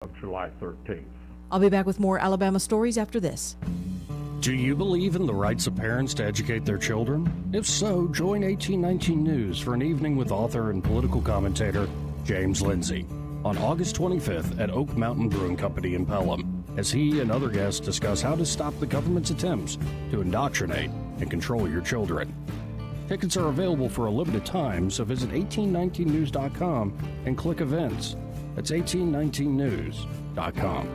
of July 13th. I'll be back with more Alabama stories after this. Do you believe in the rights of parents to educate their children? If so, join 1819 News for an evening with author and political commentator James Lindsay on August 25th at Oak Mountain Brewing Company in Pelham, as he and other guests discuss how to stop the government's attempts to indoctrinate and control your children. Tickets are available for a limited time, so visit 1819news.com and click events. That's 1819news.com.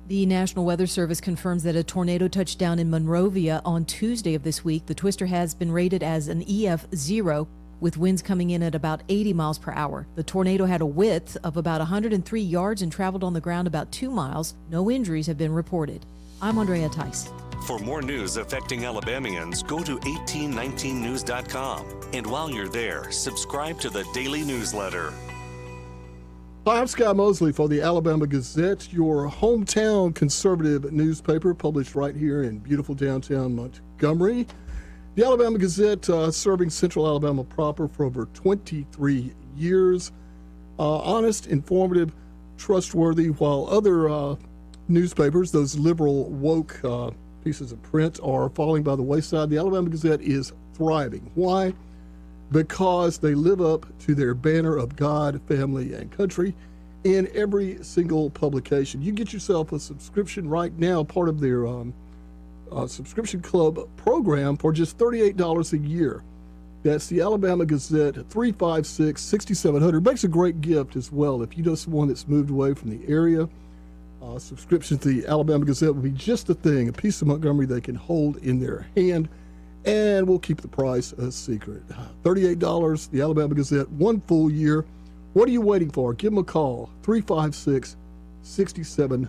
The National Weather Service confirms that a tornado touched down in Monrovia on Tuesday of this week. The twister has been rated as an EF0, with winds coming in at about 80 miles per hour. The tornado had a width of about 103 yards and traveled on the ground about 2 miles. No injuries have been reported. I'm Andrea Tice. For more news affecting Alabamians, go to 1819news.com. And while you're there, subscribe to the daily newsletter. Hi, I'm Scott Mosley for the Alabama Gazette, your hometown conservative newspaper published right here in beautiful downtown Montgomery. The Alabama Gazette serving Central Alabama proper for over 23 years. Honest, informative, trustworthy, while other newspapers, those liberal, woke pieces of print, are falling by the wayside. The Alabama Gazette is thriving. Why? Because they live up to their banner of God, family, and country in every single publication. You get yourself a subscription right now, part of their subscription club program, for just $38 a year. That's the Alabama Gazette, 356-6700. Makes a great gift as well. If you know someone that's moved away from the area, subscription to the Alabama Gazette would be just the thing, a piece of Montgomery they can hold in their hand. And we'll keep the price a secret. $38, the Alabama Gazette, 1 full year. What are you waiting for? Give them a call, 356-6700.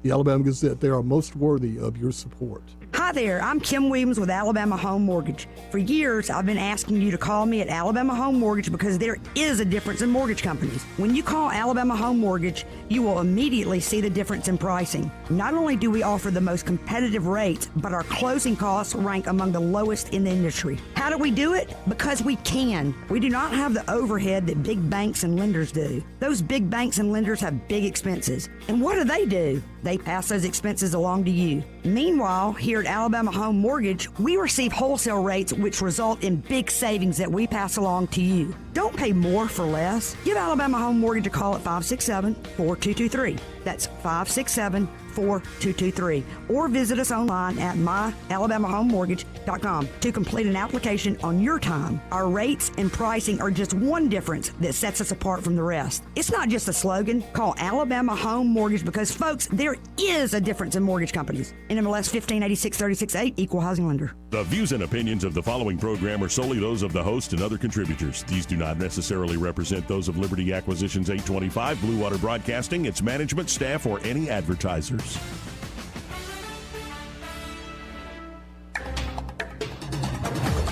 The Alabama Gazette, they are most worthy of your support. Hi there, I'm Kim Williams with Alabama Home Mortgage. For years, I've been asking you to call me at Alabama Home Mortgage because there is a difference in mortgage companies. When you call Alabama Home Mortgage, you will immediately see the difference in pricing. Not only do we offer the most competitive rates, but our closing costs rank among the lowest in the industry. How do we do it? Because we can. We do not have the overhead that big banks and lenders do. Those big banks and lenders have big expenses. And what do? They pass those expenses along to you. Meanwhile, here at Alabama Home Mortgage, we receive wholesale rates which result in big savings that we pass along to you. Don't pay more for less. Give Alabama Home Mortgage a call at 567-4223. That's 567-4223. Or visit us online at myalabamahomemortgage.com to complete an application on your time. Our rates and pricing are just one difference that sets us apart from the rest. It's not just a slogan. Call Alabama Home Mortgage because, folks, there is a difference in mortgage companies. NMLS 1586-36-8, Equal Housing Lender. The views and opinions of the following program are solely those of the host and other contributors. These do not necessarily represent those of Liberty Acquisitions 825, Blue Water Broadcasting, its management, staff, or any advertisers.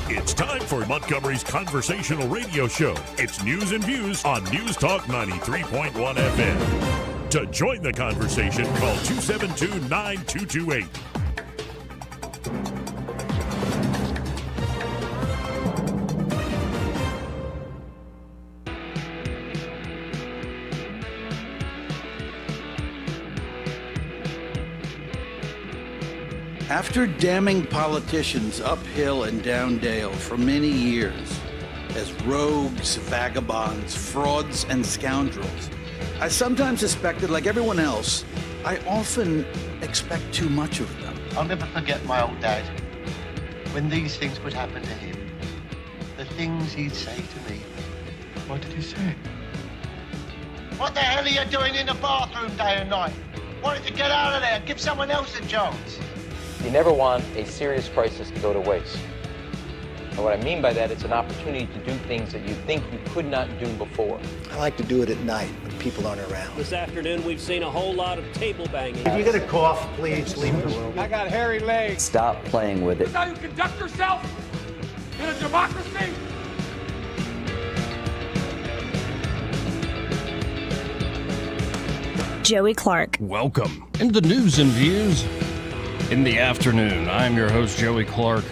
It's time for Montgomery's conversational radio show. It's News and Views on News Talk 93.1 FM. To join the conversation, call 272-9228. After damning politicians uphill and down dale for many years as rogues, vagabonds, frauds, and scoundrels, I sometimes suspected, like everyone else, I often expect too much of them. I'll never forget my old dad. When these things would happen to him, the things he'd say to me. What did he say? What the hell are you doing in the bathroom day and night? Why don't you get out of there? Give someone else a chance. You never want a serious crisis to go to waste. And what I mean by that, it's an opportunity to do things that you think you could not do before. I like to do it at night when people aren't around. This afternoon, we've seen a whole lot of table banging. If you get a cough, please leave the room. I got hairy legs. Stop playing with it. That's how you conduct yourself in a democracy. Joey Clark. Welcome in the News and Views in the afternoon. I'm your host, Joey Clark.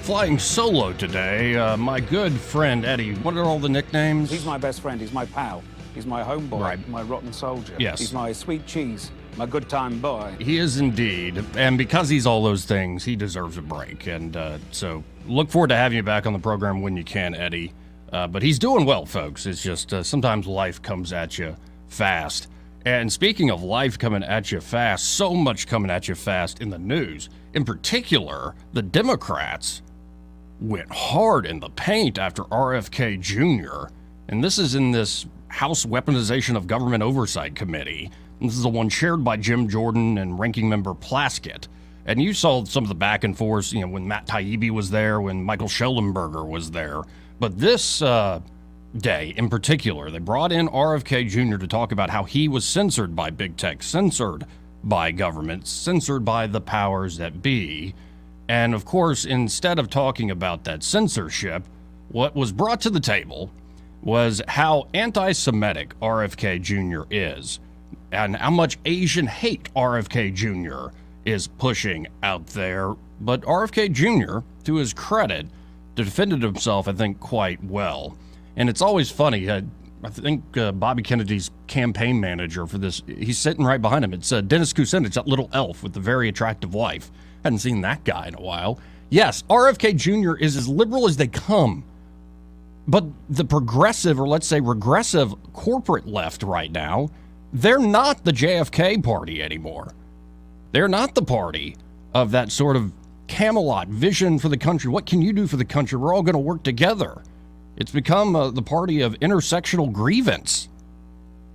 Flying solo today, my good friend Eddie. What are all the nicknames? He's my best friend. He's my pal. He's my homeboy, Right. my rotten soldier. Yes. He's my sweet cheese, my good time boy. He is indeed. And because he's all those things, he deserves a break. And so look forward to having you back on the program when you can, Eddie. But he's doing well, folks. It's just sometimes life comes at you fast. And speaking of life coming at you fast, so much coming at you fast in the news. In particular, the Democrats went hard in the paint after RFK Jr. And this is in this House Weaponization of Government Oversight Committee. This is the one chaired by Jim Jordan and Ranking Member Plaskett. And you saw some of the back and forth, when Matt Taibbi was there, when Michael Schellenberger was there. But this day in particular, they brought in RFK Jr. to talk about how he was censored by big tech, censored by government, censored by the powers that be. And of course, instead of talking about that censorship, what was brought to the table was how anti-Semitic RFK Jr. is and how much Asian hate RFK Jr. is pushing out there. But RFK Jr., to his credit, defended himself, I think, quite well. And it's always funny. I think Bobby Kennedy's campaign manager for this, he's sitting right behind him. It's Dennis Kucinich, that little elf with the very attractive wife. Hadn't seen that guy in a while. Yes, RFK Jr. is as liberal as they come. But the progressive, or let's say regressive corporate left right now, they're not the JFK party anymore. They're not the party of that sort of Camelot vision for the country. What can you do for the country? We're all going to work together. It's become the party of intersectional grievance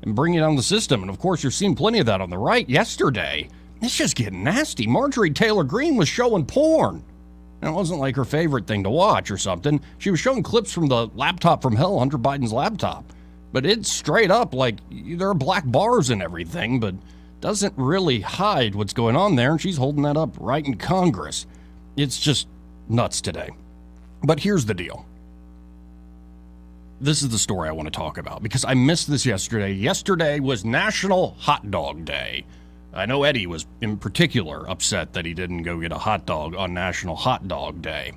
and bringing down the system. And of course, you're seeing plenty of that on the right. Yesterday, it's just getting nasty. Marjorie Taylor Greene was showing porn. And it wasn't like her favorite thing to watch or something. She was showing clips from the laptop from hell, Hunter Biden's laptop. But it's straight up like there are black bars and everything, but doesn't really hide what's going on there. And she's holding that up right in Congress. It's just nuts today. But here's the deal. This is the story I want to talk about because I missed this yesterday. Yesterday was National Hot Dog Day. I know Eddie was in particular upset that he didn't go get a hot dog on National Hot Dog Day.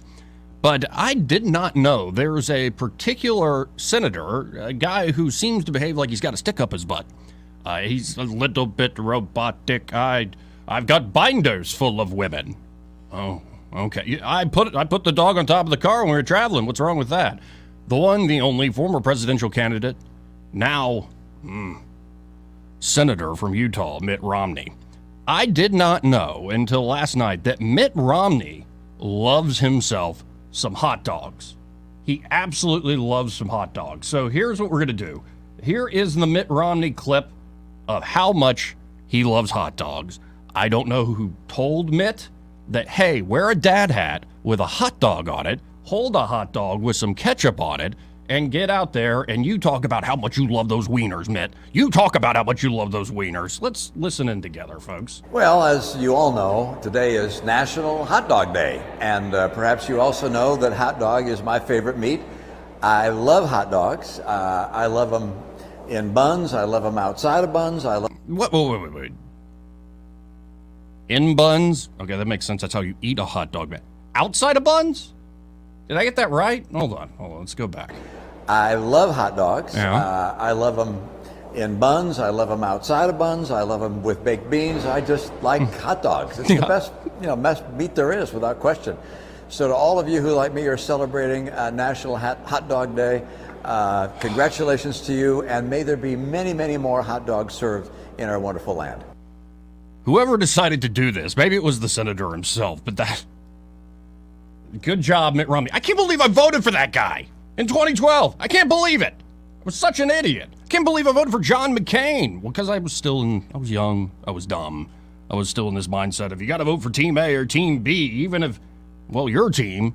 But I did not know there's a particular senator, a guy who seems to behave like he's got a stick up his butt. He's a little bit robotic. I've got binders full of women. Oh, okay. I put the dog on top of the car when we were traveling. What's wrong with that? The one, the only former presidential candidate, now Senator from Utah, Mitt Romney. I did not know until last night that Mitt Romney loves himself some hot dogs. He absolutely loves some hot dogs. So here's what we're going to do. Here is the Mitt Romney clip of how much he loves hot dogs. I don't know who told Mitt that, hey, wear a dad hat with a hot dog on it, hold a hot dog with some ketchup on it, and get out there and you talk about how much you love those wieners, Mitt. You talk about how much you love those wieners. Let's listen in together, folks. Well, as you all know, today is National Hot Dog Day. And perhaps you also know that hot dog is my favorite meat. I love hot dogs. I love them in buns. I love them outside of buns. Wait. In buns? Okay, that makes sense. That's how you eat a hot dog. Outside of buns? Did I get that right? Hold on. Let's go back. I love hot dogs. Yeah. I love them in buns. I love them outside of buns. I love them with baked beans. I just like hot dogs. It's the best, best meat there is, without question. So to all of you who, like me, are celebrating National Hot Dog Day, congratulations to you, and may there be many, many more hot dogs served in our wonderful land. Whoever decided to do this, maybe it was the senator himself, but that... Good job, Mitt Romney. I can't believe I voted for that guy in 2012. I can't believe it. I was such an idiot. I can't believe I voted for John McCain. Well, because I was young, I was dumb. I was still in this mindset of you got to vote for Team A or Team B, even if, well, your team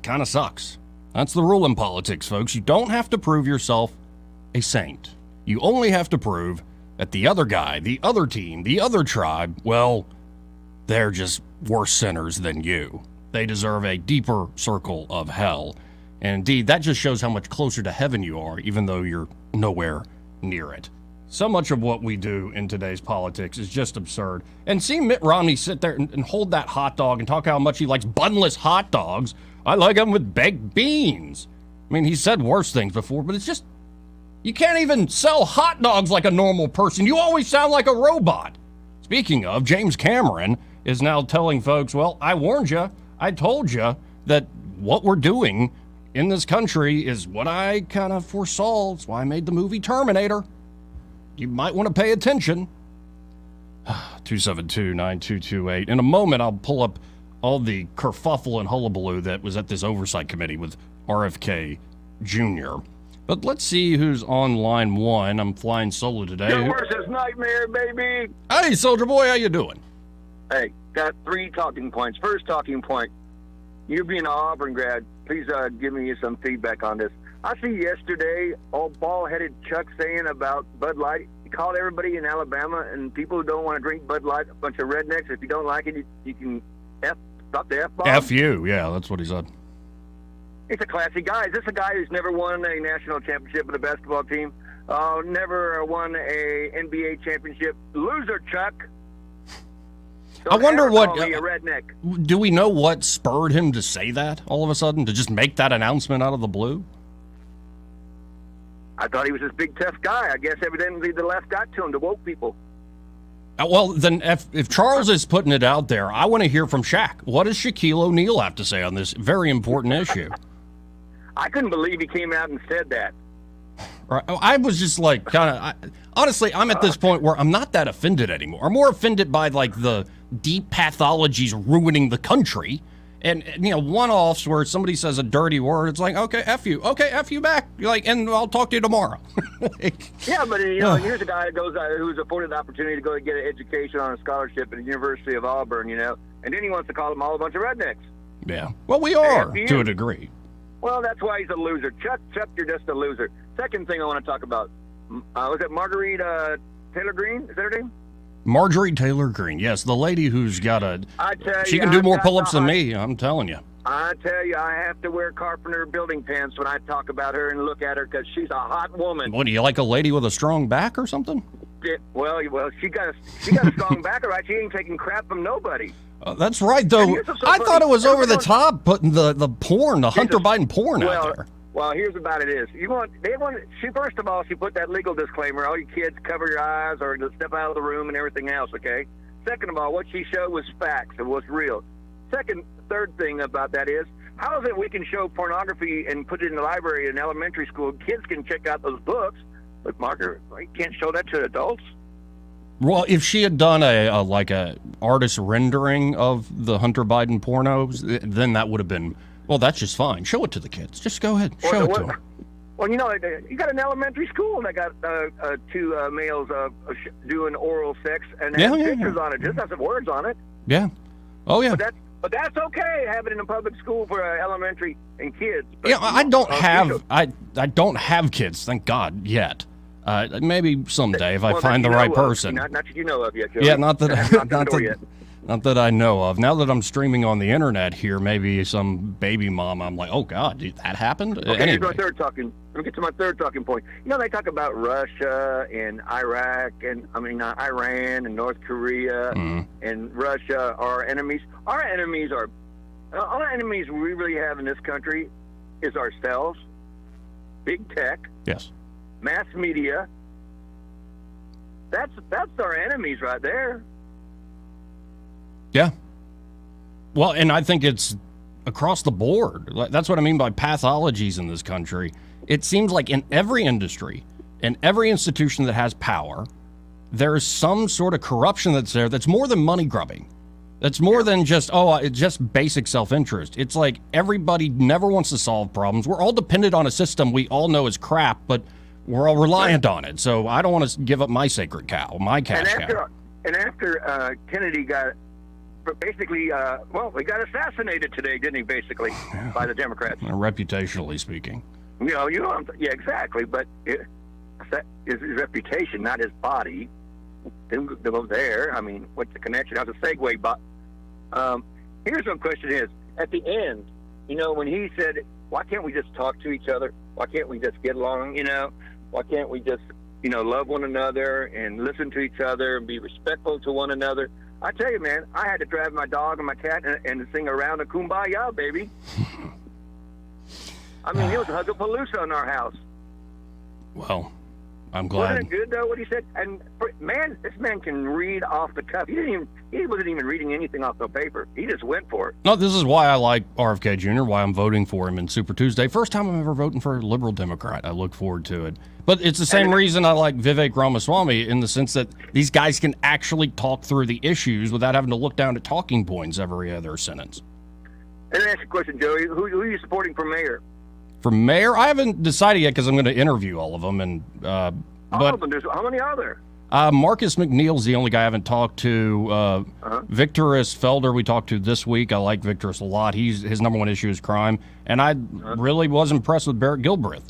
kind of sucks. That's the rule in politics, folks. You don't have to prove yourself a saint. You only have to prove that the other guy, the other team, the other tribe, well, they're just worse sinners than you. They deserve a deeper circle of hell. And indeed, that just shows how much closer to heaven you are, even though you're nowhere near it. So much of what we do in today's politics is just absurd. And seeing Mitt Romney sit there and hold that hot dog and talk how much he likes bunless hot dogs, I like them with baked beans. I mean, he said worse things before, but it's just You can't even sell hot dogs like a normal person. You always sound like a robot. Speaking of, James Cameron is now telling folks, well, I warned you. I told you that what we're doing in this country is what I kind of foresaw. That's why I made the movie Terminator. You might want to pay attention. 272-9228. In a moment, I'll pull up all the kerfuffle and hullabaloo that was at this oversight committee with RFK Jr. But let's see who's on line one. I'm flying solo today. Your worst nightmare, baby. Hey, soldier boy, how you doing? Hey, got 3 talking points. First talking point, you being an Auburn grad, please give me some feedback on this. I see yesterday old bald-headed Chuck saying about Bud Light. He called everybody in Alabama and people who don't want to drink Bud Light a bunch of rednecks. If you don't like it, you can stop the F-bomb. F you, yeah, that's what he said. He's a classy guy. Is this a guy who's never won a national championship with a basketball team? Never won a NBA championship. Loser, Chuck. I wonder what. Call me a redneck. Do we know what spurred him to say that all of a sudden? To just make that announcement out of the blue? I thought he was this big tough guy. I guess evidently the left got to him, the woke people. Well, then if Charles is putting it out there, I want to hear from Shaq. What does Shaquille O'Neal have to say on this very important issue? I couldn't believe he came out and said that. Right. I was just like, honestly, I'm at this point where I'm not that offended anymore. I'm more offended by like the deep pathologies ruining the country. And, you know, one-offs where somebody says a dirty word, it's like, okay, F you. Okay, F you back. You're like, and I'll talk to you tomorrow. Yeah, but, you know, here's a guy that goes who's afforded the opportunity to go get an education on a scholarship at the University of Auburn, you know, and then he wants to call them all a bunch of rednecks. Yeah. Well, we are, to a degree. Well, that's why he's a loser. Chuck, you're just a loser. Second thing I want to talk about, was it Marguerite Taylor Greene? Is that her name? Marjorie Taylor Greene, yes, the lady who's got she can do more pull-ups than me, I'm telling you. I tell you, I have to wear carpenter building pants when I talk about her and look at her because she's a hot woman. What, do you like a lady with a strong back or something? Yeah, well, she got a strong back, all right? She ain't taking crap from nobody. That's right, though. I thought it was over the top putting the porn, the Hunter Biden porn out there. Well, here's about it is. First of all, she put that legal disclaimer, all you kids cover your eyes or just step out of the room and everything else, okay? Second of all, what she showed was facts. It was real. Third thing about that is, how is it we can show pornography and put it in the library in elementary school? Kids can check out those books, but Margaret, you can't show that to adults? Well, if she had done a artist rendering of the Hunter Biden pornos, then that would have been, well, that's just fine. Show it to the kids. Just go ahead. Show it to them. Well, you know, you got an elementary school and they got 2 males doing oral sex and have pictures on it. Just have some words on it. Yeah. Oh, yeah. But that's okay. Have it in a public school for elementary and kids. But, yeah, I don't have kids, thank God, yet. Maybe someday if I find the right person. Not that you know of yet, Joey. Yeah, not that I know of. Now that I'm streaming on the internet here, maybe some baby mom, I'm like, oh God, dude, that happened? Okay, anyway. Let me get to my third talking point. You know, they talk about Russia and Iraq and, Iran and North Korea and Russia are our enemies. Our enemies we really have in this country is ourselves, big tech. Yes. Mass media. That's our enemies right there. Yeah. Well, and I think it's across the board. That's what I mean by pathologies in this country. It seems like in every industry, in every institution that has power, there's some sort of corruption that's there that's more than money grubbing. That's more than just, it's just basic self-interest. It's like everybody never wants to solve problems. We're all dependent on a system we all know is crap, but we're all reliant on it. So I don't want to give up my sacred cow, my cash cow. And after Kennedy got basically, he got assassinated today, didn't he, basically, by the Democrats? Reputationally speaking. Yeah, exactly. But his reputation, not his body. They go there. I mean, what's the connection? That's a segue. But here's one question is, at the end, you know, when he said, why can't we just talk to each other? Why can't we just get along, you know? Why can't we just, love one another and listen to each other and be respectful to one another? I tell you, man, I had to drive my dog and my cat and sing around a kumbaya, baby. I mean, it was a hugapalooza in our house. Well, I'm Wasn't glad. it good though what he said? And man, this man can read off the cuff. He wasn't even reading anything off the paper. He just went for it. No, this is why I like RFK Jr., why I'm voting for him in Super Tuesday. First time I'm ever voting for a liberal Democrat. I look forward to it. But it's the same reason I like Vivek Ramaswamy, in the sense that these guys can actually talk through the issues without having to look down at talking points every other sentence. And then ask you a question, Joey. Who are you supporting for mayor? For mayor, I haven't decided yet because I'm going to interview all of them. And All but of them. How many are there? Marcus McNeil's the only guy I haven't talked to. Victorus Felder we talked to this week. I like Victorus a lot. His number one issue is crime, and I really was impressed with Barrett Gilbreth.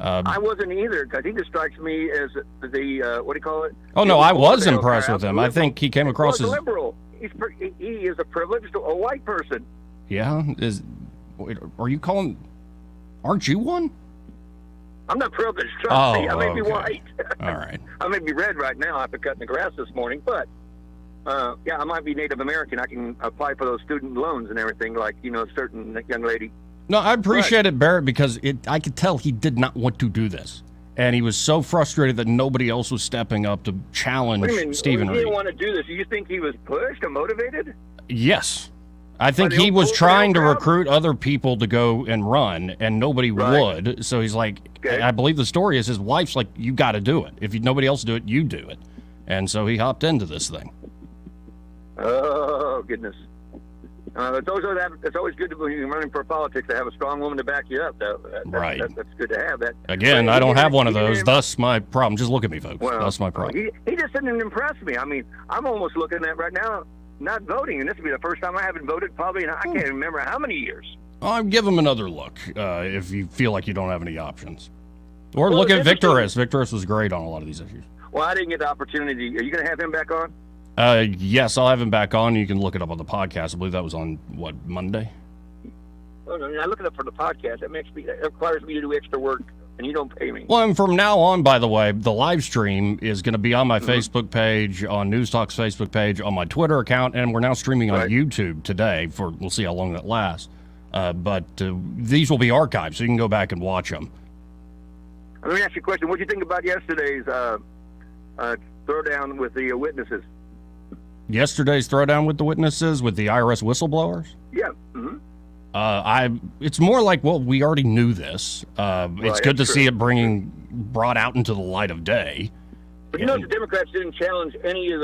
I wasn't either, because he just strikes me as the what do you call it? Oh no, I was impressed with him. I think he came across as liberal. He is a privileged a white person. Yeah, are you calling? Aren't you one? I'm not privileged. Trust me. I may be okay. white. All right. I may be red right now after cutting the grass this morning, but yeah, I might be Native American. I can apply for those student loans and everything, like a certain young lady. No, I appreciate it, Barrett, because I could tell he did not want to do this. And he was so frustrated that nobody else was stepping up to challenge What do you mean? Stephen He Reed. didn't want to do this. You think he was pushed or motivated? Yes. I think By the he old was bull trying to crowd? recruit other people to go and run, and nobody would. So he's like, I believe the story is his wife's like, you got to do it. If nobody else do it, you do it. And so he hopped into this thing. Oh, goodness. It's always good when you're running for politics to have a strong woman to back you up, though. Right. That's good to have that. Again, But I don't he have one of didn't- those. Thus my problem. Just look at me, folks. Well, That's my problem. He just didn't impress me. I mean, I'm almost looking at right now not voting, and this will be the first time I haven't voted probably in I can't remember how many years. I'll give him another look if you feel like you don't have any options. Or Well, look at it's interesting. Victorus. Victorus was great on a lot of these issues. Well, I didn't get the opportunity. Are you going to have him back on? Yes, I'll have him back on. You can look it up on the podcast. I believe that was on, Monday? Well, I look it up for the podcast. That requires me to do extra work, and you don't pay me. Well, and from now on, by the way, the live stream is going to be on my Mm-hmm. Facebook page, on News Talk's Facebook page, on my Twitter account, and we're now streaming on YouTube today. We'll see how long that lasts. But these will be archived, so you can go back and watch them. Let me ask you a question. What do you think about yesterday's throwdown with the witnesses? Yesterday's throwdown with the witnesses, with the IRS whistleblowers? Yeah. Mm-hmm. It's more like, well, we already knew this. It's good to see it brought out into the light of day. But you know, the Democrats didn't challenge any of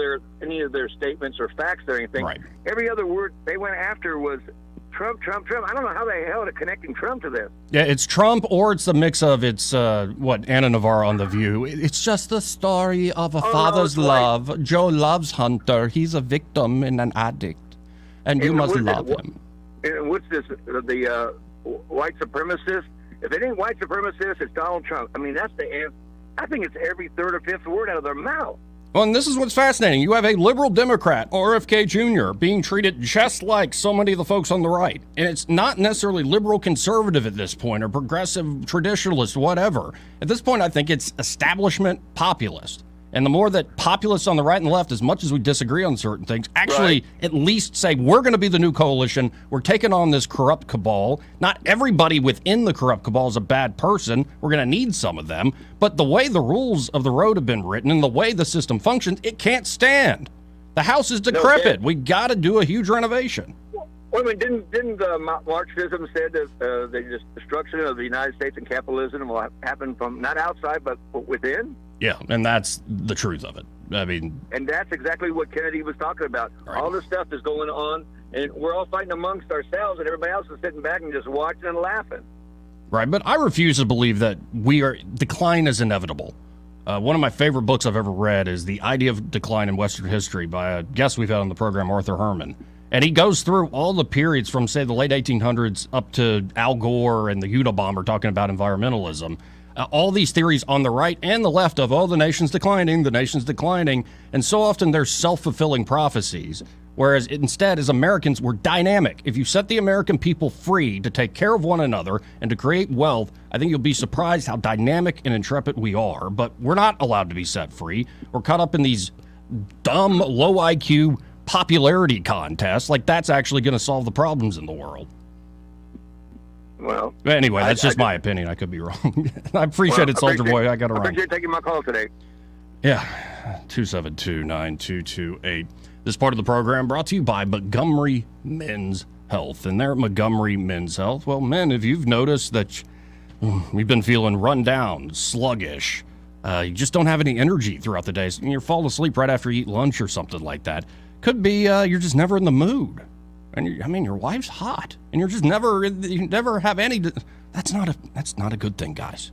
their statements or facts or anything. Right. Every other word they went after was Trump, Trump, Trump. I don't know how the hell they're connecting Trump to this. Yeah, it's Trump, or it's a mix of Anna Navarro on The View. It's just the story of a father's love. Joe loves Hunter. He's a victim and an addict, and you must love him. And what's this? The white supremacist? If it ain't white supremacist, it's Donald Trump. I mean, that's the answer. I think it's every third or fifth word out of their mouth. Well, and this is what's fascinating. You have a liberal Democrat, RFK Jr., being treated just like so many of the folks on the right. And it's not necessarily liberal conservative at this point, or progressive traditionalist, whatever. At this point, I think it's establishment populist. And the more that populists on the right and the left, as much as we disagree on certain things, actually at least say, we're going to be the new coalition. We're taking on this corrupt cabal. Not everybody within the corrupt cabal is a bad person. We're going to need some of them. But the way the rules of the road have been written and the way the system functions, it can't stand. The house is decrepit. We got to do a huge renovation. Well, I mean, didn't Marxism said that the destruction of the United States and capitalism will happen from not outside but within? Yeah, and that's the truth of it. I mean, and that's exactly what Kennedy was talking about. Right. All this stuff is going on, and we're all fighting amongst ourselves, and everybody else is sitting back and just watching and laughing. Right, but I refuse to believe that decline is inevitable. One of my favorite books I've ever read is The Idea of Decline in Western History by a guest we've had on the program, Arthur Herman. And he goes through all the periods from, say, the late 1800s up to Al Gore and the Unabomber talking about environmentalism. All these theories on the right and the left of, the nation's declining. And so often they're self-fulfilling prophecies. Whereas instead, as Americans, we're dynamic. If you set the American people free to take care of one another and to create wealth, I think you'll be surprised how dynamic and intrepid we are. But we're not allowed to be set free. We're caught up in these dumb, low IQ popularity contests. Like that's actually going to solve the problems in the world. Well, Anyway, that's just my opinion. I could be wrong. I appreciate it, Soldier Boy. I got it I wrong. appreciate taking my call today. Yeah, 272-9228. This part of the program brought to you by Montgomery Men's Health. And they're at Montgomery Men's Health. Well, men, if you've noticed that we've been feeling run down, sluggish, you just don't have any energy throughout the day, so you fall asleep right after you eat lunch or something like that. Could be you're just never in the mood. And your wife's hot, and you never have any. That's not a good thing, guys.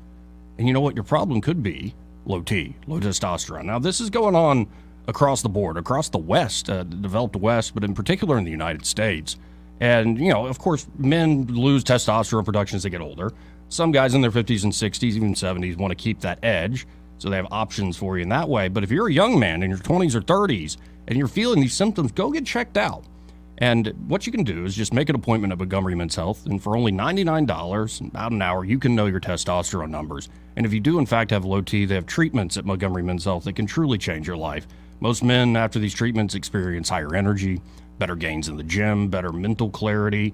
And you know what? Your problem could be low testosterone. Now, this is going on across the board, across the West, the developed West, but in particular in the United States. And, of course, men lose testosterone production as they get older. Some guys in their 50s and 60s, even 70s, want to keep that edge, so they have options for you in that way. But if you're a young man in your 20s or 30s and you're feeling these symptoms, go get checked out. And what you can do is just make an appointment at Montgomery Men's Health, and for only $99, about an hour, you can know your testosterone numbers. And if you do, in fact, have low T, they have treatments at Montgomery Men's Health that can truly change your life. Most men, after these treatments, experience higher energy, better gains in the gym, better mental clarity,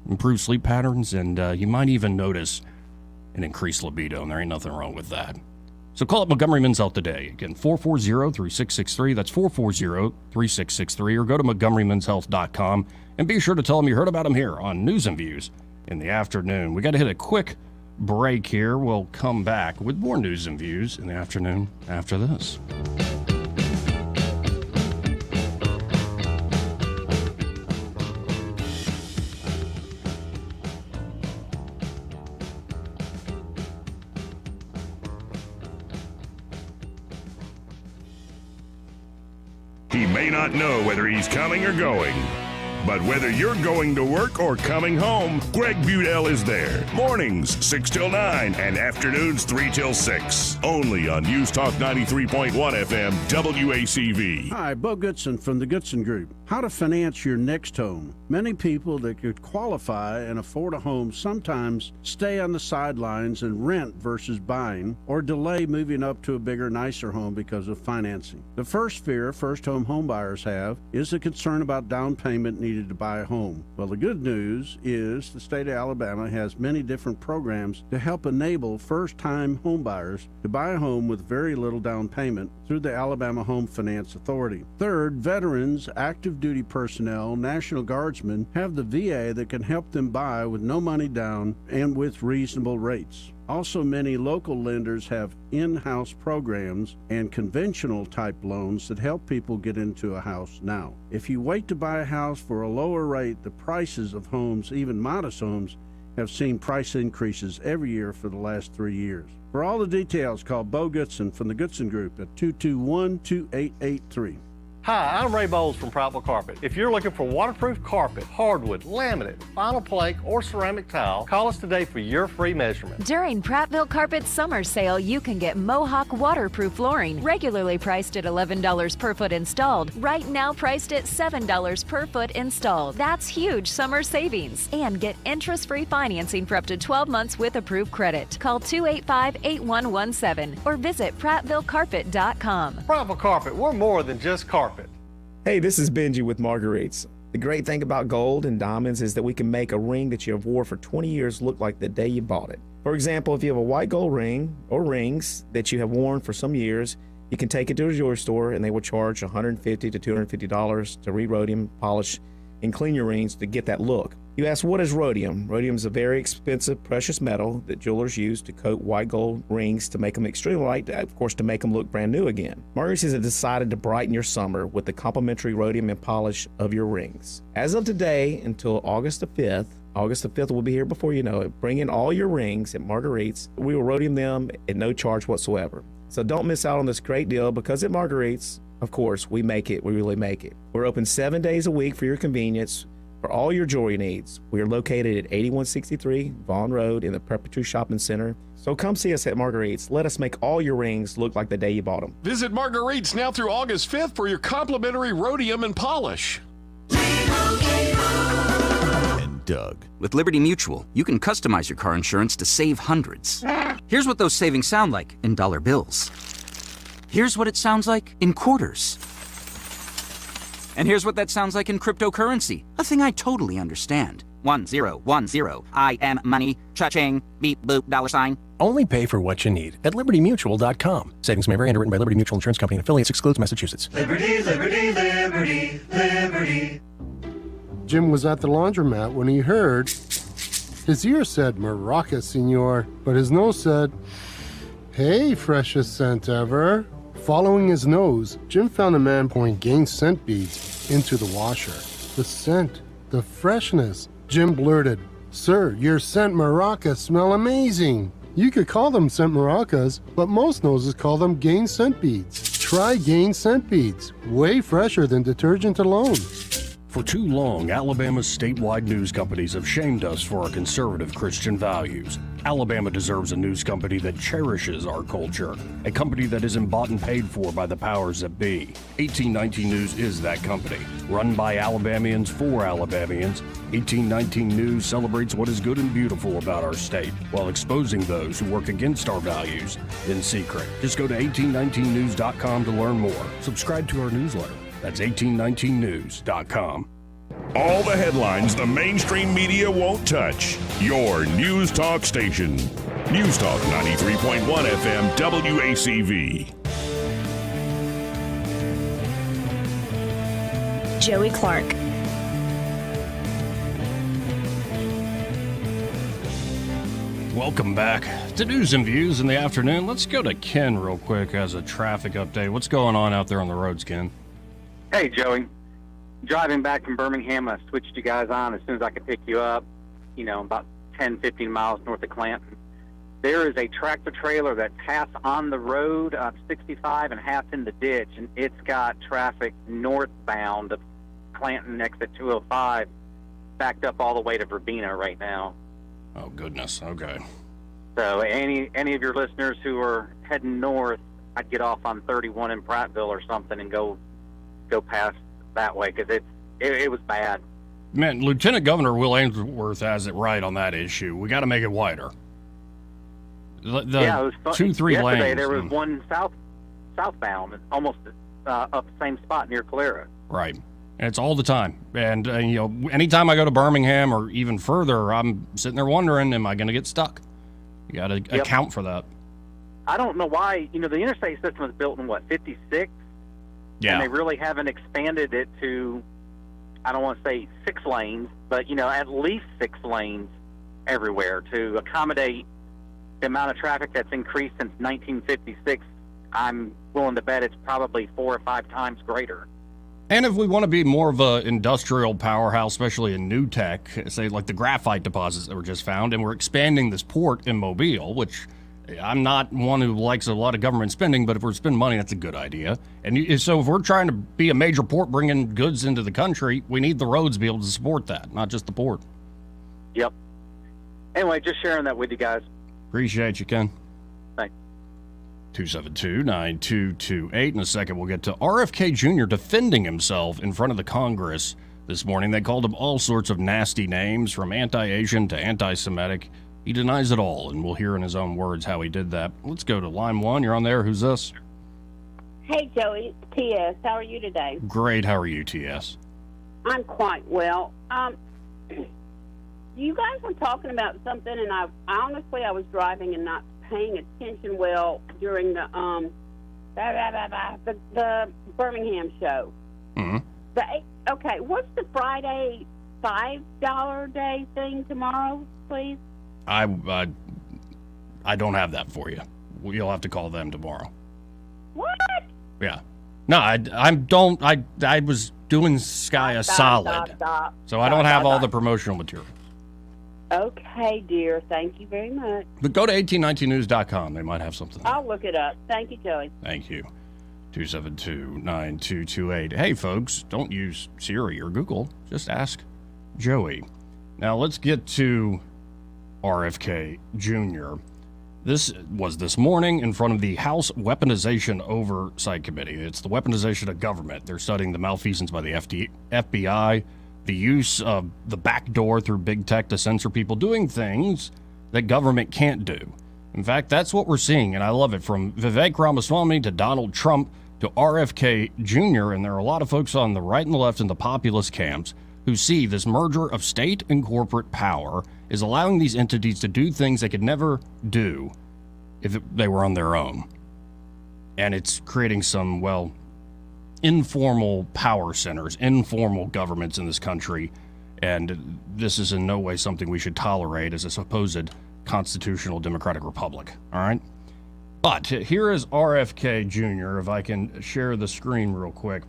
improved sleep patterns, and you might even notice an increased libido, and there ain't nothing wrong with that. So call up Montgomery Men's Health today. Again, 440-3663. That's 440-3663. Or go to MontgomeryMen'sHealth.com and be sure to tell them you heard about them here on News and Views in the afternoon. We got to hit a quick break here. We'll come back with more News and Views in the afternoon after this. He may not know whether he's coming or going, but whether you're going to work or coming home, Greg Budell is there. Mornings 6 till 9 and afternoons 3 till 6. Only on News Talk 93.1 FM WACV. Hi, Bo Goodson from the Goodson Group. How to finance your next home. Many people that could qualify and afford a home sometimes stay on the sidelines and rent versus buying, or delay moving up to a bigger, nicer home because of financing. The first fear first-home homebuyers have is the concern about down payment needed to buy a home. Well, the good news is the state of Alabama has many different programs to help enable first-time homebuyers to buy a home with very little down payment through the Alabama Home Finance Authority. Third, veterans, active duty personnel, National Guardsmen have the VA that can help them buy with no money down and with reasonable rates. Also, many local lenders have in-house programs and conventional type loans that help people get into a house now. If you wait to buy a house for a lower rate, the prices of homes, even modest homes, have seen price increases every year for the last 3 years. For all the details, call Bo Goodson from the Goodson Group at 221-2883. Hi, I'm Ray Bowles from Prattville Carpet. If you're looking for waterproof carpet, hardwood, laminate, vinyl plank, or ceramic tile, call us today for your free measurement. During Prattville Carpet's summer sale, you can get Mohawk waterproof flooring, regularly priced at $11 per foot installed, right now priced at $7 per foot installed. That's huge summer savings. And get interest-free financing for up to 12 months with approved credit. Call 285-8117 or visit PrattvilleCarpet.com. Prattville Carpet, we're more than just carpet. Hey, this is Benji with Marguerite's. The great thing about gold and diamonds is that we can make a ring that you have wore for 20 years look like the day you bought it. For example, if you have a white gold ring or rings that you have worn for some years, you can take it to a jewelry store and they will charge $150 to $250 to re-rhodium, polish, and clean your rings to get that look. You ask, what is rhodium? Rhodium is a very expensive, precious metal that jewelers use to coat white gold rings to make them extremely light, of course, to make them look brand new again. Marguerite's has decided to brighten your summer with the complimentary rhodium and polish of your rings. As of today, until August the 5th will be here before you know it. Bring in all your rings at Marguerite's. We will rhodium them at no charge whatsoever. So don't miss out on this great deal, because at Marguerite's, of course, we make it. We really make it. We're open 7 days a week for your convenience. For all your jewelry needs, we are located at 8163 Vaughn Road in the Perpetual Shopping Center. So come see us at Marguerite's. Let us make all your rings look like the day you bought them. Visit Marguerite's now through August 5th for your complimentary rhodium and polish. And Doug. With Liberty Mutual, you can customize your car insurance to save hundreds. Here's what those savings sound like in dollar bills. Here's what it sounds like in quarters. And here's what that sounds like in cryptocurrency, a thing I totally understand. 1010. I am money. Cha-ching. Beep boop $. Only pay for what you need at LibertyMutual.com. Savings may vary. Underwritten by Liberty Mutual Insurance Company and affiliates. Excludes Massachusetts. Liberty, liberty, liberty, liberty. Jim was at the laundromat when he heard his ear said, "Maraca, senor," but his nose said, "Hey, freshest scent ever." Following his nose, Jim found a man pouring Gain scent beads into the washer. The scent, the freshness. Jim blurted, "Sir, your scent Maraca smell amazing." You could call them scent maracas, but most noses call them Gain scent beads. Try Gain scent beads. Way fresher than detergent alone. For too long, Alabama's statewide news companies have shamed us for our conservative Christian values. Alabama deserves a news company that cherishes our culture, a company that isn't bought and paid for by the powers that be. 1819 News is that company. Run by Alabamians for Alabamians, 1819 News celebrates what is good and beautiful about our state, while exposing those who work against our values in secret. Just go to 1819news.com to learn more. Subscribe to our newsletter. That's 1819news.com. All the headlines the mainstream media won't touch. Your News Talk station. News Talk 93.1 FM WACV. Joey Clark. Welcome back to News and Views in the afternoon. Let's go to Ken real quick as a traffic update. What's going on out there on the roads, Ken? Hey, Joey. Driving back from Birmingham, I switched you guys on as soon as I could pick you up, about 10, 15 miles north of Clanton. There is a tractor trailer that's half on the road on 65 and half in the ditch, and it's got traffic northbound of Clanton exit 205 backed up all the way to Verbena right now. Oh, goodness. Okay. So any of your listeners who are heading north, I'd get off on 31 in Prattville or something and go past that way, because it was bad. Man, Lieutenant Governor Will Ainsworth has it right on that issue. We got to make it wider. It was fun. 2-3 Yesterday, lanes. there was one southbound, almost up the same spot near Calera. Right. And it's all the time. And, anytime I go to Birmingham or even further, I'm sitting there wondering, am I going to get stuck? You got to account for that. I don't know why. The interstate system was built in, 56? Yeah. And they really haven't expanded it to, I don't want to say 6 lanes, but, at least 6 lanes everywhere to accommodate the amount of traffic that's increased since 1956. I'm willing to bet it's probably 4 or 5 times greater. And if we want to be more of an industrial powerhouse, especially in new tech, say like the graphite deposits that were just found, and we're expanding this port in Mobile, which I'm not one who likes a lot of government spending, but if we're spending money, that's a good idea. And so if we're trying to be a major port bringing goods into the country, we need the roads to be able to support that, not just the port. Yep. Anyway, just sharing that with you guys. Appreciate you, Ken. Thanks. 272-9228. In a second, we'll get to RFK Jr. defending himself in front of the Congress this morning. They called him all sorts of nasty names, from anti-Asian to anti-Semitic. He denies it all, and we'll hear in his own words how he did that. Let's go to line 1. You're on there. Who's this? Hey, Joey. T.S. How are you today? Great. How are you, T.S.? I'm quite well. You guys were talking about something, and I honestly was driving and not paying attention well during the Birmingham show. Mm-hmm. Okay, what's the Friday $5 day thing tomorrow, please? I don't have that for you. You'll have to call them tomorrow. What? Yeah. No, I was doing Sky a solid. So I don't have all the promotional material. Okay, dear. Thank you very much. But go to 1819news.com. They might have something there. I'll look it up. Thank you, Joey. Thank you. 272-9228. Hey, folks, don't use Siri or Google. Just ask Joey. Now, let's get to RFK Jr. This was this morning in front of the House Weaponization Oversight Committee. It's the weaponization of government. They're studying the malfeasance by the FBI, the use of the back door through big tech to censor people, doing things that government can't do. In fact, that's what we're seeing, and I love it, from Vivek Ramaswamy to Donald Trump to RFK Jr., and there are a lot of folks on the right and the left in the populist camps who see this merger of state and corporate power is allowing these entities to do things they could never do if they were on their own. And it's creating some, well, informal power centers, informal governments in this country. And this is in no way something we should tolerate as a supposed constitutional democratic republic. All right? But here is RFK Jr., if I can share the screen real quick,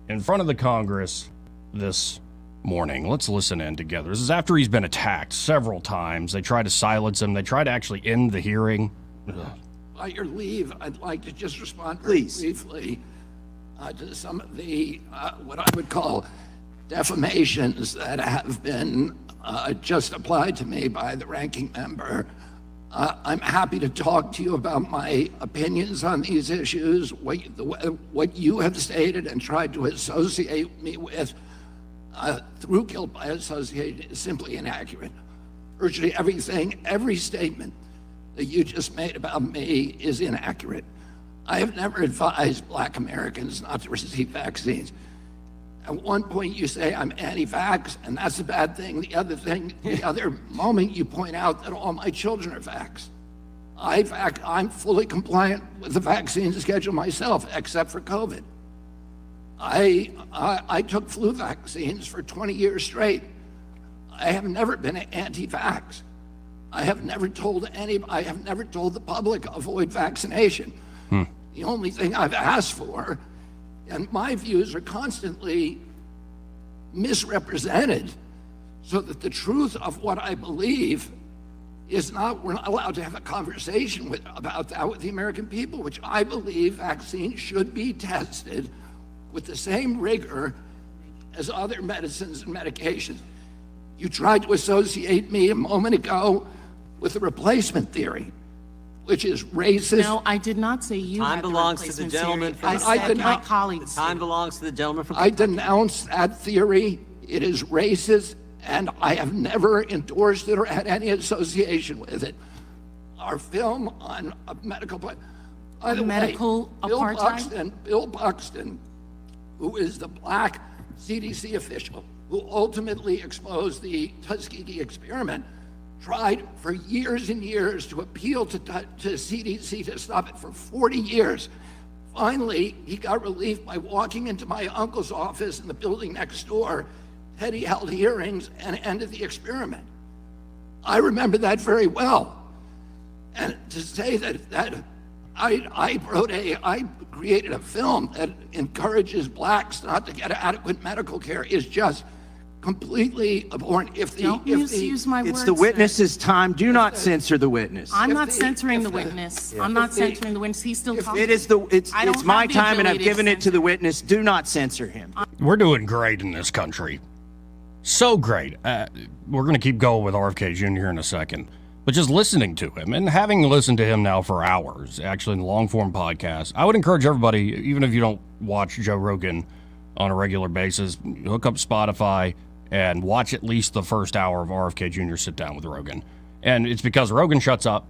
in front of the Congress this morning. Let's listen in together. This is after he's been attacked several times. They tried to silence him. They tried to actually end the hearing. By your leave, I'd like to just respond very briefly to some of the, what I would call defamations that have been just applied to me by the ranking member. I'm happy to talk to you about my opinions on these issues. What you have stated and tried to associate me with through guilt by association is simply inaccurate. Virtually everything, every statement that you just made about me is inaccurate. I have never advised Black Americans not to receive vaccines. At one point you say I'm anti-vax, and that's a bad thing. The other moment you point out that all my children are vaxxed. I'm fully compliant with the vaccine schedule myself, except for COVID. I took flu vaccines for 20 years straight. I have never been anti-vax. I have never told the public avoid vaccination. The only thing I've asked for, and my views are constantly misrepresented, so that the truth of what I believe is not, we're not allowed to have a conversation about that with the American people, which I believe vaccines should be tested with the same rigor as other medicines and medications. You tried to associate me a moment ago with the replacement theory, which is racist. No, I did not say you Time had the belongs to the replacement gentleman theory. from I said my colleagues. Time belongs to the gentleman from I denounce that theory. It is racist, and I have never endorsed it or had any association with it. Our film on a medical, by the way, Bill Buxton, who is the Black CDC official who ultimately exposed the Tuskegee experiment, tried for years and years to appeal to CDC to stop it for 40 years. Finally, he got relief by walking into my uncle's office in the building next door. Teddy held hearings and ended the experiment. I remember that very well. And to say that I created a film that encourages blacks not to get adequate medical care is just completely abhorrent. Don't misuse my words. It's the witness's time. Do not censor the witness. I'm not censoring the witness. I'm not censoring the witness. He's still talking. It's my time, and I've given it to the witness. Do not censor him. We're doing great in this country. So great. We're going to keep going with RFK Jr. here in a second. But just listening to him and having listened to him now for hours, actually in the long-form podcast, I would encourage everybody, even if you don't watch Joe Rogan on a regular basis, hook up Spotify and watch at least the first hour of RFK Jr. sit down with Rogan. And it's because Rogan shuts up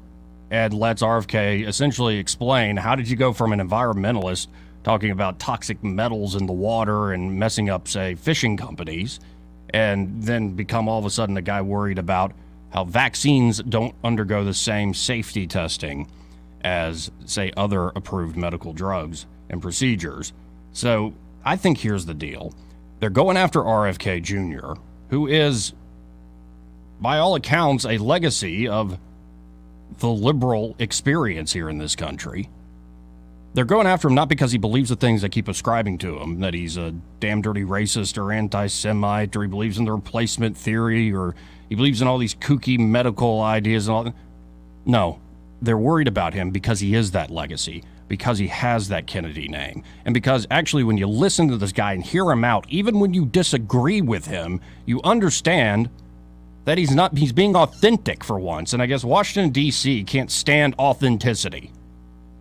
and lets RFK essentially explain, how did you go from an environmentalist talking about toxic metals in the water and messing up, say, fishing companies, and then become all of a sudden a guy worried about how vaccines don't undergo the same safety testing as, say, other approved medical drugs and procedures. So I think here's the deal. They're going after RFK Jr., who is, by all accounts, a legacy of the liberal experience here in this country. They're going after him not because he believes the things they keep ascribing to him, that he's a damn dirty racist or anti-Semite, or he believes in the replacement theory, or he believes in all these kooky medical ideas and all that. No, they're worried about him because he is that legacy, because he has that Kennedy name, and because actually when you listen to this guy and hear him out, even when you disagree with him, you understand that he's being authentic for once. And I guess Washington, D.C. can't stand authenticity.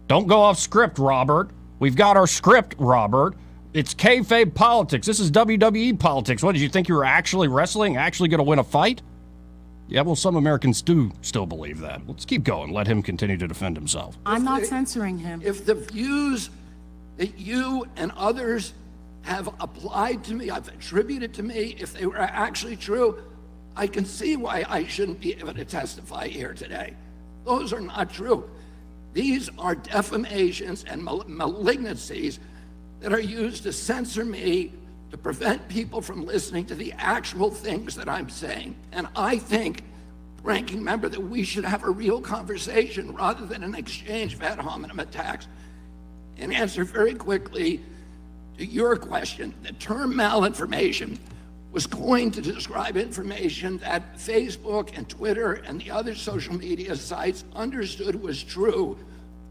Don't go off script, Robert. We've got our script, Robert. It's kayfabe politics. This is WWE politics. What, did you think you were actually wrestling, actually going to win a fight? Yeah, well, some Americans do still believe that. Let's keep going. Let him continue to defend himself. I'm not censoring him. If the views that you and others have applied to me, have attributed to me, if they were actually true, I can see why I shouldn't be able to testify here today. Those are not true. These are defamations and malignancies that are used to censor me, to prevent people from listening to the actual things that I'm saying. And I think, ranking member, that we should have a real conversation rather than an exchange of ad hominem attacks. And answer very quickly to your question, the term malinformation was coined to describe information that Facebook and Twitter and the other social media sites understood was true,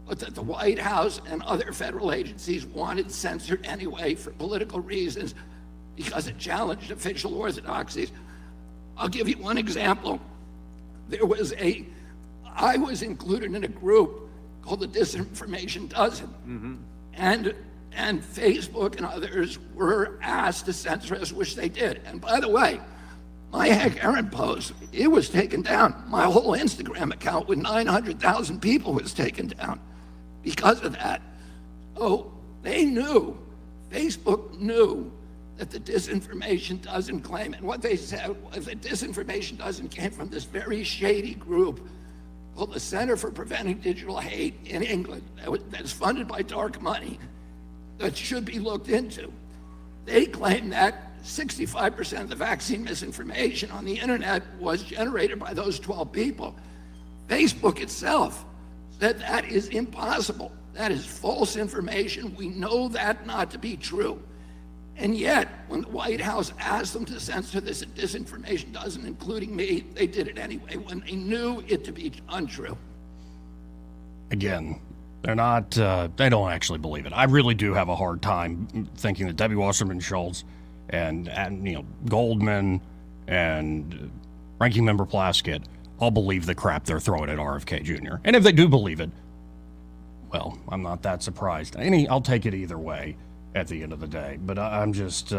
but that the White House and other federal agencies wanted censored anyway for political reasons because it challenged official orthodoxies. I'll give you one example. I was included in a group called the Disinformation Dozen. And Facebook and others were asked to censor us, which they did. And by the way, my Heck Aaron post, it was taken down. My whole Instagram account with 900,000 people was taken down because of that. Oh, they knew, Facebook knew that the Disinformation Dozen claim, and what they said was the Disinformation Dozen came from this very shady group called the Center for Preventing Digital Hate in England that's funded by dark money that should be looked into. They claim that 65% of the vaccine misinformation on the internet was generated by those 12 people. Facebook itself said that is impossible. That is false information. We know that not to be true. And yet, when the White House asked them to censor this Disinformation Dozen, including me, they did it anyway when they knew it to be untrue. Again, they're not, they don't actually believe it. I really do have a hard time thinking that Debbie Wasserman Schultz and Goldman and Ranking Member Plaskett all believe the crap they're throwing at RFK Jr. And if they do believe it, well, I'm not that surprised. I'll take it either way at the end of the day. But I'm just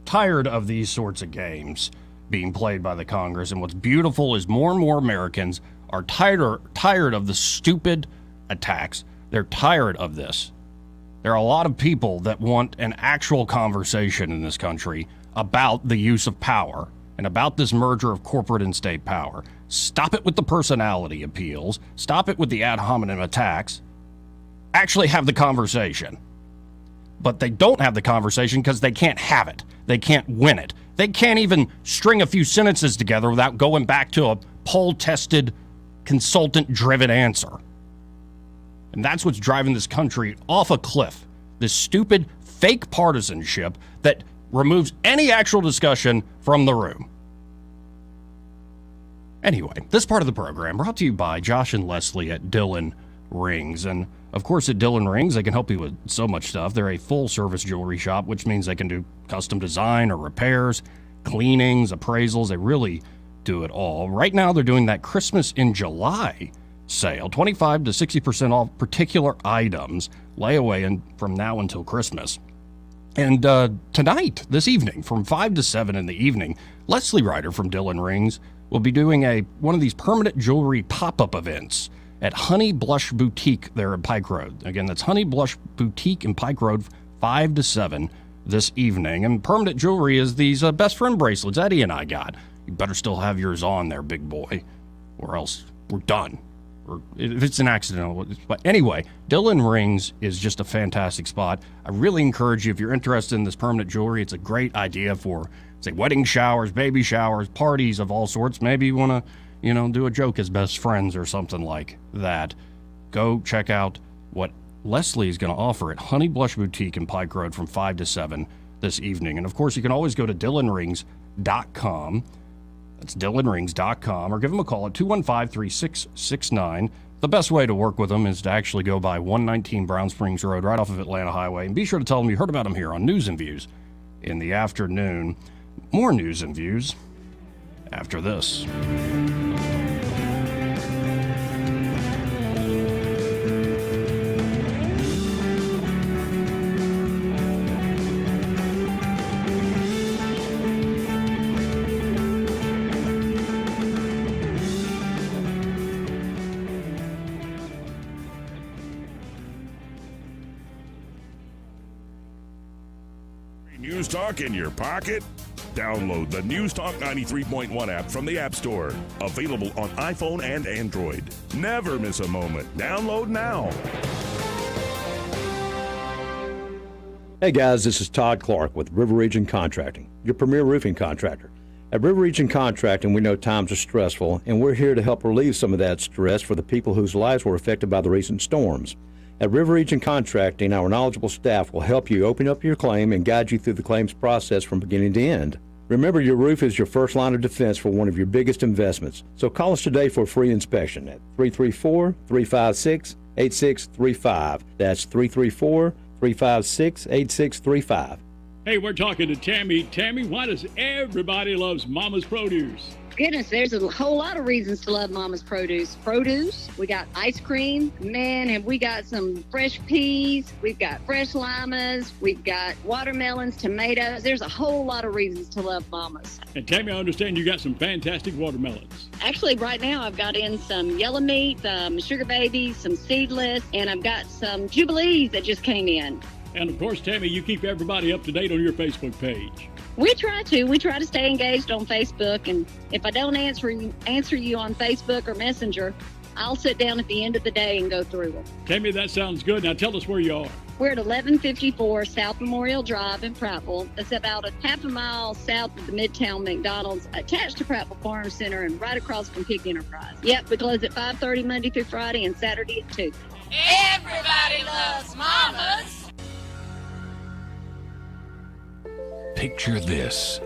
tired of these sorts of games being played by the Congress. And what's beautiful is more and more Americans are tired of the stupid attacks. They're tired of this. There are a lot of people that want an actual conversation in this country about the use of power and about this merger of corporate and state power. Stop it with the personality appeals. Stop it with the ad hominem attacks. Actually have the conversation. But they don't have the conversation because they can't have it. They can't win it. They can't even string a few sentences together without going back to a poll-tested, consultant-driven answer. And that's what's driving this country off a cliff. This stupid, fake partisanship that removes any actual discussion from the room. Anyway, this part of the program brought to you by Josh and Leslie at Dillon Rings. And of course, at Dillon Rings, they can help you with so much stuff. They're a full-service jewelry shop, which means they can do custom design or repairs, cleanings, appraisals. They really do it all. Right now, they're doing that Christmas in July sale, 25 to 60% off particular items, layaway and from now until Christmas. And tonight, this evening, from 5 to 7 in the evening, Leslie Ryder from Dillon Rings will be doing one of these permanent jewelry pop-up events at Honey Blush Boutique there in Pike Road. Again, that's Honey Blush Boutique in Pike Road, 5 to 7 this evening. And permanent jewelry is these best friend bracelets Eddie and I got. You better still have yours on there, big boy, or else we're done. Or if it's an accident. But anyway, Dillon Rings is just a fantastic spot. I really encourage you, if you're interested in this permanent jewelry, it's a great idea for, say, wedding showers, baby showers, parties of all sorts. Maybe you want to, do a joke as best friends or something like that. Go check out what Leslie is going to offer at Honey Blush Boutique in Pike Road from 5 to 7 this evening. And of course, you can always go to DillonRings.com. That's DillonRings.com, or give them a call at 215-3669. The best way to work with them is to actually go by 119 Brown Springs Road, right off of Atlanta Highway. And be sure to tell them you heard about them here on News and Views in the afternoon. More News and Views after this. News Talk in your pocket? Download the News Talk 93.1 app from the App Store. Available on iPhone and Android. Never miss a moment. Download now. Hey guys, this is Todd Clark with River Region Contracting, your premier roofing contractor. At River Region Contracting, we know times are stressful, and we're here to help relieve some of that stress for the people whose lives were affected by the recent storms. At River Region Contracting, our knowledgeable staff will help you open up your claim and guide you through the claims process from beginning to end. Remember, your roof is your first line of defense for one of your biggest investments. So call us today for a free inspection at 334-356-8635. That's 334-356-8635. Hey, we're talking to Tammy. Tammy, why does everybody loves Mama's Produce? Goodness, there's a whole lot of reasons to love Mama's Produce. We got ice cream. Man, have we got some fresh peas. We've got fresh limas. We've got watermelons, tomatoes. There's a whole lot of reasons to love Mama's. And Tammy, I understand you got some fantastic watermelons. Actually, right now I've got in some yellow meat, sugar babies, some seedless, and I've got some Jubilees that just came in. And of course, Tammy, you keep everybody up to date on your Facebook page. We try to stay engaged on Facebook, and if I don't answer you on Facebook or Messenger, I'll sit down at the end of the day and go through them. Tammy, that sounds good. Now tell us where you are. We're at 1154 South Memorial Drive in Prattville. It's about a half a mile south of the Midtown McDonald's, attached to Prattville Farm Center and right across from Pig Enterprise. Yep, we close at 5:30 Monday through Friday and Saturday at 2. Everybody loves Mama's. Picture this.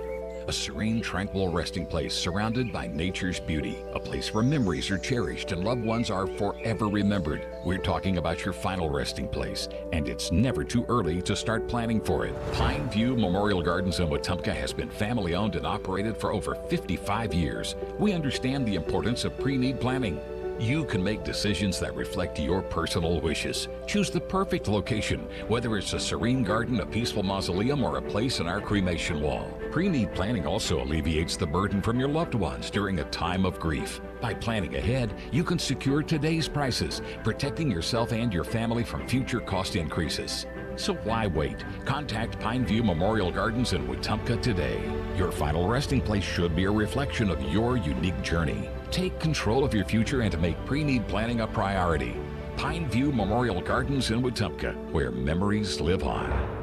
A serene, tranquil resting place surrounded by nature's beauty. A place where memories are cherished and loved ones are forever remembered. We're talking about your final resting place, and it's never too early to start planning for it. Pine View Memorial Gardens in Wetumpka has been family-owned and operated for over 55 years. We understand the importance of pre-need planning. You can make decisions that reflect your personal wishes. Choose the perfect location, whether it's a serene garden, a peaceful mausoleum, or a place in our cremation wall. Pre-need planning also alleviates the burden from your loved ones during a time of grief. By planning ahead, you can secure today's prices, protecting yourself and your family from future cost increases. So why wait? Contact Pineview Memorial Gardens in Wetumpka today. Your final resting place should be a reflection of your unique journey. Take control of your future and to make pre-need planning a priority. Pineview Memorial Gardens in Wetumpka, where memories live on.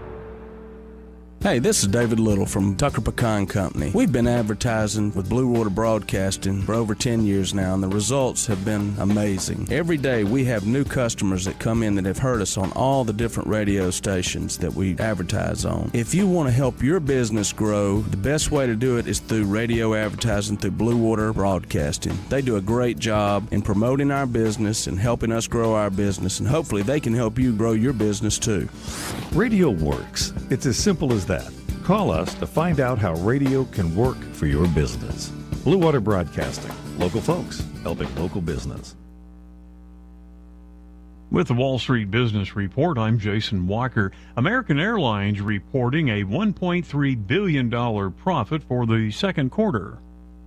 Hey, this is David Little from Tucker Pecan Company. We've been advertising with Blue Water Broadcasting for over 10 years now, and the results have been amazing. Every day we have new customers that come in that have heard us on all the different radio stations that we advertise on. If you want to help your business grow, the best way to do it is through radio advertising through Blue Water Broadcasting. They do a great job in promoting our business and helping us grow our business, and hopefully they can help you grow your business too. Radio works. It's as simple as that. Call us to find out how radio can work for your business. Blue Water Broadcasting. Local folks helping local business. With the Wall Street Business Report, I'm Jason Walker. American Airlines reporting a $1.3 billion profit for the second quarter.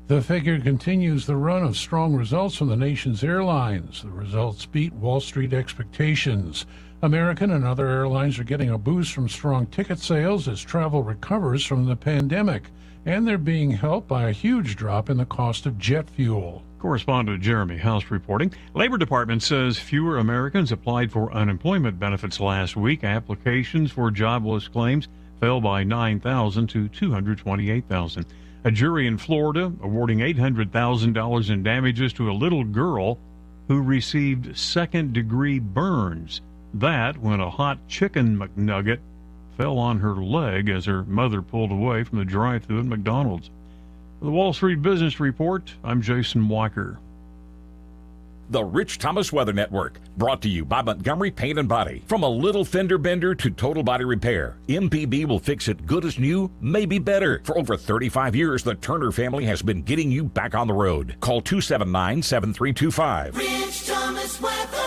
The figure continues the run of strong results from the nation's airlines. The results beat Wall Street expectations. American and other airlines are getting a boost from strong ticket sales as travel recovers from the pandemic, and they're being helped by a huge drop in the cost of jet fuel. Correspondent Jeremy House reporting. Labor Department says fewer Americans applied for unemployment benefits last week. Applications for jobless claims fell by 9,000 to 228,000. A jury in Florida awarding $800,000 in damages to a little girl who received second-degree burns. That when a hot chicken McNugget fell on her leg as her mother pulled away from the drive-thru at McDonald's. For the Wall Street Business Report, I'm Jason Walker. The Rich Thomas Weather Network, brought to you by Montgomery Paint and Body. From a little fender bender to total body repair, MPB will fix it good as new, maybe better. For over 35 years, the Turner family has been getting you back on the road. Call 279-7325. Rich Thomas Weather.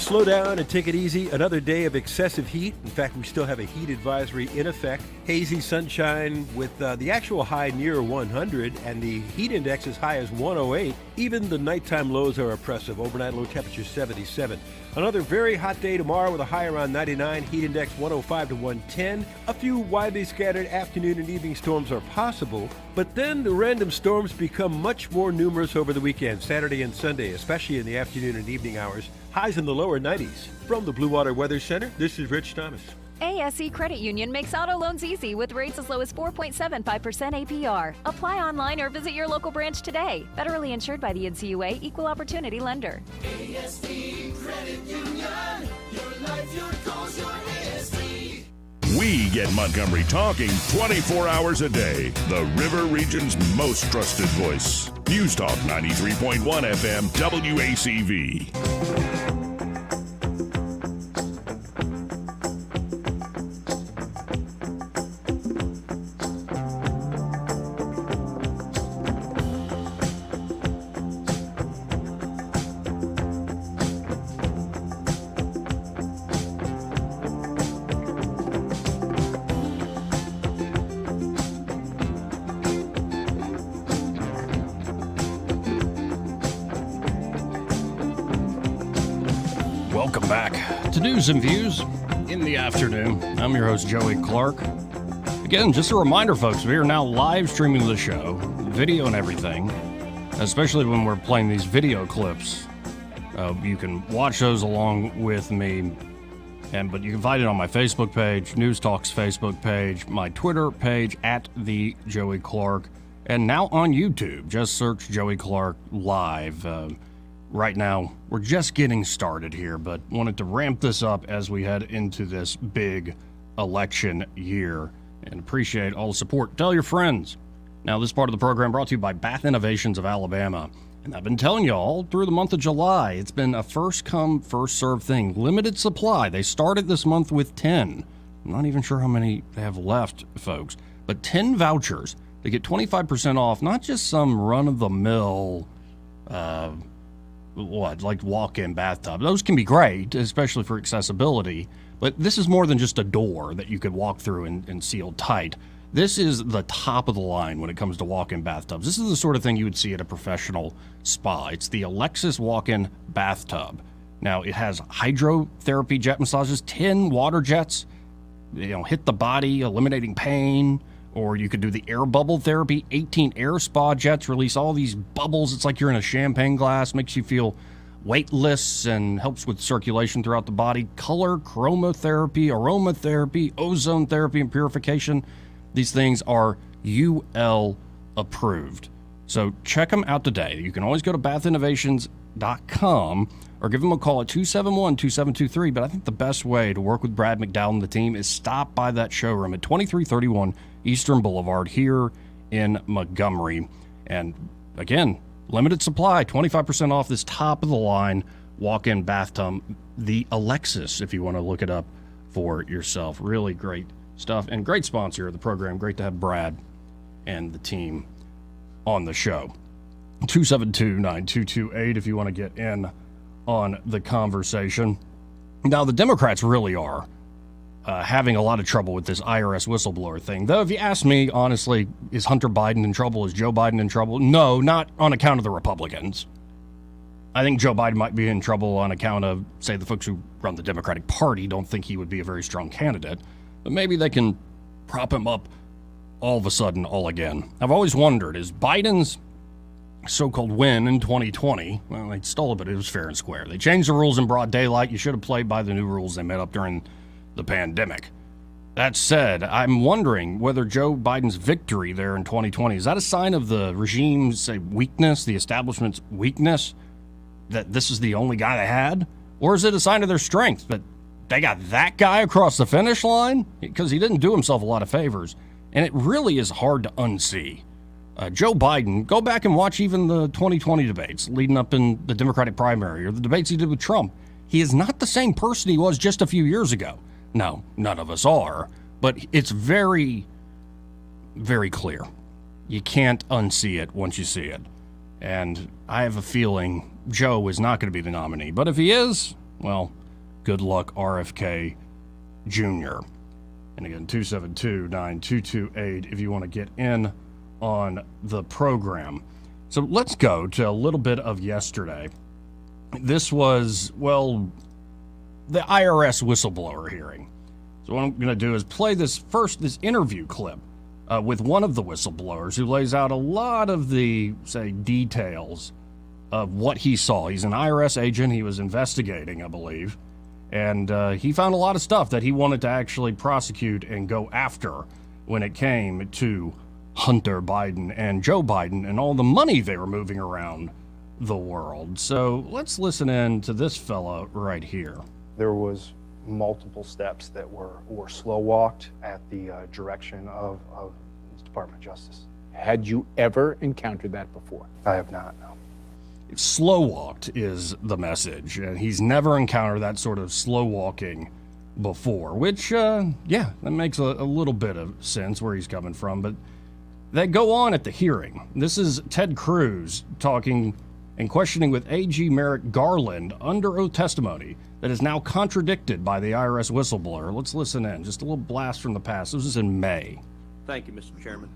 slow down and take it easy. Another day of excessive heat. In fact, we still have a heat advisory in effect. Hazy sunshine with the actual high near 100 and the heat index as high as 108. Even the nighttime lows are oppressive. Overnight low temperature 77. Another very hot day tomorrow with a high around 99, heat index 105 to 110. A few widely scattered afternoon and evening storms are possible, but then the random storms become much more numerous over the weekend, Saturday and Sunday, especially in the afternoon and evening hours. Highs in the lower 90s. From the Blue Water Weather Center, this is Rich Thomas. ASE Credit Union makes auto loans easy with rates as low as 4.75% APR. Apply online or visit your local branch today. Federally insured by the NCUA, Equal Opportunity Lender. ASE Credit Union. Your life, your goals, your ASE. We get Montgomery talking 24 hours a day. The River Region's most trusted voice. News Talk 93.1 FM WACV. Welcome back to News and Views in the afternoon. I'm your host, Joey Clark. Again, just a reminder, folks, we are now live streaming the show, video and everything, especially when we're playing these video clips. You can watch those along with me, but you can find it on my Facebook page, News Talk's Facebook page, my Twitter page, @the Joey Clark, and now on YouTube. Just search Joey Clark Live. Right now, we're just getting started here, but wanted to ramp this up as we head into this big election year and appreciate all the support. Tell your friends. Now, this part of the program brought to you by Bath Innovations of Alabama. And I've been telling you all through the month of July, it's been a first come, first served thing. Limited supply. They started this month with 10. I'm not even sure how many they have left, folks, but 10 vouchers to get 25% off, not just some run-of-the-mill like walk-in bathtub. Those can be great, especially for accessibility, but this is more than just a door that you could walk through and seal tight. This is the top of the line when it comes to walk-in bathtubs. This is the sort of thing you would see at a professional spa. It's the Alexis walk-in bathtub. Now, it has hydrotherapy jet massages, 10 water jets, hit the body, eliminating pain. Or you could do the air bubble therapy, 18 air spa jets, release all these bubbles. It's like you're in a champagne glass, makes you feel weightless and helps with circulation throughout the body. Color, chromotherapy, aromatherapy, ozone therapy, and purification. These things are UL approved. So check them out today. You can always go to bathinnovations.com or give them a call at 271-2723. But I think the best way to work with Brad McDowell and the team is stop by that showroom at 2331 Eastern Boulevard here in Montgomery. And again, limited supply, 25% off this top-of-the-line walk-in bathtub, the Alexis, if you want to look it up for yourself. Really great stuff and great sponsor of the program. Great to have Brad and the team on the show. 272-9228 if you want to get in on the conversation. Now, the Democrats really are having a lot of trouble with this IRS whistleblower thing. Though, if you ask me, honestly, is Hunter Biden in trouble? Is Joe Biden in trouble? No, not on account of the Republicans. I think Joe Biden might be in trouble on account of, say, the folks who run the Democratic Party don't think he would be a very strong candidate. But maybe they can prop him up all of a sudden, all again. I've always wondered, is Biden's so-called win in 2020, well, they stole it, but it was fair and square. They changed the rules in broad daylight. You should have played by the new rules they made up during the pandemic. That said, I'm wondering whether Joe Biden's victory there in 2020, is that a sign of the regime's, say, weakness, the establishment's weakness, that this is the only guy they had? Or is it a sign of their strength, that they got that guy across the finish line? Because he didn't do himself a lot of favors. And it really is hard to unsee. Joe Biden, go back and watch even the 2020 debates leading up in the Democratic primary or the debates he did with Trump. He is not the same person he was just a few years ago. No, none of us are, but it's very, very clear. You can't unsee it once you see it. And I have a feeling Joe is not going to be the nominee. But if he is, well, Good luck, RFK Jr. And again, 272-9228 if you want to get in on the program. So let's go to a little bit of yesterday. This was, well, the IRS whistleblower hearing. So what I'm going to do is play this interview clip with one of the whistleblowers who lays out a lot of the, say, details of what he saw. He's an IRS agent. He was investigating, I believe. And he found a lot of stuff that he wanted to actually prosecute and go after when it came to Hunter Biden and Joe Biden and all the money they were moving around the world. So let's listen in to this fella right here. There was multiple steps that were slow walked at the direction of the Department of Justice. Had you ever encountered that before? I have not, no. Slow walked is the message, and he's never encountered that sort of slow walking before, which, that makes a little bit of sense where he's coming from. But they go on at the hearing. This is Ted Cruz talking and questioning with AG Merrick Garland under oath testimony that is now contradicted by the IRS whistleblower. Let's listen in. Just a little blast from the past. This was in May. Thank you, Mr. Chairman.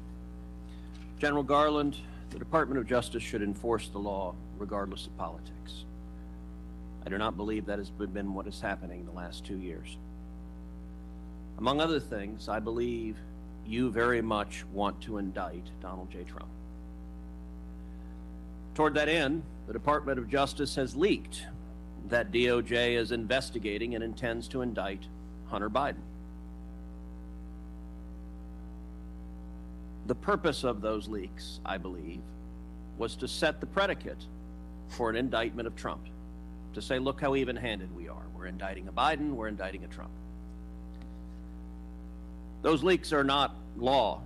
General Garland, the Department of Justice should enforce the law regardless of politics. I do not believe that has been what is happening the last 2 years. Among other things, I believe you very much want to indict Donald J. Trump. Toward that end, the Department of Justice has leaked that DOJ is investigating and intends to indict Hunter Biden. The purpose of those leaks, I believe, was to set the predicate for an indictment of Trump. To say, look how even-handed we are. We're indicting a Biden, we're indicting a Trump. Those leaks are not law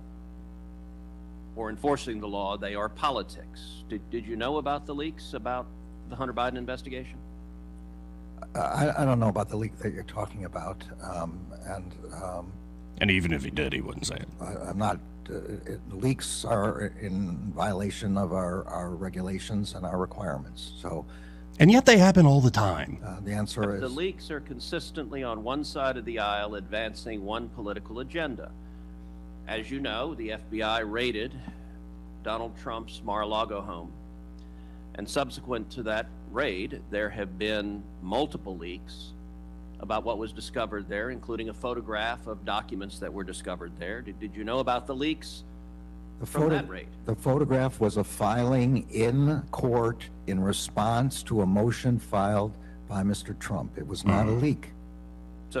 or enforcing the law, they are politics. Did you know about the leaks about the Hunter Biden investigation? I don't know about the leak that you're talking about. And even if he did, he wouldn't say it. I'm not. Leaks are in violation of our regulations and our requirements. So, and yet they happen all the time. The answer is the leaks are consistently on one side of the aisle advancing one political agenda. As you know, the FBI raided Donald Trump's Mar-a-Lago home, and subsequent to that raid, there have been multiple leaks about what was discovered there, including a photograph of documents that were discovered there. Did you know about the leaks from that raid? The photograph was a filing in court in response to a motion filed by Mr. Trump. It was not a leak.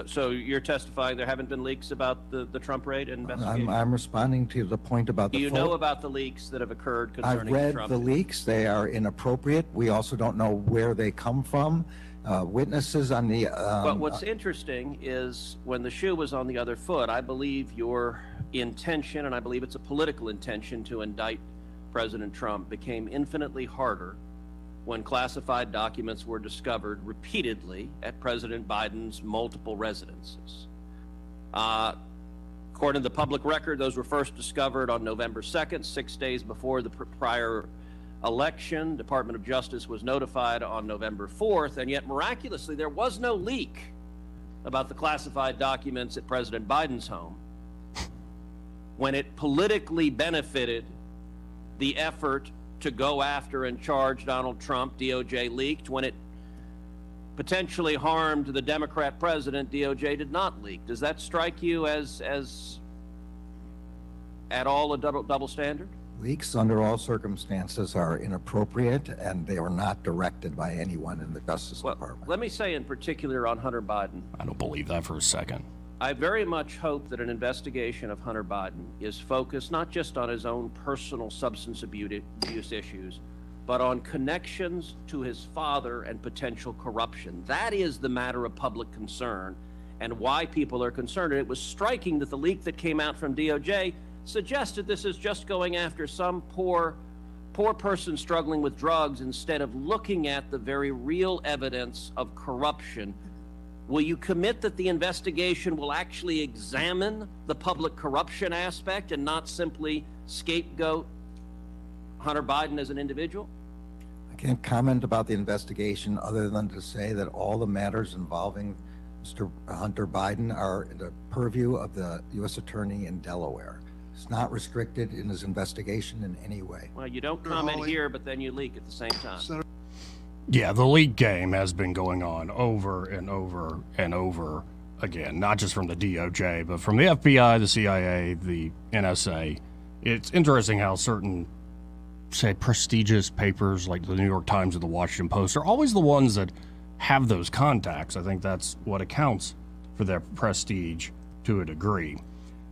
So you're testifying there haven't been leaks about the Trump raid investigation? I'm responding to the point about the Do you know about the leaks that have occurred concerning I've read Trump? the leaks. They are inappropriate. We also don't know where they come from. Witnesses on the... But what's interesting is when the shoe was on the other foot, I believe your intention, and I believe it's a political intention to indict President Trump, became infinitely harder when classified documents were discovered repeatedly at President Biden's multiple residences. According to the public record, those were first discovered on November 2nd, 6 days before the prior election. Department of Justice was notified on November 4th, and yet miraculously there was no leak about the classified documents at President Biden's home when it politically benefited the effort to go after and charge Donald Trump. DOJ leaked. When it potentially harmed the Democrat president, DOJ did not leak. Does that strike you as at all a double standard? Leaks under all circumstances are inappropriate, and they are not directed by anyone in the Justice Department. Let me say in particular on Hunter Biden. I don't believe that for a second. I very much hope that an investigation of Hunter Biden is focused not just on his own personal substance abuse issues, but on connections to his father and potential corruption. That is the matter of public concern and why people are concerned. And it was striking that the leak that came out from DOJ suggested this is just going after some poor person struggling with drugs instead of looking at the very real evidence of corruption. Will you commit that the investigation will actually examine the public corruption aspect and not simply scapegoat Hunter Biden as an individual? I can't comment about the investigation other than to say that all the matters involving Mr. Hunter Biden are the purview of the U.S. Attorney in Delaware. It's not restricted in his investigation in any way. Well, you don't comment here, but then you leak at the same time. Yeah, the leak game has been going on over and over and over again, not just from the DOJ, but from the FBI, the CIA, the NSA. It's interesting how certain, say, prestigious papers like the New York Times or the Washington Post are always the ones that have those contacts. I think that's what accounts for their prestige to a degree.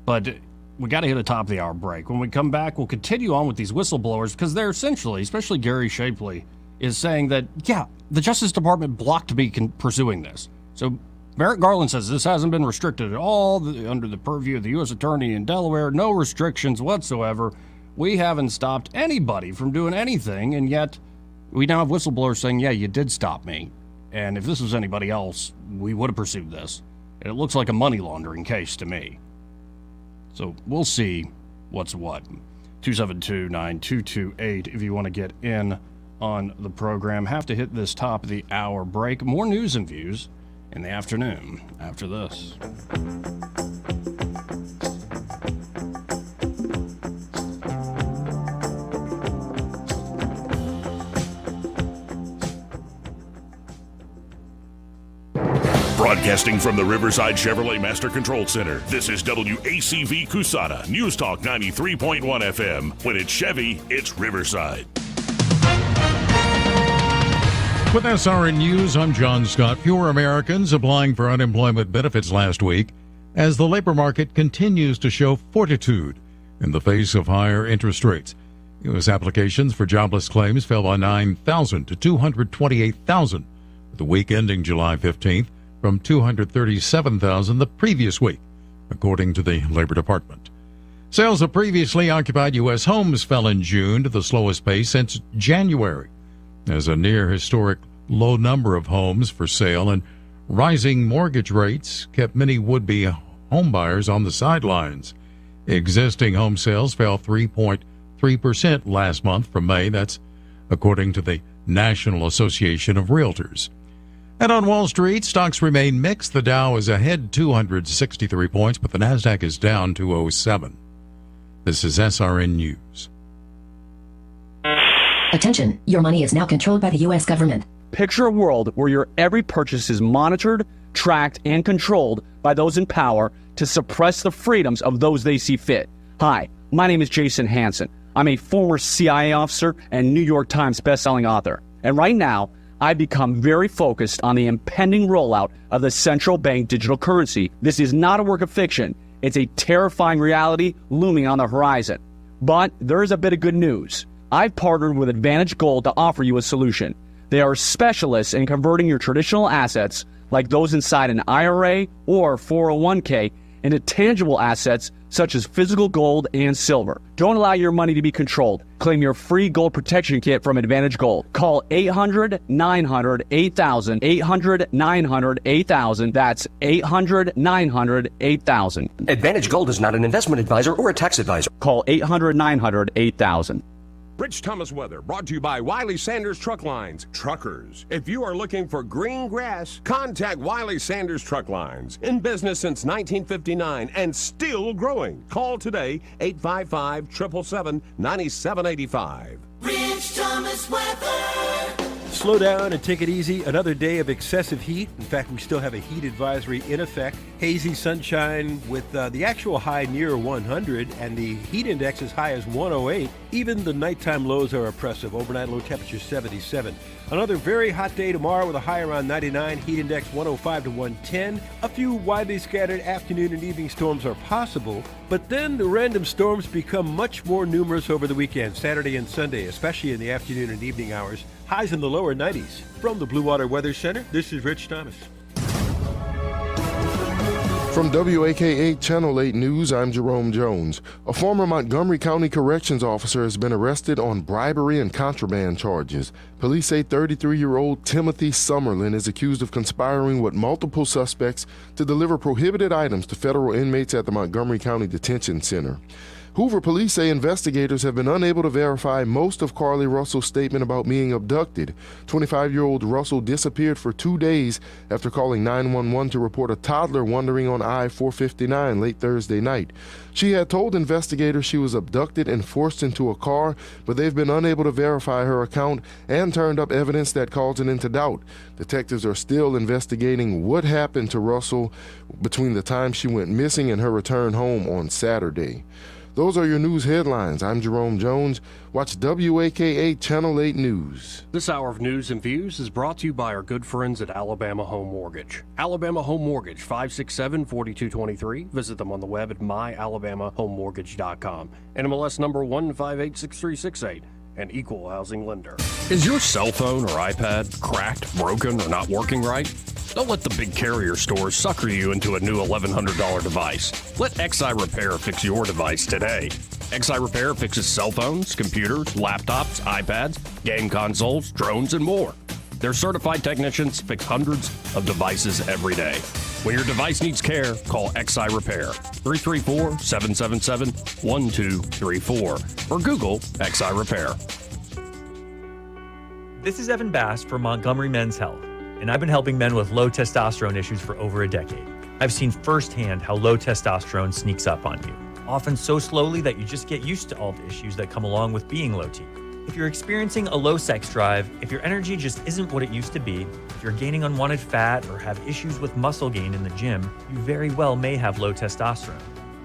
But we got to hit a top of the hour break. When we come back, we'll continue on with these whistleblowers because they're essentially, especially Gary Shapley, is saying that, yeah, the Justice Department blocked me pursuing this. So Merrick Garland says this hasn't been restricted at all under the purview of the U.S. Attorney in Delaware, no restrictions whatsoever. We haven't stopped anybody from doing anything, and yet we now have whistleblowers saying, yeah, you did stop me. And if this was anybody else, we would have pursued this. And it looks like a money laundering case to me. So we'll see what's what. 272-9228 if you want to get in on the program. Have to hit this top of the hour break. More news and views in the afternoon after this. Broadcasting from the Riverside Chevrolet Master Control Center, this is WACV Cusana, News Talk 93.1 FM. When it's Chevy, it's Riverside. With SRN News, I'm John Scott. Fewer Americans applying for unemployment benefits last week as the labor market continues to show fortitude in the face of higher interest rates. U.S. applications for jobless claims fell by 9,000 to 228,000 the week ending July 15th from 237,000 the previous week, according to the Labor Department. Sales of previously occupied U.S. homes fell in June to the slowest pace since January, as a near-historic low number of homes for sale and rising mortgage rates kept many would-be homebuyers on the sidelines. Existing home sales fell 3.3% last month from May. That's according to the National Association of Realtors. And on Wall Street, stocks remain mixed. The Dow is ahead 263 points, but the Nasdaq is down 207. This is SRN News. Attention, your money is now controlled by the U.S. government. Picture a world where your every purchase is monitored, tracked, and controlled by those in power to suppress the freedoms of those they see fit. Hi, my name is Jason Hansen. I'm a former CIA officer and New York Times bestselling author. And right now, I've become very focused on the impending rollout of the central bank digital currency. This is not a work of fiction. It's a terrifying reality looming on the horizon. But there is a bit of good news. I've partnered with Advantage Gold to offer you a solution. They are specialists in converting your traditional assets, like those inside an IRA or 401k, into tangible assets such as physical gold and silver. Don't allow your money to be controlled. Claim your free gold protection kit from Advantage Gold. Call 800-900-8000, 800-900-8000. That's 800-900-8000. Advantage Gold is not an investment advisor or a tax advisor. Call 800-900-8000. Rich Thomas weather brought to you by Wiley Sanders Truck Lines. Truckers, if you are looking for green grass, contact Wiley Sanders Truck Lines. In business since 1959 and still growing. Call today, 855-777-9785. Rich Thomas weather. Slow down and take it easy. Another day of excessive heat. In fact, we still have a heat advisory in effect. Hazy sunshine with the actual high near 100 and the heat index as high as 108. Even the nighttime lows are oppressive. Overnight low temperature 77. Another very hot day tomorrow with a high around 99. Heat index 105 to 110. A few widely scattered afternoon and evening storms are possible, but then the random storms become much more numerous over the weekend, Saturday and Sunday, especially in the afternoon and evening hours. Highs in the lower 90s. From the Blue Water Weather Center, this is Rich Thomas. From WAKA Channel 8 News, I'm Jerome Jones. A former Montgomery County Corrections officer has been arrested on bribery and contraband charges. Police say 33-year-old Timothy Summerlin is accused of conspiring with multiple suspects to deliver prohibited items to federal inmates at the Montgomery County Detention Center. Hoover police say investigators have been unable to verify most of Carly Russell's statement about being abducted. 25-year-old Russell disappeared for 2 days after calling 911 to report a toddler wandering on I-459 late Thursday night. She had told investigators she was abducted and forced into a car, but they've been unable to verify her account and turned up evidence that calls it into doubt. Detectives are still investigating what happened to Russell between the time she went missing and her return home on Saturday. Those are your news headlines. I'm Jerome Jones. Watch WAKA Channel 8 News. This hour of news and views is brought to you by our good friends at Alabama Home Mortgage. Alabama Home Mortgage, 567-4223. Visit them on the web at myalabamahomemortgage.com. NMLS number 1586368. An equal housing lender. Is your cell phone or iPad cracked, broken, or not working right? Don't let the big carrier stores sucker you into a new $1,100 device. Let XI Repair fix your device today. XI Repair fixes cell phones, computers, laptops, iPads, game consoles, drones, and more. Their certified technicians fix hundreds of devices every day. When your device needs care, call XI Repair, 334-777-1234, or Google XI Repair. This is Evan Bass from Montgomery Men's Health, and I've been helping men with low testosterone issues for over a decade. I've seen firsthand how low testosterone sneaks up on you, often so slowly that you just get used to all the issues that come along with being low T. If you're experiencing a low sex drive, if your energy just isn't what it used to be, if you're gaining unwanted fat or have issues with muscle gain in the gym, you very well may have low testosterone.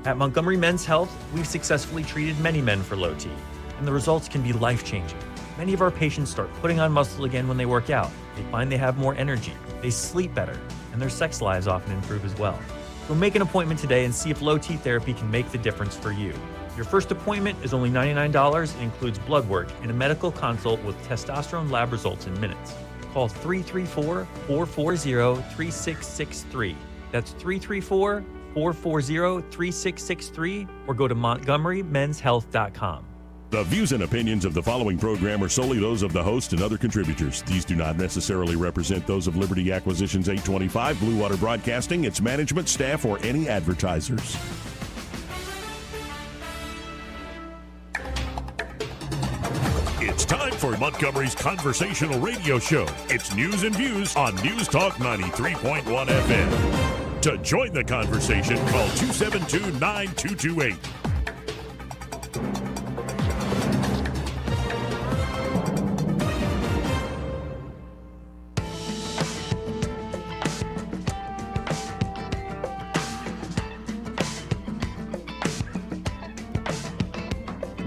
At Montgomery Men's Health, we've successfully treated many men for low T, and the results can be life-changing. Many of our patients start putting on muscle again when they work out. They find they have more energy, they sleep better, and their sex lives often improve as well. So make an appointment today and see if low T therapy can make the difference for you. Your first appointment is only $99 and includes blood work and a medical consult with testosterone lab results in minutes. Call 334-440-3663. That's 334-440-3663, or go to MontgomeryMen'sHealth.com. The views and opinions of the following program are solely those of the host and other contributors. These do not necessarily represent those of Liberty Acquisitions 825, Blue Water Broadcasting, its management, staff, or any advertisers. It's time for Montgomery's conversational radio show. It's news and views on News Talk 93.1 FM. To join the conversation, call 272-9228.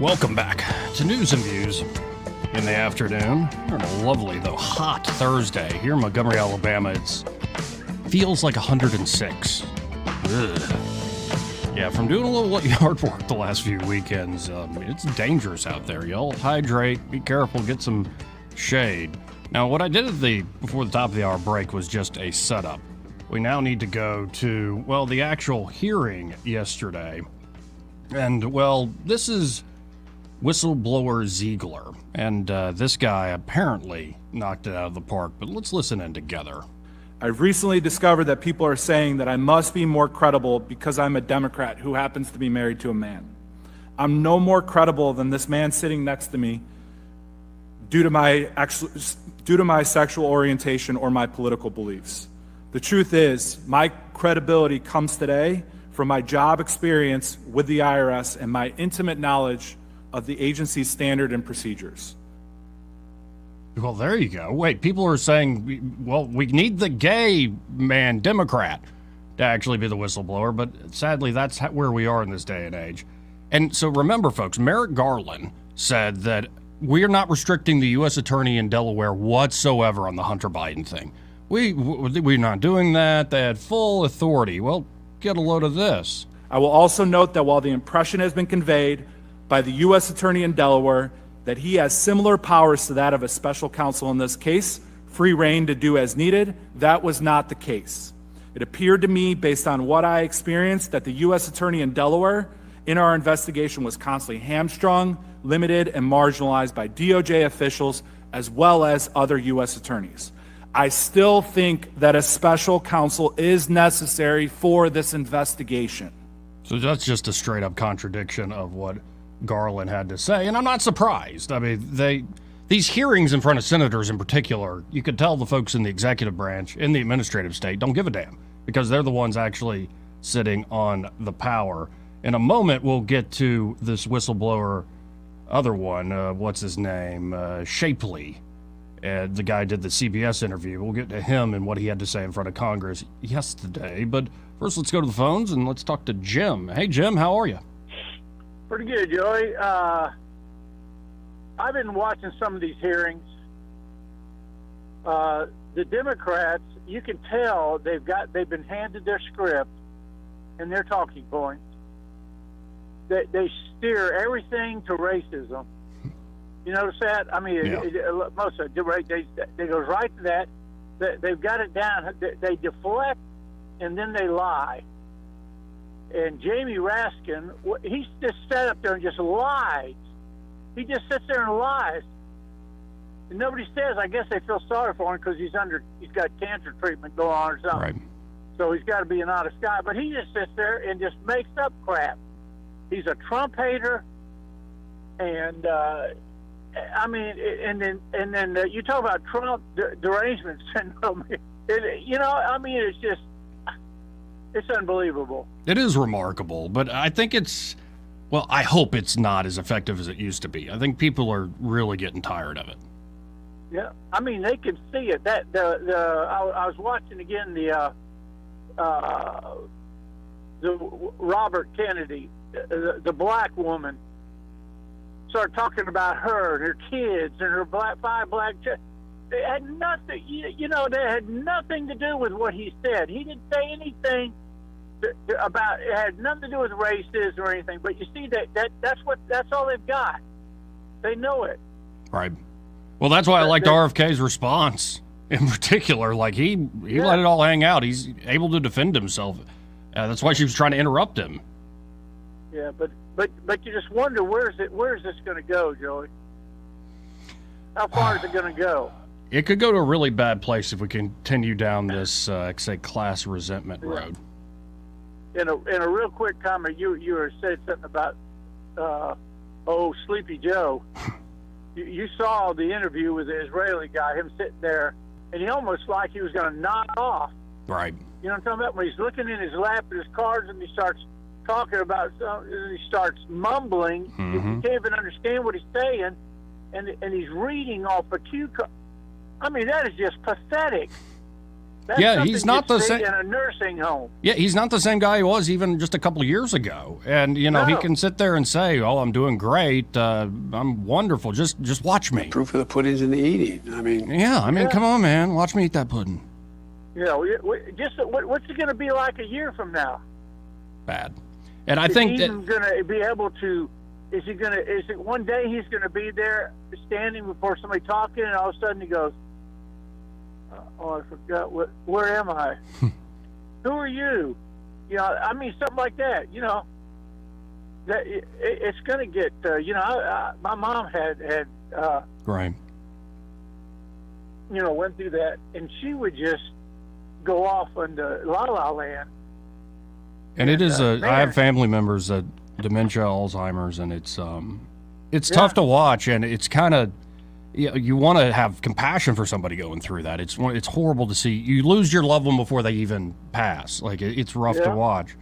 Welcome back to News and Views in the afternoon. We're on a lovely, though hot Thursday here in Montgomery, Alabama. It feels like 106. Ugh. Yeah, from doing a little yard work the last few weekends, it's dangerous out there. Y'all hydrate, be careful, get some shade. Now, what I did before the top of the hour break was just a setup. We now need to go to, well, the actual hearing yesterday. And, well, this is whistleblower Ziegler, and this guy apparently knocked it out of the park, but let's listen in together. I've recently discovered that people are saying that I must be more credible because I'm a Democrat who happens to be married to a man. I'm no more credible than this man sitting next to me due to my sexual orientation or my political beliefs. The truth is, my credibility comes today from my job experience with the IRS and my intimate knowledge of the agency's standard and procedures. Well, there you go. Wait, people are saying, well, we need the gay man, Democrat, to actually be the whistleblower, but sadly, that's where we are in this day and age. And so remember, folks, Merrick Garland said that we are not restricting the U.S. attorney in Delaware whatsoever on the Hunter Biden thing. We're not doing that. They had full authority. Well, get a load of this. I will also note that while the impression has been conveyed by the U.S. attorney in Delaware that he has similar powers to that of a special counsel in this case, free rein to do as needed, that was not the case. It appeared to me, based on what I experienced, that the U.S. attorney in Delaware in our investigation was constantly hamstrung, limited, and marginalized by DOJ officials as well as other U.S. attorneys. I still think that a special counsel is necessary for this investigation. So that's just a straight-up contradiction of what Garland had to say, and I'm not surprised. I mean, these hearings in front of senators in particular, you could tell the folks in the executive branch, in the administrative state, don't give a damn, because they're the ones actually sitting on the power. In a moment, we'll get to this whistleblower, other one, what's his name, Shapley. The guy did the CBS interview. We'll get to him and what he had to say in front of Congress yesterday. But first, let's go to the phones and let's talk to Jim. Hey, Jim, how are you? Pretty good, Joey. I've been watching some of these hearings. The Democrats, you can tell they've been handed their script and their talking points. They steer everything to racism. You notice that? I mean, most of it, they goes right to that. They've got it down. They deflect and then they lie. And Jamie Raskin, he's just sat up there and just lies. He just sits there and lies. And nobody says, I guess they feel sorry for him because he's got cancer treatment going on or something. Right. So he's got to be an honest guy. But he just sits there and just makes up crap. He's a Trump hater. And, I mean, and then you talk about Trump derangement syndrome. It's unbelievable. It is remarkable, but I think I hope it's not as effective as it used to be. I think people are really getting tired of it. Yeah, I mean, they can see it. I was watching again the Robert Kennedy, the black woman, start talking about her and her kids and her five black children. It had nothing, they had nothing to do with what he said. He didn't say anything about it. Had nothing to do with racism or anything. But you see that's all they've got. They know it. Right. Well, that's why I liked RFK's response in particular. Like he let it all hang out. He's able to defend himself. That's why she was trying to interrupt him. Yeah, but you just wonder where is this going to go, Joey? How far is it going to go? It could go to a really bad place if we continue down this, say, class resentment road. In a real quick comment, you said something about Sleepy Joe. You saw the interview with the Israeli guy, him sitting there, and he almost like he was going to nod off. Right. You know what I'm talking about? When he's looking in his lap at his cards and he starts talking about something, and he starts mumbling. You can't even understand what he's saying, and he's reading off a cue card. I mean, that is just pathetic. That's he's not the same in a nursing home. Yeah, he's not the same guy he was even just a couple of years ago. And he can sit there and say, "Oh, I'm doing great. I'm wonderful. Just watch me." Proof of the pudding's in the eating. I mean, come on, man, watch me eat that pudding. Just what's it going to be like a year from now? Bad. And I think he's going to be able to. Is it one day he's going to be there standing before somebody talking, and all of a sudden he goes, "Oh, I forgot where am I? Who are you?" Something like that. That it's going to get. My mom had right. Went through that, and she would just go off into La La Land. And it is I have family members that dementia, Alzheimer's, and it's tough to watch, and it's kind of. You want to have compassion for somebody going through that. It's horrible to see. You lose your loved one before they even pass. Like it's rough to watch.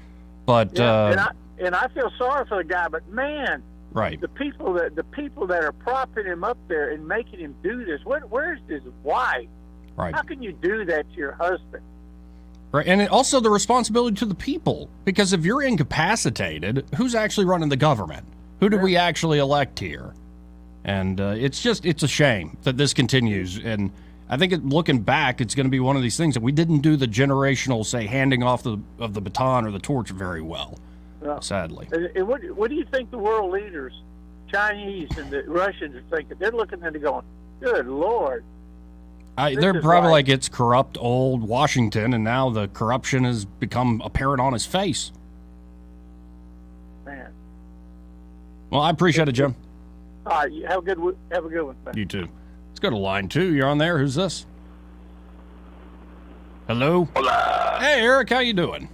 But and I feel sorry for the guy. But man, right, the people that are propping him up there and making him do this. Where's his wife? Right. How can you do that to your husband? Right, and also the responsibility to the people, because if you're incapacitated, who's actually running the government? Who do we actually elect here? And it's a shame that this continues. And I think looking back, it's going to be one of these things that we didn't do the generational, say, handing off of the baton or the torch very well, sadly. And what do you think the world leaders, Chinese and the Russians, are thinking? They're looking at it going, good Lord. They're probably like it's corrupt old Washington, and now the corruption has become apparent on his face. Man. Well, I appreciate it, Jim. All right, have a good one. Man. You too. Let's go to line 2. You're on there. Who's this? Hello? Hola. Hey, Eric. How you doing?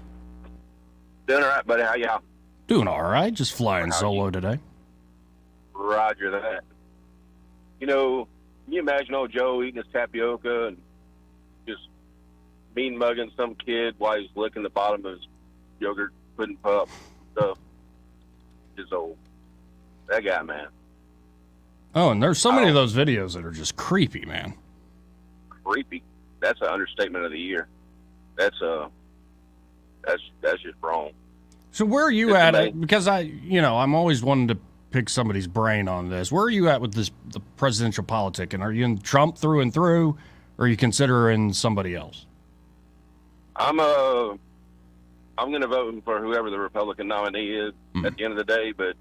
Doing all right, buddy. How y'all? Doing all right. Just flying solo today. Roger that. Can you imagine old Joe eating his tapioca and just mean mugging some kid while he's licking the bottom of his yogurt pudding pup stuff? Just old. That guy, man. Oh, and there's so many of those videos that are just creepy, man. Creepy. That's an understatement of the year. That's just wrong. So where are you at? Because I'm always wanting to pick somebody's brain on this. Where are you at with the presidential politic? And are you in Trump through and through, or are you considering somebody else? I'm going to vote for whoever the Republican nominee is at the end of the day, but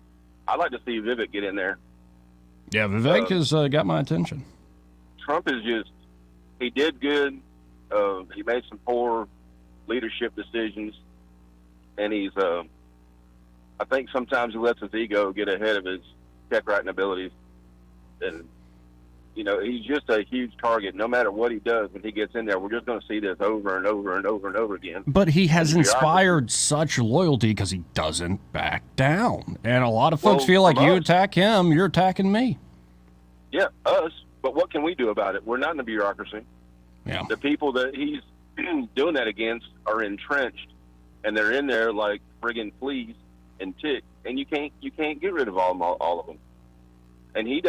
I'd like to see Vivek get in there. Yeah, Vivek has got my attention. Trump is he did good. He made some poor leadership decisions, and I think sometimes he lets his ego get ahead of his check writing abilities. And, he's just a huge target. No matter what he does, when he gets in there, we're just going to see this over and over and over and over again. But he has inspired such loyalty because he doesn't back down. And a lot of folks feel like you attack him, you're attacking me. Yeah, us. But what can we do about it? We're not in the bureaucracy. Yeah. The people that he's doing that against are entrenched, and they're in there like friggin' fleas and ticks, and you can't get rid of all of them. And he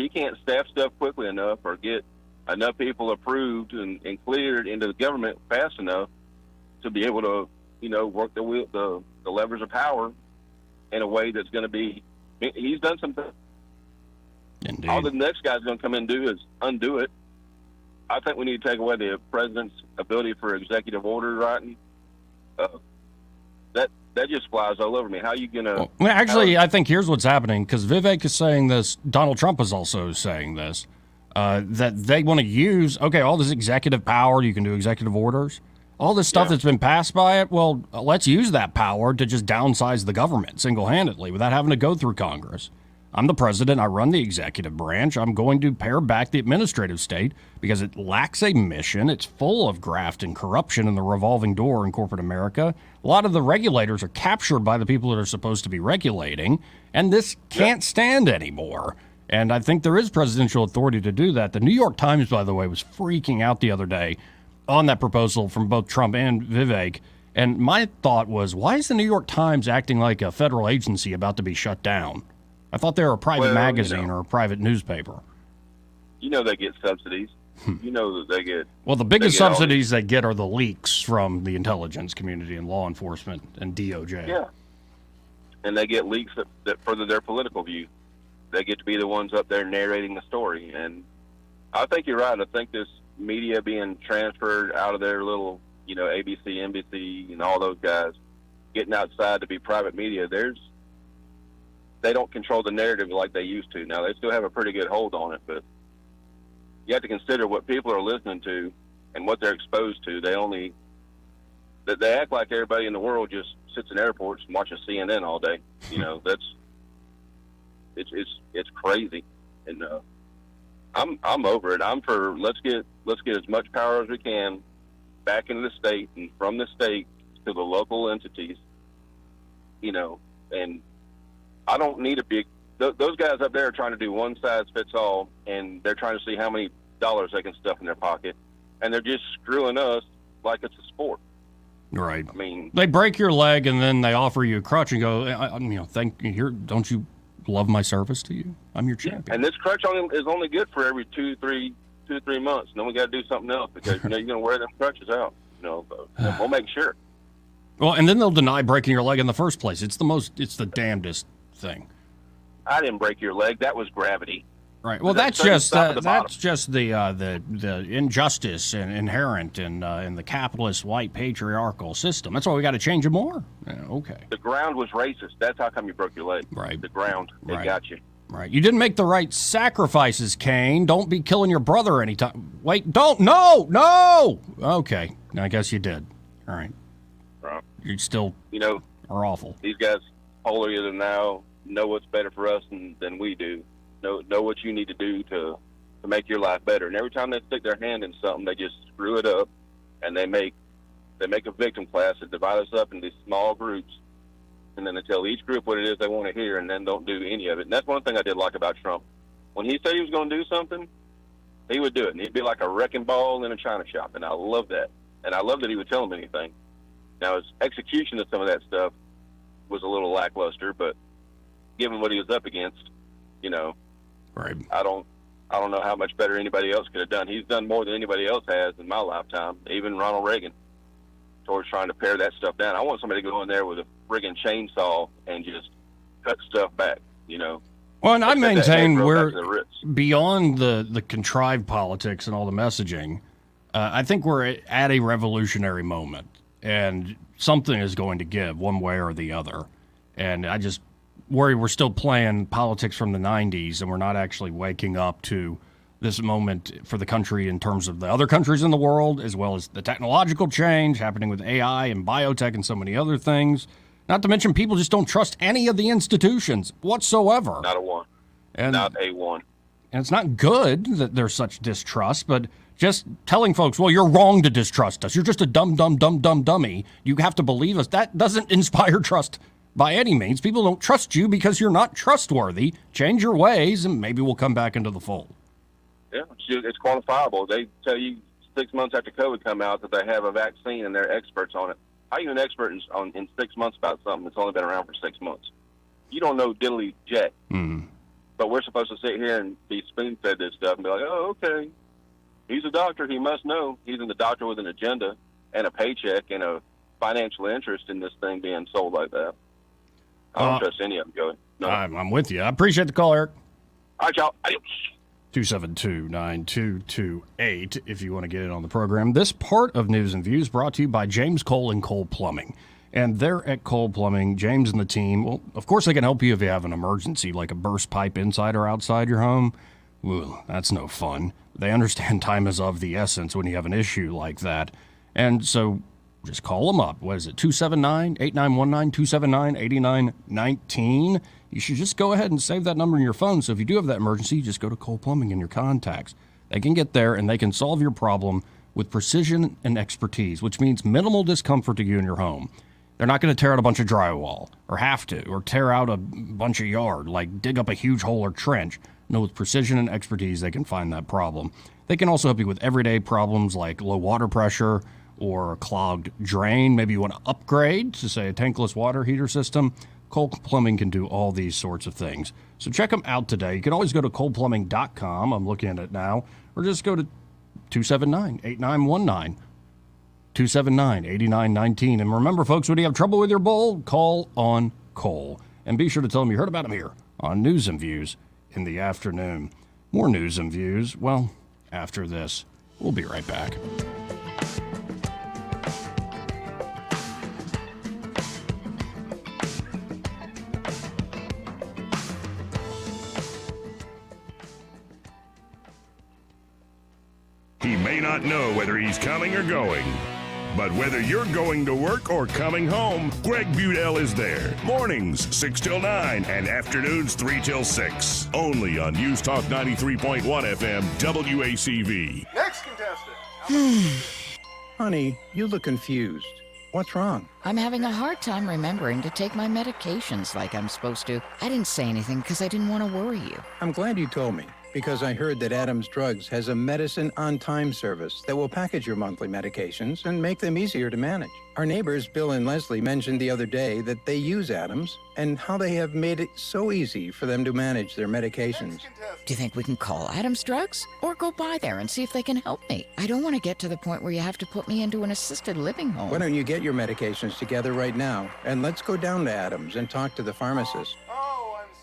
can't staff stuff quickly enough or get enough people approved and cleared into the government fast enough to be able to, work the levers of power in a way that's going to be. He's done something. Indeed. All the next guy's going to come in and do is undo it. I think we need to take away the president's ability for executive order writing. That just flies all over me. How are you going to... Well, actually, I think here's what's happening, because Vivek is saying this, Donald Trump is also saying this, that they want to use, all this executive power, you can do executive orders, all this stuff that's been passed by it, well, let's use that power to just downsize the government single-handedly without having to go through Congress. I'm the president. I run the executive branch. I'm going to pare back the administrative state because it lacks a mission. It's full of graft and corruption in the revolving door in corporate America. A lot of the regulators are captured by the people that are supposed to be regulating, and this can't stand anymore. And I think there is presidential authority to do that. The New York Times, by the way, was freaking out the other day on that proposal from both Trump and Vivek. And my thought was, why is the New York Times acting like a federal agency about to be shut down? I thought they were a private magazine or a private newspaper. They get subsidies. That they get... Well, the biggest subsidies they get are the leaks from the intelligence community and law enforcement and DOJ. Yeah. And they get leaks that further their political view. They get to be the ones up there narrating the story. And I think you're right. I think this media being transferred out of their little, ABC, NBC, and all those guys, getting outside to be private media, they don't control the narrative like they used to. Now, they still have a pretty good hold on it, but you have to consider what people are listening to and what they're exposed to. They act like everybody in the world just sits in airports and watches CNN all day. It's crazy. And I'm over it. I'm for let's get as much power as we can back into the state and from the state to the local entities, and I don't need a big... Those guys up there are trying to do one size fits all, and they're trying to see how many dollars they can stuff in their pocket, and they're just screwing us like it's a sport. Right. I mean... They break your leg, and then they offer you a crutch and go, thank you. Here, don't you love my service to you? I'm your champion. And this crutch is only good for every 2 to 3 months. And then we got to do something else because, you're going to wear them crutches out. We'll make sure. Well, and then they'll deny breaking your leg in the first place. It's the damnedest thing. I didn't break your leg. That was gravity. Right. Well, that's just the injustice inherent in the capitalist white patriarchal system. That's why we got to change it more. Yeah, okay. The ground was racist. That's how come you broke your leg. Right. The ground. It got you. Right. You didn't make the right sacrifices, Cain. Don't be killing your brother anytime. Wait. Don't. No. Okay. I guess you did. All right. Right. You still are awful. These guys holier than thou know what's better for us than we do. Know what you need to do to make your life better. And every time they stick their hand in something, they just screw it up, and they make a victim class that divide us up into these small groups and then they tell each group what it is they want to hear, and then don't do any of it. And that's one thing I did like about Trump. When he said he was going to do something, he would do it, and he'd be like a wrecking ball in a china shop, and I love that. And I love that he would tell them anything. Now, his execution of some of that stuff was a little lackluster, but given what he was up against, you know, right. I don't know how much better anybody else could have done. He's done more than anybody else has in my lifetime, even Ronald Reagan, towards trying to pare that stuff down. I want somebody to go in there with a friggin' chainsaw and just cut stuff back, you know. Well, and I maintain we're back to the roots. beyond the contrived politics and all the messaging. I think we're at a revolutionary moment, and something is going to give one way or the other. And I just worry we're still playing politics from the 90s, and we're not actually waking up to this moment for the country in terms of the other countries in the world, as well as the technological change happening with AI and biotech and so many other things. Not to mention people just don't trust any of the institutions whatsoever. Not a one. And, not a one. And it's not good that there's such distrust, but just telling folks, well, you're wrong to distrust us. You're just a dummy. You have to believe us. That doesn't inspire trust by any means. People don't trust you because you're not trustworthy. Change your ways, and maybe we'll come back into the fold. Yeah, it's quantifiable. They tell you 6 months after COVID come out that they have a vaccine and they're experts on it. How are you an expert in 6 months about something that's only been around for 6 months? You don't know diddly jack. But we're supposed to sit here and be spoon-fed this stuff and be like, oh, okay. He's a doctor. He must know. He's a doctor with an agenda and a paycheck and a financial interest in this thing being sold like that. I don't trust any of them, Joey. No. I'm with you. I appreciate the call, Eric. All right, y'all. Adios. 272-9228 if you want to get in on the program. This part of News and Views brought to you by James Cole and Cole Plumbing. And they're at Cole Plumbing, James and the team, well, of course they can help you if you have an emergency, like a burst pipe inside or outside your home. Well, that's no fun. They understand time is of the essence when you have an issue like that. And so just call them up. What is it, 279-8919, 279-8919? You should just go ahead and save that number in your phone. So if you do have that emergency, you just go to Cole Plumbing in your contacts. They can get there and they can solve your problem with precision and expertise, which means minimal discomfort to you and your home. They're not going to tear out a bunch of drywall, or have to, or tear out a bunch of yard, like dig up a huge hole or trench. No, with precision and expertise, they can find that problem. They can also help you with everyday problems like low water pressure or a clogged drain. Maybe you want to upgrade to, say, a tankless water heater system. Cole Plumbing can do all these sorts of things. So check them out today. You can always go to coleplumbing.com. I'm looking at it now. Or just go to 279-8919. 279-8919. And remember, folks, when you have trouble with your bowl, call on Cole. And be sure to tell them you heard about him here on News and Views in the afternoon. More News and Views, well, after this. We'll be right back. He may not know whether he's coming or going, but whether you're going to work or coming home, Greg Budell is there. Mornings 6 till 9 and afternoons 3 till 6. Only on News Talk 93.1 FM WACV. Next contestant. Honey, you look confused. What's wrong? I'm having a hard time remembering to take my medications like I'm supposed to. I didn't say anything because I didn't want to worry you. I'm glad you told me, because I heard that Adams Drugs has a medicine on time service that will package your monthly medications and make them easier to manage. Our neighbors, Bill and Leslie, mentioned the other day that they use Adams and how they have made it so easy for them to manage their medications. Do you think we can call Adams Drugs? Or go by there and see if they can help me? I don't want to get to the point where you have to put me into an assisted living home. Why don't you get your medications together right now, and let's go down to Adams and talk to the pharmacist.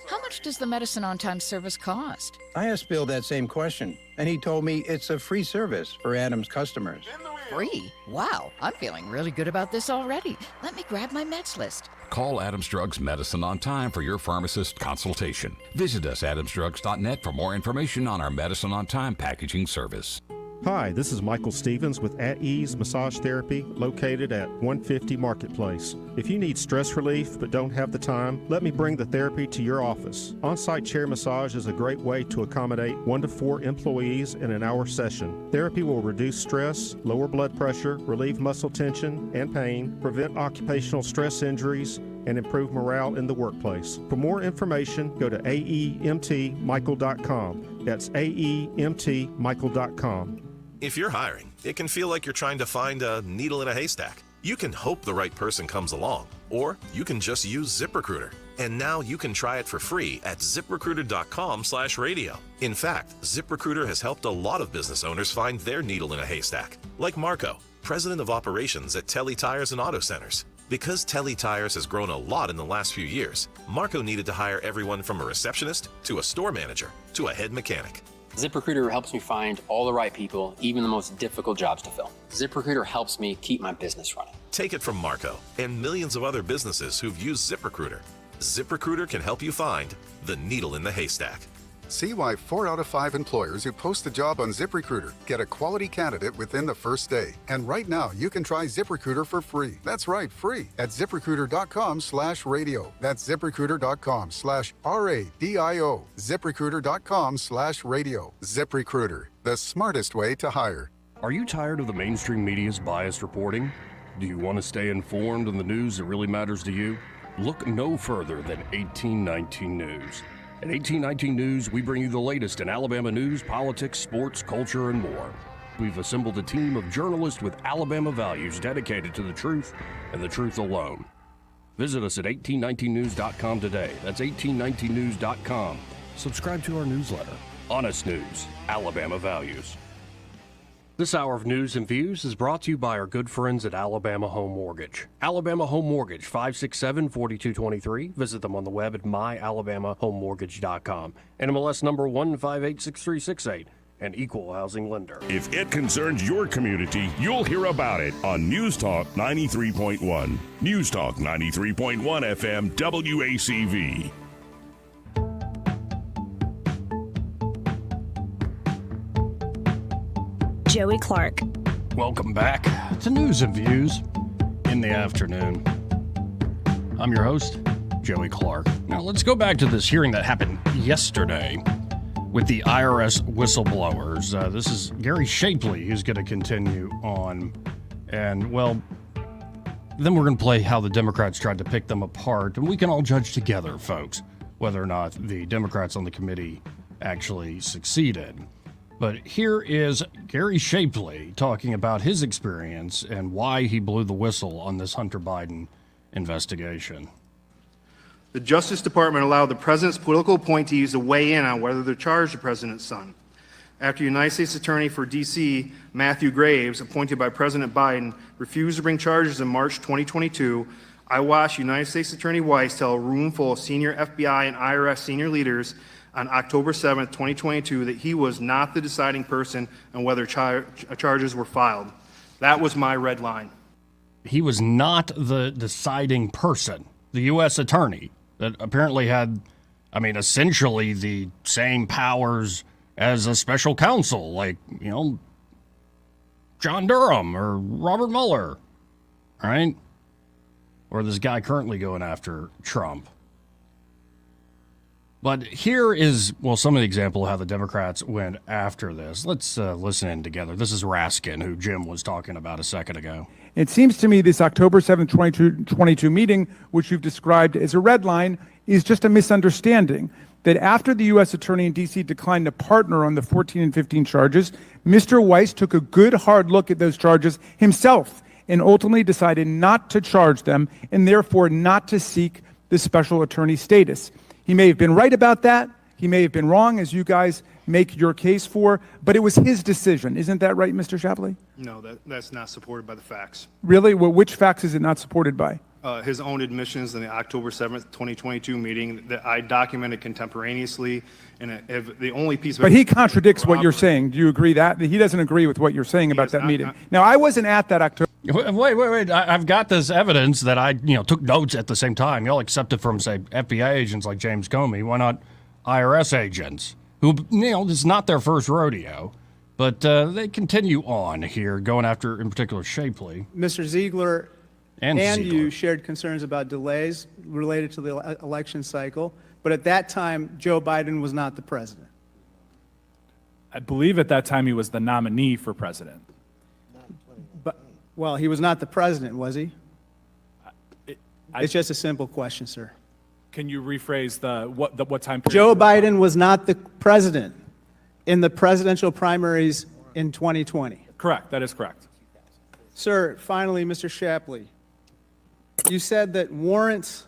How much does the medicine on time service cost? I asked Bill that same question, and he told me it's a free service for Adams customers. Free? Wow, I'm feeling really good about this already. Let me grab my meds list. Call Adams Drugs Medicine on Time for your pharmacist consultation. Visit us at adamsdrugs.net for more information on our Medicine on Time packaging service. Hi, this is Michael Stevens with At Ease Massage Therapy, located at 150 Marketplace. If you need stress relief but don't have the time, let me bring the therapy to your office. On-site chair massage is a great way to accommodate 1 to 4 employees in an hour session. Therapy will reduce stress, lower blood pressure, relieve muscle tension and pain, prevent occupational stress injuries, and improve morale in the workplace. For more information, go to aemtmichael.com. That's aemtmichael.com. If you're hiring, it can feel like you're trying to find a needle in a haystack. You can hope the right person comes along, or you can just use ZipRecruiter. And now you can try it for free at ZipRecruiter.com/radio. In fact, ZipRecruiter has helped a lot of business owners find their needle in a haystack, like Marco, president of operations at Telly Tires and Auto Centers. Because Telly Tires has grown a lot in the last few years, Marco needed to hire everyone from a receptionist to a store manager to a head mechanic. ZipRecruiter helps me find all the right people, even the most difficult jobs to fill. ZipRecruiter helps me keep my business running. Take it from Marco and millions of other businesses who've used ZipRecruiter. ZipRecruiter can help you find the needle in the haystack. See why 4 out of 5 employers who post a job on ZipRecruiter get a quality candidate within the first day. And right now, you can try ZipRecruiter for free. That's right, free at ZipRecruiter.com/radio. That's ZipRecruiter.com/RADIO. ZipRecruiter.com/radio. ZipRecruiter, the smartest way to hire. Are you tired of the mainstream media's biased reporting? Do you want to stay informed on the news that really matters to you? Look no further than 1819 News. At 1819 News, we bring you the latest in Alabama news, politics, sports, culture, and more. We've assembled a team of journalists with Alabama values dedicated to the truth and the truth alone. Visit us at 1819news.com today. That's 1819news.com. Subscribe to our newsletter. Honest News, Alabama Values. This hour of news and views is brought to you by our good friends at Alabama Home Mortgage. Alabama Home Mortgage, 567-4223. Visit them on the web at myalabamahomemortgage.com. NMLS number 1586368. An equal housing lender. If it concerns your community, you'll hear about it on News Talk 93.1. News Talk 93.1 FM WACV. Joey Clark. Welcome back to News and Views in the afternoon. I'm your host, Joey Clark. Now let's go back to this hearing that happened yesterday with the IRS whistleblowers. This is Gary Shapley who's going to continue on. And, well, then we're going to play how the Democrats tried to pick them apart. And we can all judge together, folks, whether or not the Democrats on the committee actually succeeded. But here is Gary Shapley talking about his experience and why he blew the whistle on this Hunter Biden investigation. The Justice Department allowed the president's political appointees to weigh in on whether to charge the president's son. After United States Attorney for D.C., Matthew Graves, appointed by President Biden, refused to bring charges in March 2022, I watched United States Attorney Weiss tell a room full of senior FBI and IRS senior leaders on October 7th, 2022, that he was not the deciding person on whether charges were filed. That was my red line. He was not the deciding person. The U.S. attorney that apparently had, essentially the same powers as a special counsel, like, John Durham or Robert Mueller, right? Or this guy currently going after Trump. But here is, some of the example of how the Democrats went after this. Let's listen in together. This is Raskin, who Jim was talking about a second ago. It seems to me this October 7th, 2022 meeting, which you've described as a red line, is just a misunderstanding. That after the U.S. Attorney in D.C. declined to partner on the 14 and 15 charges, Mr. Weiss took a good hard look at those charges himself and ultimately decided not to charge them and therefore not to seek the special attorney status. He may have been right about that. He may have been wrong, as you guys make your case for, but it was his decision. Isn't that right, Mr. Shapley? No, that's not supported by the facts. Really? Well, which facts is it not supported by? His own admissions in the October 7th, 2022 meeting that I documented contemporaneously, and the only piece of... But he contradicts what you're saying. Do you agree that? He doesn't agree with what you're saying about that meeting. Now, I wasn't at that October... Wait. I've got this evidence that I, took notes at the same time. Y'all accepted from, say, FBI agents like James Comey. Why not IRS agents? Who, this is not their first rodeo. But they continue on here, going after, in particular, Shapley. Mr. Ziegler and you shared concerns about delays related to the election cycle. But at that time, Joe Biden was not the president. I believe at that time he was the nominee for president. Well, he was not the president, was he? It's just a simple question, sir. Can you rephrase what time period? Joe Biden was not the president in the presidential primaries in 2020. Correct. That is correct. Sir, finally, Mr. Shapley, you said that warrants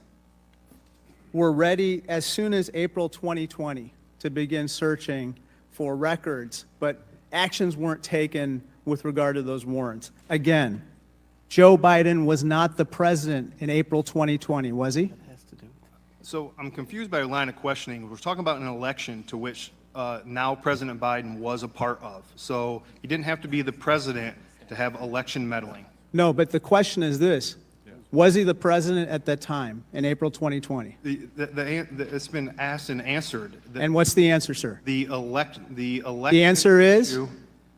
were ready as soon as April 2020 to begin searching for records, but actions weren't taken with regard to those warrants. Again, Joe Biden was not the president in April 2020, was he? So I'm confused by your line of questioning. We're talking about an election to which now President Biden was a part of. So he didn't have to be the president to have election meddling. No, but the question is this. Was he the president at that time in April 2020? It's been asked and answered. And what's the answer, sir? The election. The answer is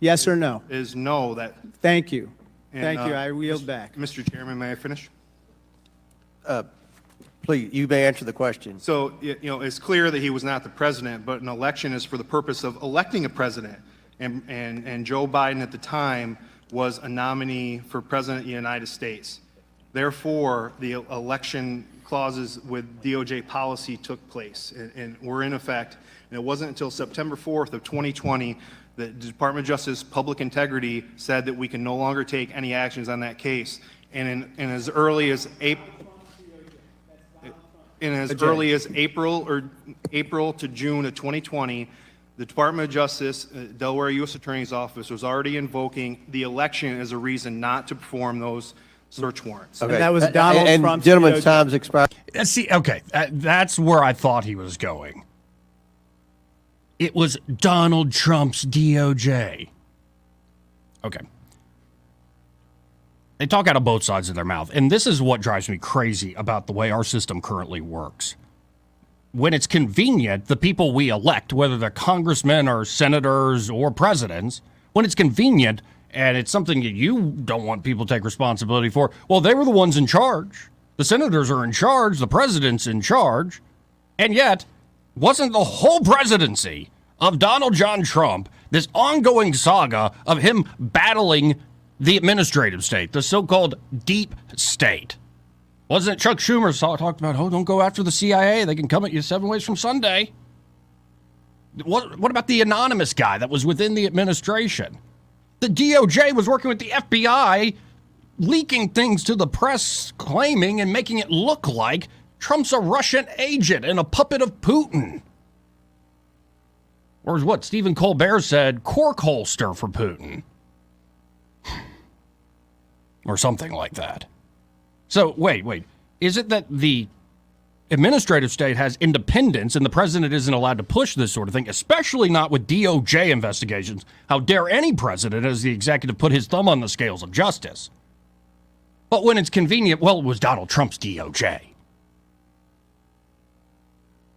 yes or no? Is no. Thank you. And, Thank you. I yield back. Mr. Chairman, may I finish? Please, you may answer the question. So, it's clear that he was not the president, but an election is for the purpose of electing a president. And Joe Biden at the time was a nominee for president of the United States. Therefore, the election clauses with DOJ policy took place and were in effect. And it wasn't until September 4th of 2020 that the Department of Justice Public Integrity said that we can no longer take any actions on that case. And in as early as April to June of 2020, the Department of Justice, Delaware U.S. Attorney's Office, was already invoking the election as a reason not to perform those search warrants. Okay. And that was Donald and Trump's gentleman's DOJ. time's expired. See, okay, that's where I thought he was going. It was Donald Trump's DOJ. Okay. They talk out of both sides of their mouth, and this is what drives me crazy about the way our system currently works. When it's convenient, the people we elect, whether they're congressmen or senators or presidents, when it's convenient and it's something that you don't want people to take responsibility for, well, they were the ones in charge. The senators are in charge, the president's in charge, and yet wasn't the whole presidency of Donald John Trump this ongoing saga of him battling the administrative state, the so-called deep state? Wasn't it Chuck Schumer talked about, don't go after the CIA, they can come at you 7 ways from Sunday? What about the anonymous guy that was within the administration? The DOJ was working with the FBI, leaking things to the press, claiming and making it look like Trump's a Russian agent and a puppet of Putin. Or what Stephen Colbert said, cork holster for Putin. Or something like that. So, wait. Is it that the administrative state has independence and the president isn't allowed to push this sort of thing, especially not with DOJ investigations? How dare any president as the executive put his thumb on the scales of justice? But when it's convenient, well, it was Donald Trump's DOJ.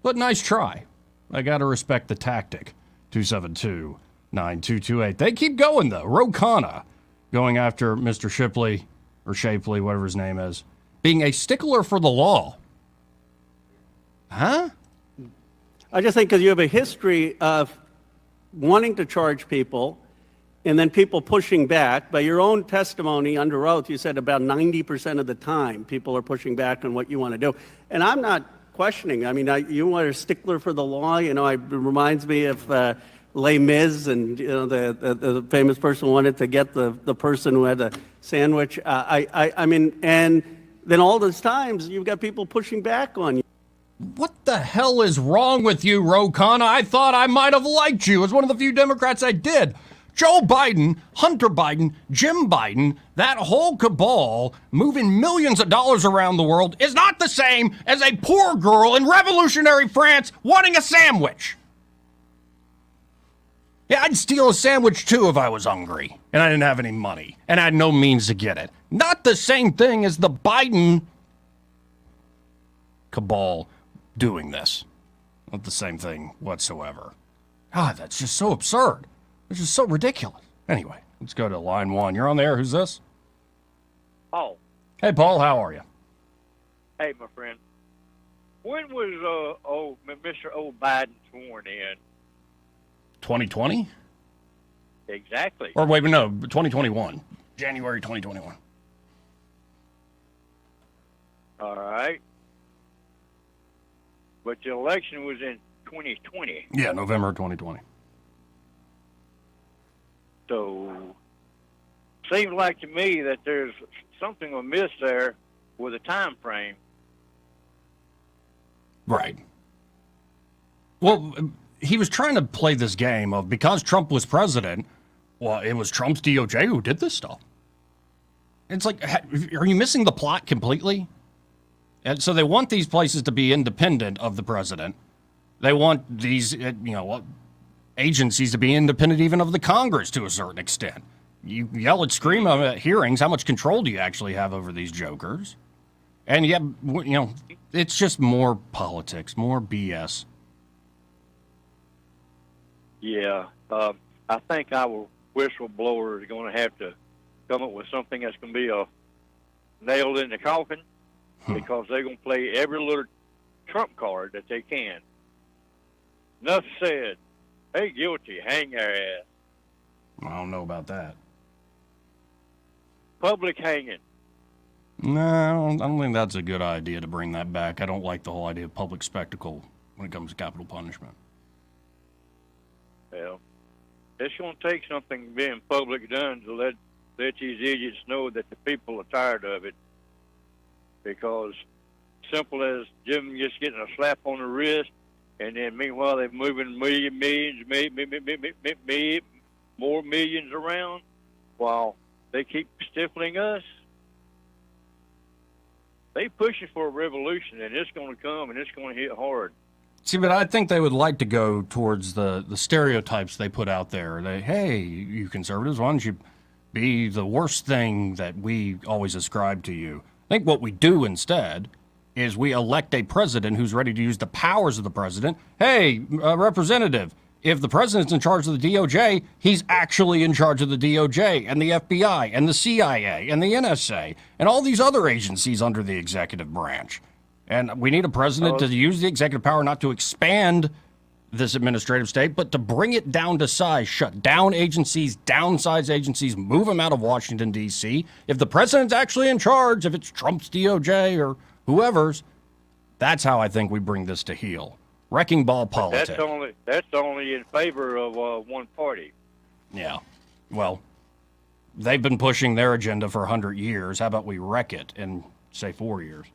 But nice try. I got to respect the tactic. 272-9228. They keep going, though. Ro Khanna going after Mr. Shipley, or Shapley, whatever his name is, being a stickler for the law. Huh? I just think because you have a history of wanting to charge people and then people pushing back. By your own testimony under oath, you said about 90% of the time people are pushing back on what you want to do. And I'm not questioning. I mean, you are a stickler for the law. It reminds me of Les Mis, and the famous person wanted to get the person who had a sandwich. I mean, and then all those times you've got people pushing back on you. What the hell is wrong with you, Ro Khanna? I thought I might have liked you as one of the few Democrats I did. Joe Biden, Hunter Biden, Jim Biden, that whole cabal moving millions of dollars around the world is not the same as a poor girl in revolutionary France wanting a sandwich. Yeah, I'd steal a sandwich too if I was hungry and I didn't have any money and I had no means to get it. Not the same thing as the Biden cabal doing this. Not the same thing whatsoever. God, that's just so absurd. It's just so ridiculous. Anyway, let's go to line one. You're on the air. Who's this? Paul. Hey, Paul. How are you? Hey, my friend. When was Mr. Old Biden sworn in? 2020? Exactly. Or wait, no, 2021. January 2021. All right. But the election was in 2020. Yeah, November 2020. So, seems like to me that there's something amiss there with the time frame. Right. Well, he was trying to play this game of because Trump was president, well, it was Trump's DOJ who did this stuff. It's like, are you missing the plot completely? And so they want these places to be independent of the president. They want these, agencies to be independent even of the Congress to a certain extent. You yell and scream at hearings. How much control do you actually have over these jokers? And yet, it's just more politics, more BS. Yeah. I think our whistleblower is going to have to come up with something that's going to be nailed in the coffin because they're going to play every little trump card that they can. Enough said. Hey, guilty. Hang their ass. I don't know about that. Public hanging. No, I don't think that's a good idea to bring that back. I don't like the whole idea of public spectacle when it comes to capital punishment. Well, it's going to take something being public done to let these idiots know that the people are tired of it. Because simple as Jim just getting a slap on the wrist, and then meanwhile they're moving more millions around while they keep stifling us. They pushing for a revolution, and it's going to come, and it's going to hit hard. See, but I think they would like to go towards the stereotypes they put out there. Hey, you conservatives, why don't you be the worst thing that we always ascribe to you? I think what we do instead is we elect a president who's ready to use the powers of the president. Hey, representative, if the president's in charge of the DOJ, he's actually in charge of the DOJ and the FBI and the CIA and the NSA and all these other agencies under the executive branch. And we need a president to use the executive power not to expand this administrative state, but to bring it down to size, shut down agencies, downsize agencies, move them out of Washington, D.C. If the president's actually in charge, if it's Trump's DOJ or whoever's, that's how I think we bring this to heel. Wrecking ball politics. That's only in favor of one party. Yeah. Well, they've been pushing their agenda for 100 years. How about we wreck it in, say, 4 years?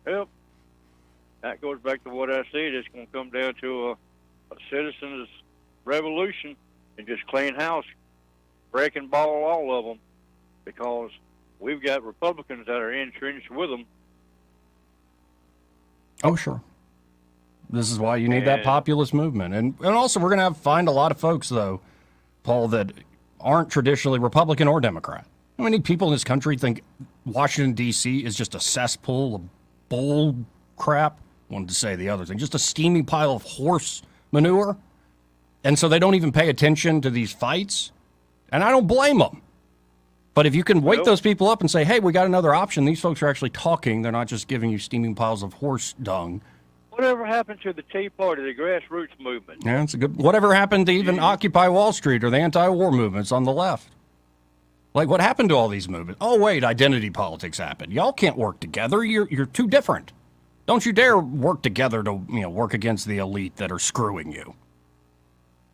Well, that goes back to what I said. It's going to come down to a citizens' revolution and just clean house, breaking ball all of them, because we've got Republicans that are entrenched with them. Oh, sure. This is why you need that populist movement. And also, we're going to find a lot of folks, though, Paul, that aren't traditionally Republican or Democrat. How many people in this country think Washington, D.C. is just a cesspool of bull crap? Wanted to say the other thing. Just a steaming pile of horse manure. And so they don't even pay attention to these fights. And I don't blame them. But if you can wake those people up and say, hey, we got another option. These folks are actually talking. They're not just giving you steaming piles of horse dung. Whatever happened to the Tea Party, the grassroots movement? Yeah, it's a good. Whatever happened to even Occupy Wall Street or the anti-war movements on the left? Like, what happened to all these movements? Oh, wait, identity politics happened. Y'all can't work together. You're too different. Don't you dare work together to work against the elite that are screwing you.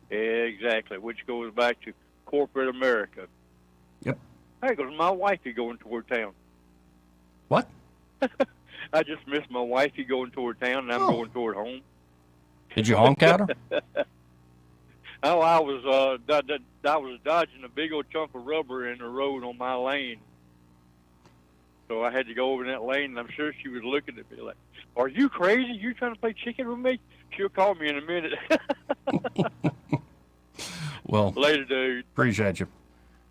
Exactly, which goes back to corporate America. Yep. Hey, because my wifey going toward town. What? I just missed my wifey going toward town, and I'm going toward home. Did you honk at her? Oh, I was dodging a big old chunk of rubber in the road on my lane. So I had to go over in that lane, and I'm sure she was looking at me like, are you crazy? You trying to play chicken with me? She'll call me in a minute. Well, later, dude. Appreciate you.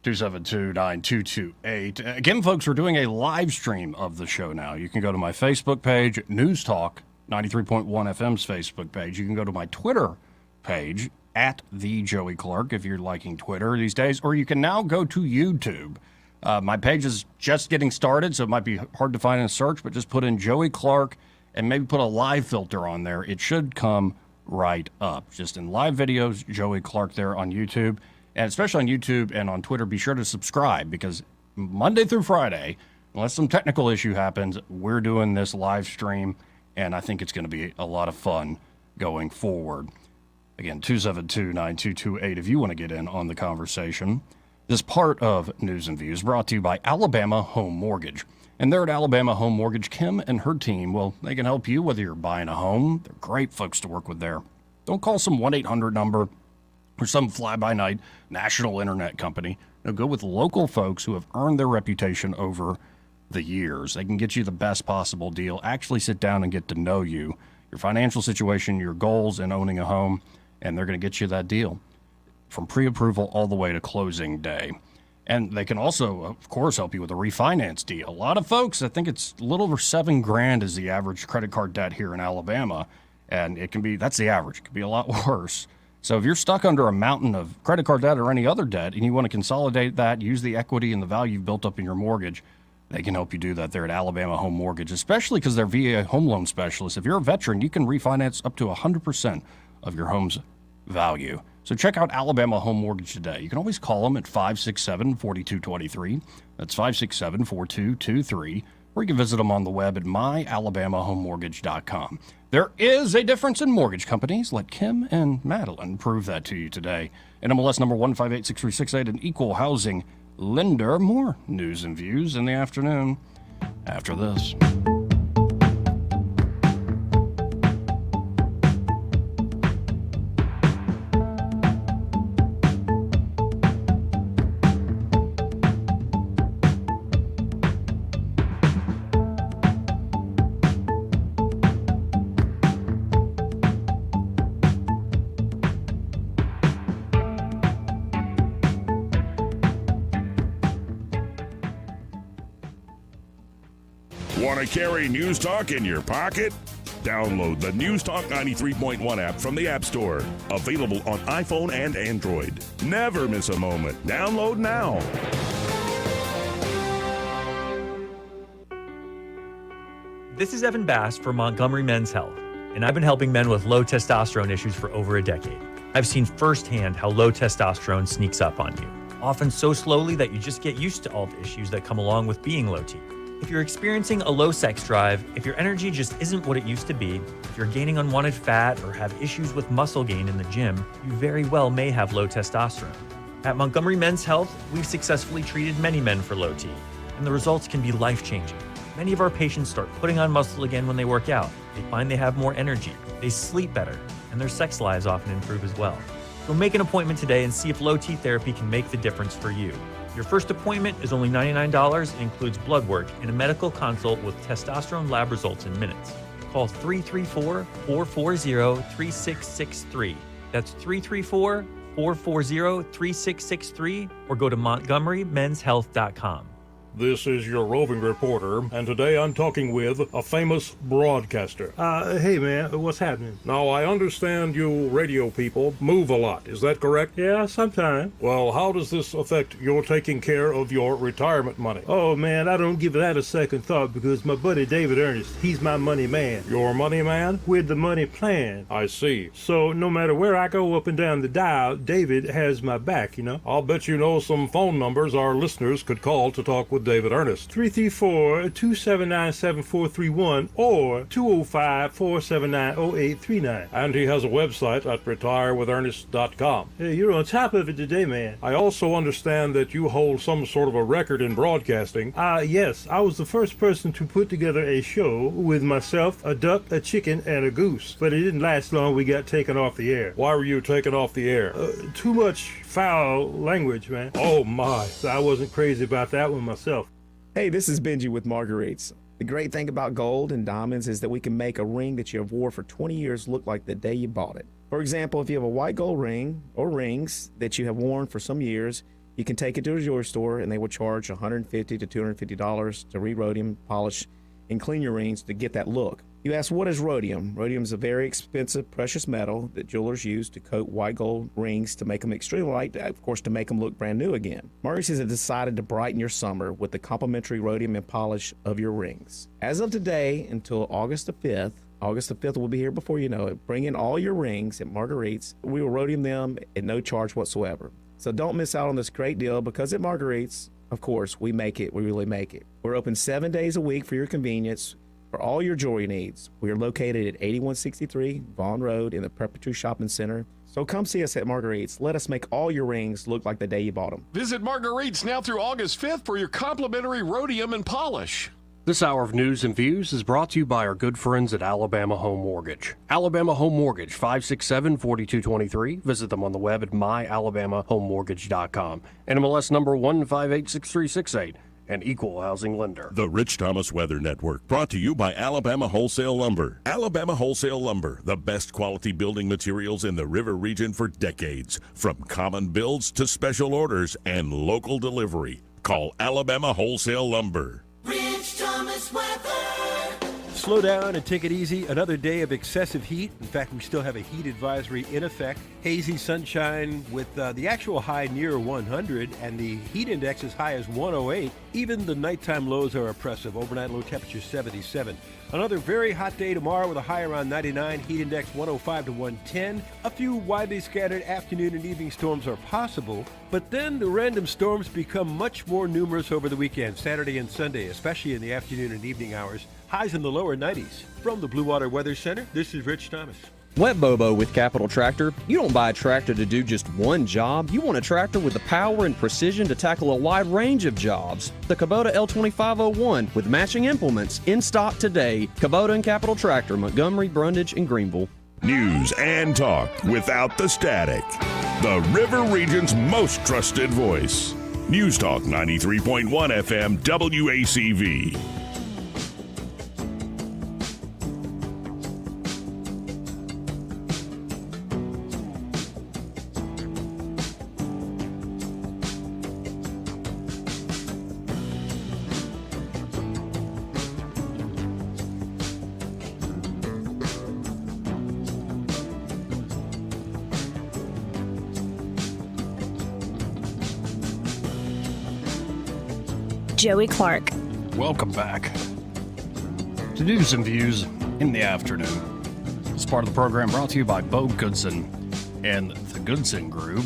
272-9228. Again, folks, we're doing a live stream of the show now. You can go to my Facebook page, News Talk, 93.1 FM's Facebook page. You can go to my Twitter page, @TheJoeyClark, if you're liking Twitter these days. Or you can now go to YouTube. My page is just getting started, so it might be hard to find in a search, but just put in Joey Clark and maybe put a live filter on there. It should come right up. Just in live videos, Joey Clark there on YouTube. And especially on YouTube and on Twitter, be sure to subscribe, because Monday through Friday, unless some technical issue happens, we're doing this live stream, and I think it's going to be a lot of fun going forward. Again, 272-9228 if you want to get in on the conversation. This part of News and Views brought to you by Alabama Home Mortgage. And there at Alabama Home Mortgage, Kim and her team, well, they can help you whether you're buying a home. They're great folks to work with there. Don't call some 1-800 number or some fly-by-night national internet company. No, go with local folks who have earned their reputation over the years. They can get you the best possible deal, actually sit down and get to know you, your financial situation, your goals in owning a home, and they're going to get you that deal from pre-approval all the way to closing day. And they can also, of course, help you with a refinance deal. A lot of folks, I think it's a little over $7,000 is the average credit card debt here in Alabama. And it can be, that's the average. It could be a lot worse. So if you're stuck under a mountain of credit card debt or any other debt and you want to consolidate that, use the equity and the value you've built up in your mortgage, they can help you do that there at Alabama Home Mortgage, especially because they're VA home loan specialists. If you're a veteran, you can refinance up to 100% of your home's value. So check out Alabama Home Mortgage today. You can always call them at 567-4223. That's 567-4223. Or you can visit them on the web at myalabamahomemortgage.com. There is a difference in mortgage companies. Let Kim and Madeline prove that to you today. NMLS number 1586368, an equal housing lender. More news and views in the afternoon after this. Want to carry News Talk in your pocket? Download the News Talk 93.1 app from the App Store. Available on iPhone and Android. Never miss a moment. Download now. This is Evan Bass for Montgomery Men's Health, and I've been helping men with low testosterone issues for over a decade. I've seen firsthand how low testosterone sneaks up on you, often so slowly that you just get used to all the issues that come along with being low T. If you're experiencing a low sex drive, if your energy just isn't what it used to be, if you're gaining unwanted fat or have issues with muscle gain in the gym, you very well may have low testosterone. At Montgomery Men's Health, we've successfully treated many men for low T, and the results can be life-changing. Many of our patients start putting on muscle again when they work out. They find they have more energy, they sleep better, and their sex lives often improve as well. So make an appointment today and see if low T therapy can make the difference for you. Your first appointment is only $99 and includes blood work and a medical consult with testosterone lab results in minutes. Call 334-440-3663. That's 334-440-3663 or go to montgomerymenshealth.com. This is your roving reporter, and today I'm talking with a famous broadcaster. Hey man, what's happening? Now, I understand you radio people move a lot, is that correct? Yeah, sometimes. Well, how does this affect your taking care of your retirement money? Oh man, I don't give that a second thought because my buddy David Ernest, he's my money man. Your money man? With the money plan. I see. So no matter where I go up and down the dial, David has my back, you know? I'll bet you know some phone numbers our listeners could call to talk with David Ernest. 334-279-7431 or 205-479-0839. And he has a website at retirewithernest.com. Hey, you're on top of it today, man. I also understand that you hold some sort of a record in broadcasting. Yes. I was the first person to put together a show with myself, a duck, a chicken, and a goose. But it didn't last long. We got taken off the air. Why were you taken off the air? Too much foul language, man. Oh, my. So I wasn't crazy about that one myself. Hey, this is Benji with Marguerites. The great thing about gold and diamonds is that we can make a ring that you have wore for 20 years look like the day you bought it. For example, if you have a white gold ring or rings that you have worn for some years, you can take it to a jewelry store and they will charge $150 to $250 to re-rhodium, polish, and clean your rings to get that look. You ask, what is rhodium? Rhodium is a very expensive, precious metal that jewelers use to coat white gold rings to make them extremely light, of course, to make them look brand new again. Marguerites has decided to brighten your summer with the complimentary rhodium and polish of your rings. As of today, until August the 5th will be here before you know it. Bring in all your rings at Marguerites. We will rhodium them at no charge whatsoever. So don't miss out on this great deal because at Marguerites, Of course, we make it. We really make it. We're open 7 days a week for your convenience for all your jewelry needs. We are located at 8163 Vaughn Road in the Preparatory Shopping Center. So come see us at Marguerite's. Let us make all your rings look like the day you bought them. Visit Marguerite's now through August 5th for your complimentary rhodium and polish. This hour of News and Views is brought to you by our good friends at Alabama Home Mortgage. Alabama Home Mortgage, 567-4223. Visit them on the web at myalabamahomemortgage.com. NMLS number 1586368, an equal housing lender. The Rich Thomas Weather Network, brought to you by Alabama Wholesale Lumber. Alabama Wholesale Lumber, the best quality building materials in the river region for decades. From common builds to special orders and local delivery. Call Alabama Wholesale Lumber. Rich Thomas Weather. Slow down and take it easy. Another day of excessive heat. In fact, we still have a heat advisory in effect. Hazy sunshine with the actual high near 100 and the heat index as high as 108. Even the nighttime lows are oppressive. Overnight low temperature 77. Another very hot day tomorrow with a high around 99, heat index 105 to 110. A few widely scattered afternoon and evening storms are possible, but then the random storms become much more numerous over the weekend, Saturday and Sunday, especially in the afternoon and evening hours. Highs in the lower 90s. From the Blue Water Weather Center, this is Rich Thomas. Wet Bobo with Capital Tractor. You don't buy a tractor to do just one job. You want a tractor with the power and precision to tackle a wide range of jobs. The Kubota L2501 with matching implements in stock today. Kubota and Capital Tractor, Montgomery, Brundage, and Greenville. News and talk without the static. The River Region's most trusted voice. News Talk 93.1 FM WACV. Joey Clark. Welcome back to News and Views in the afternoon. This part of the program brought to you by Bo Goodson and the Goodson Group.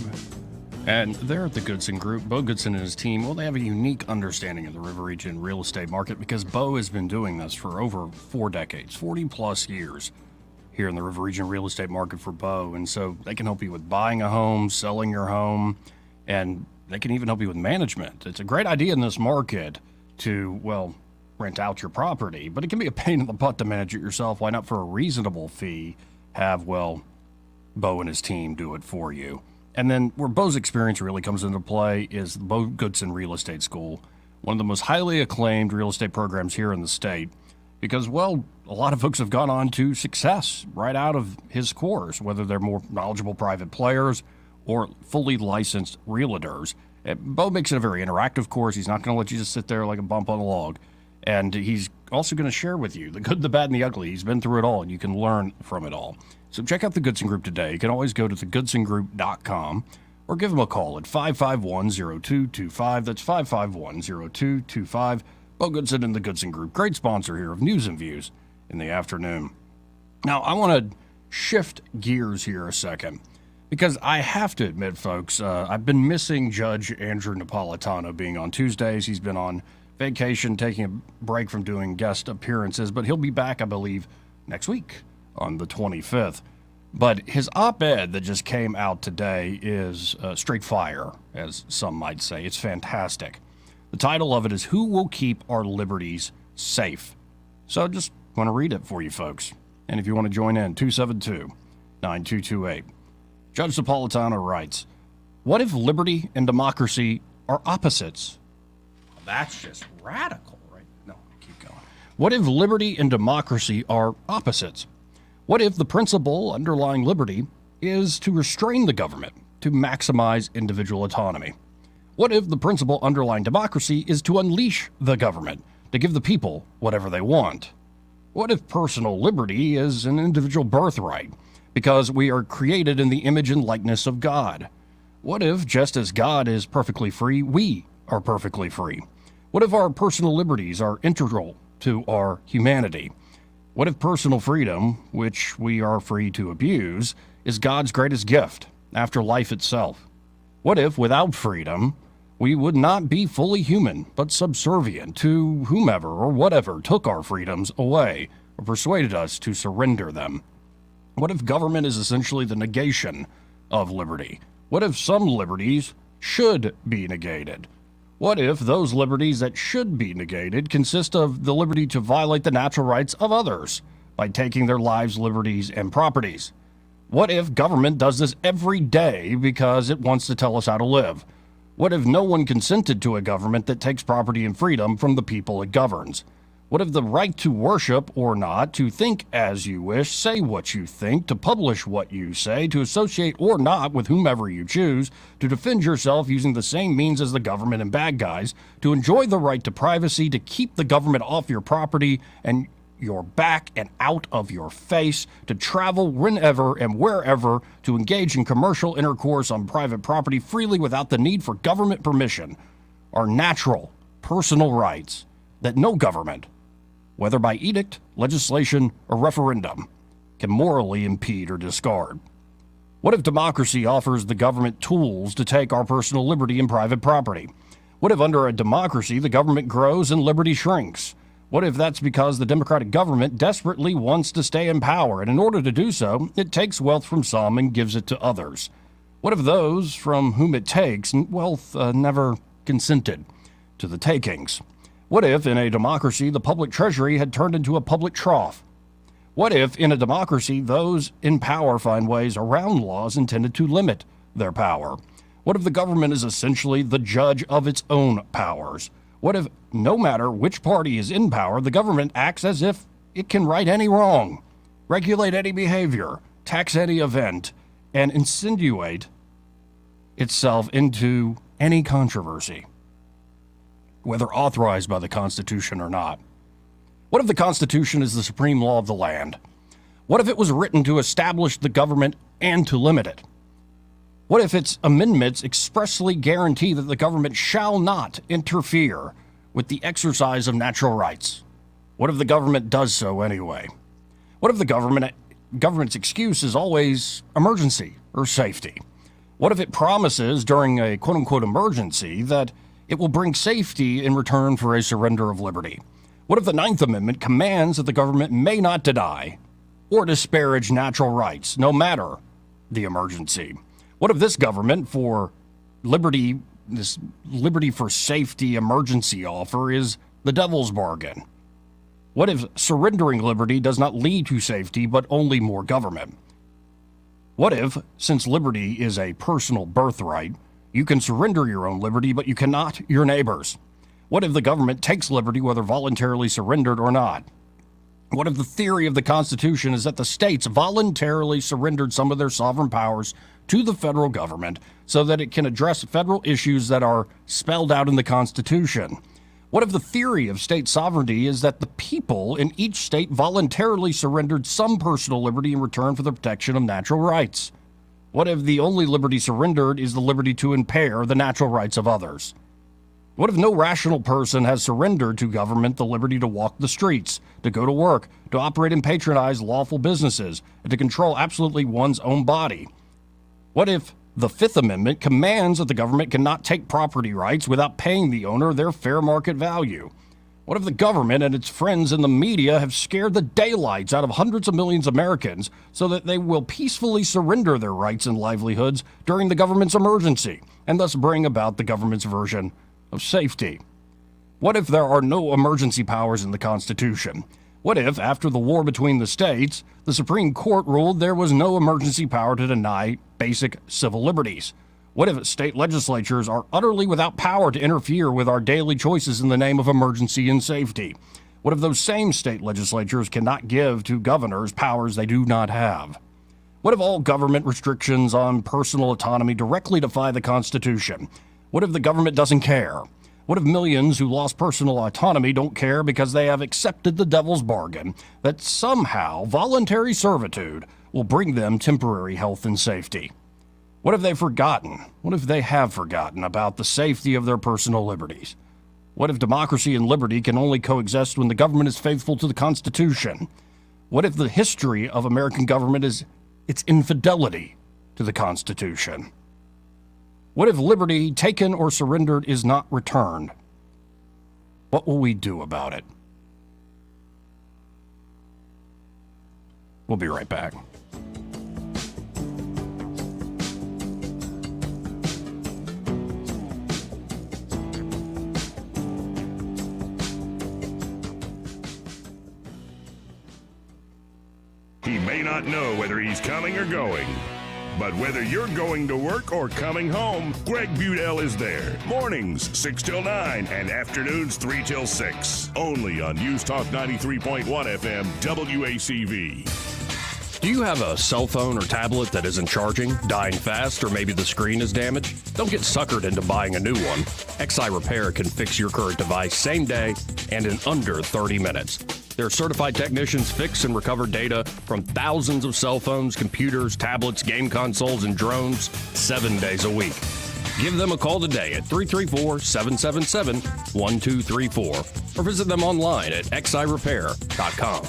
And they're at the Goodson Group. Bo Goodson and his team, well, they have a unique understanding of the River Region real estate market because Bo has been doing this for over 4 decades, 40 plus years here in the River Region real estate market for Bo. And so they can help you with buying a home, selling your home, and they can even help you with management. It's a great idea in this market to, well, rent out your property, but it can be a pain in the butt to manage it yourself. Why not for a reasonable fee have, well, Bo and his team do it for you? And then where Bo's experience really comes into play is the Bo Goodson Real Estate School, one of the most highly acclaimed real estate programs here in the state, because, well, a lot of folks have gone on to success right out of his course, whether they're more knowledgeable private players or fully licensed realtors. Bo makes it a very interactive course. He's not going to let you just sit there like a bump on a log. And he's also going to share with you the good, the bad, and the ugly. He's been through it all, and you can learn from it all. So check out the Goodson Group today. You can always go to thegoodsongroup.com or give them a call at 551-0225. That's 551-0225. Bo Goodson and the Goodson Group, great sponsor here of News and Views in the afternoon. Now, I want to shift gears here a second, because I have to admit, folks, I've been missing Judge Andrew Napolitano being on Tuesdays. He's been on vacation, taking a break from doing guest appearances, but he'll be back, I believe, next week on the 25th. But his op-ed that just came out today is straight fire, as some might say. It's fantastic. The title of it is Who Will Keep Our Liberties Safe? So I just want to read it for you folks. And if you want to join in, 272-9228. Judge Napolitano writes, what if liberty and democracy are opposites? That's just radical, right? No, keep going. What if liberty and democracy are opposites? What if the principle underlying liberty is to restrain the government, to maximize individual autonomy? What if the principle underlying democracy is to unleash the government, to give the people whatever they want? What if personal liberty is an individual birthright, because we are created in the image and likeness of God? What if, just as God is perfectly free, we are perfectly free? What if our personal liberties are integral to our humanity? What if personal freedom, which we are free to abuse, is God's greatest gift after life itself? What if, without freedom, we would not be fully human, but subservient to whomever or whatever took our freedoms away or persuaded us to surrender them? What if government is essentially the negation of liberty? What if some liberties should be negated? What if those liberties that should be negated consist of the liberty to violate the natural rights of others by taking their lives, liberties, and properties? What if government does this every day because it wants to tell us how to live? What if no one consented to a government that takes property and freedom from the people it governs? What if the right to worship or not, to think as you wish, say what you think, to publish what you say, to associate or not with whomever you choose, to defend yourself using the same means as the government and bad guys, to enjoy the right to privacy, to keep the government off your property and your back and out of your face, to travel whenever and wherever, to engage in commercial intercourse on private property freely without the need for government permission, are natural, personal rights that no government, whether by edict, legislation, or referendum, can morally impede or discard. What if democracy offers the government tools to take our personal liberty and private property? What if under a democracy the government grows and liberty shrinks? What if that's because the democratic government desperately wants to stay in power, and in order to do so, it takes wealth from some and gives it to others? What if those from whom it takes wealth never consented to the takings? What if, in a democracy, the public treasury had turned into a public trough? What if, in a democracy, those in power find ways around laws intended to limit their power? What if the government is essentially the judge of its own powers? What if, no matter which party is in power, the government acts as if it can right any wrong, regulate any behavior, tax any event, and insinuate itself into any controversy, whether authorized by the Constitution or not? What if the Constitution is the supreme law of the land? What if it was written to establish the government and to limit it? What if its amendments expressly guarantee that the government shall not interfere with the exercise of natural rights? What if the government does so anyway? What if the government's excuse is always emergency or safety? What if it promises during a quote-unquote emergency that it will bring safety in return for a surrender of liberty? What if the Ninth Amendment commands that the government may not deny or disparage natural rights, no matter the emergency? What if this government for liberty, this liberty for safety emergency offer is the devil's bargain? What if surrendering liberty does not lead to safety, but only more government? What if, since liberty is a personal birthright, you can surrender your own liberty, but you cannot your neighbor's? What if the government takes liberty whether voluntarily surrendered or not? What if the theory of the Constitution is that the states voluntarily surrendered some of their sovereign powers to the federal government so that it can address federal issues that are spelled out in the Constitution? What if the theory of state sovereignty is that the people in each state voluntarily surrendered some personal liberty in return for the protection of natural rights? What if the only liberty surrendered is the liberty to impair the natural rights of others? What if no rational person has surrendered to government the liberty to walk the streets, to go to work, to operate and patronize lawful businesses, and to control absolutely one's own body? What if the Fifth Amendment commands that the government cannot take property rights without paying the owner their fair market value? What if the government and its friends in the media have scared the daylights out of hundreds of millions of Americans so that they will peacefully surrender their rights and livelihoods during the government's emergency, and thus bring about the government's version of safety? What if there are no emergency powers in the Constitution? What if, after the war between the states, the Supreme Court ruled there was no emergency power to deny basic civil liberties? What if state legislatures are utterly without power to interfere with our daily choices in the name of emergency and safety? What if those same state legislatures cannot give to governors powers they do not have? What if all government restrictions on personal autonomy directly defy the Constitution? What if the government doesn't care? What if millions who lost personal autonomy don't care because they have accepted the devil's bargain that somehow voluntary servitude will bring them temporary health and safety? What if they've forgotten? What if they have forgotten about the safety of their personal liberties? What if democracy and liberty can only coexist when the government is faithful to the Constitution? What if the history of American government is its infidelity to the Constitution? What if liberty taken or surrendered is not returned? What will we do about it? We'll be right back. He may not know whether he's coming or going, but whether you're going to work or coming home, Greg Budell is there. Mornings 6 till 9 and afternoons 3 till 6. Only on News Talk 93.1 FM WACV. Do you have a cell phone or tablet that isn't charging, dying fast, or maybe the screen is damaged? Don't get suckered into buying a new one. XI Repair can fix your current device same day and in under 30 minutes. Their certified technicians fix and recover data from thousands of cell phones, computers, tablets, game consoles, and drones 7 days a week. Give them a call today at 334-777-1234 or visit them online at xirepair.com.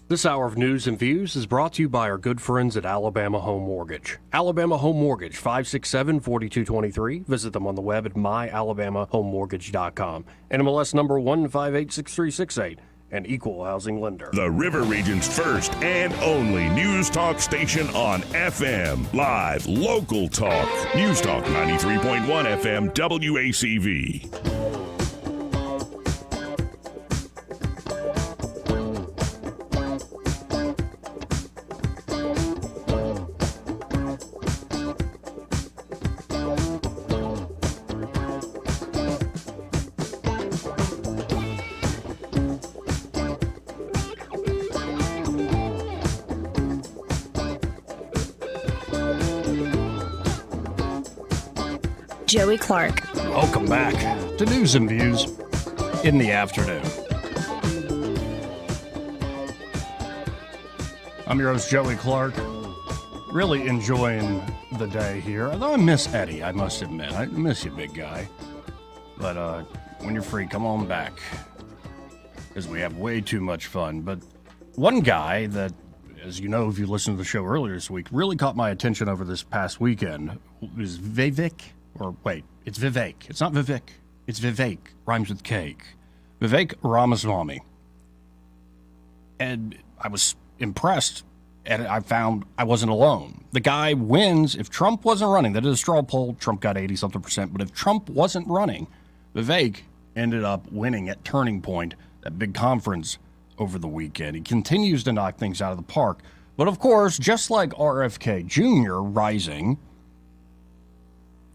This hour of news and views is brought to you by our good friends at Alabama Home Mortgage. Alabama Home Mortgage, 567-4223. Visit them on the web at myalabamahomemortgage.com. NMLS number 1586368, an equal housing lender. The River Region's first and only news talk station on FM. Live, local talk. News Talk 93.1 FM WACV. Joey Clark. Welcome back to News and Views in the afternoon. I'm your host, Joey Clark. Really enjoying the day here. Although I miss Eddie, I must admit. I miss you, big guy. But when you're free, come on back, because we have way too much fun. But one guy that, as you know, if you listened to the show earlier this week, really caught my attention over this past weekend is Vivek. Or wait, it's Vivek. It's not Vivek. It's Vivek. Rhymes with cake. Vivek Ramaswamy. And I was impressed, and I found I wasn't alone. The guy wins. If Trump wasn't running, that is a straw poll, Trump got 80-something%. But if Trump wasn't running, Vivek ended up winning at Turning Point, that big conference over the weekend. He continues to knock things out of the park. But of course, just like RFK Jr. rising,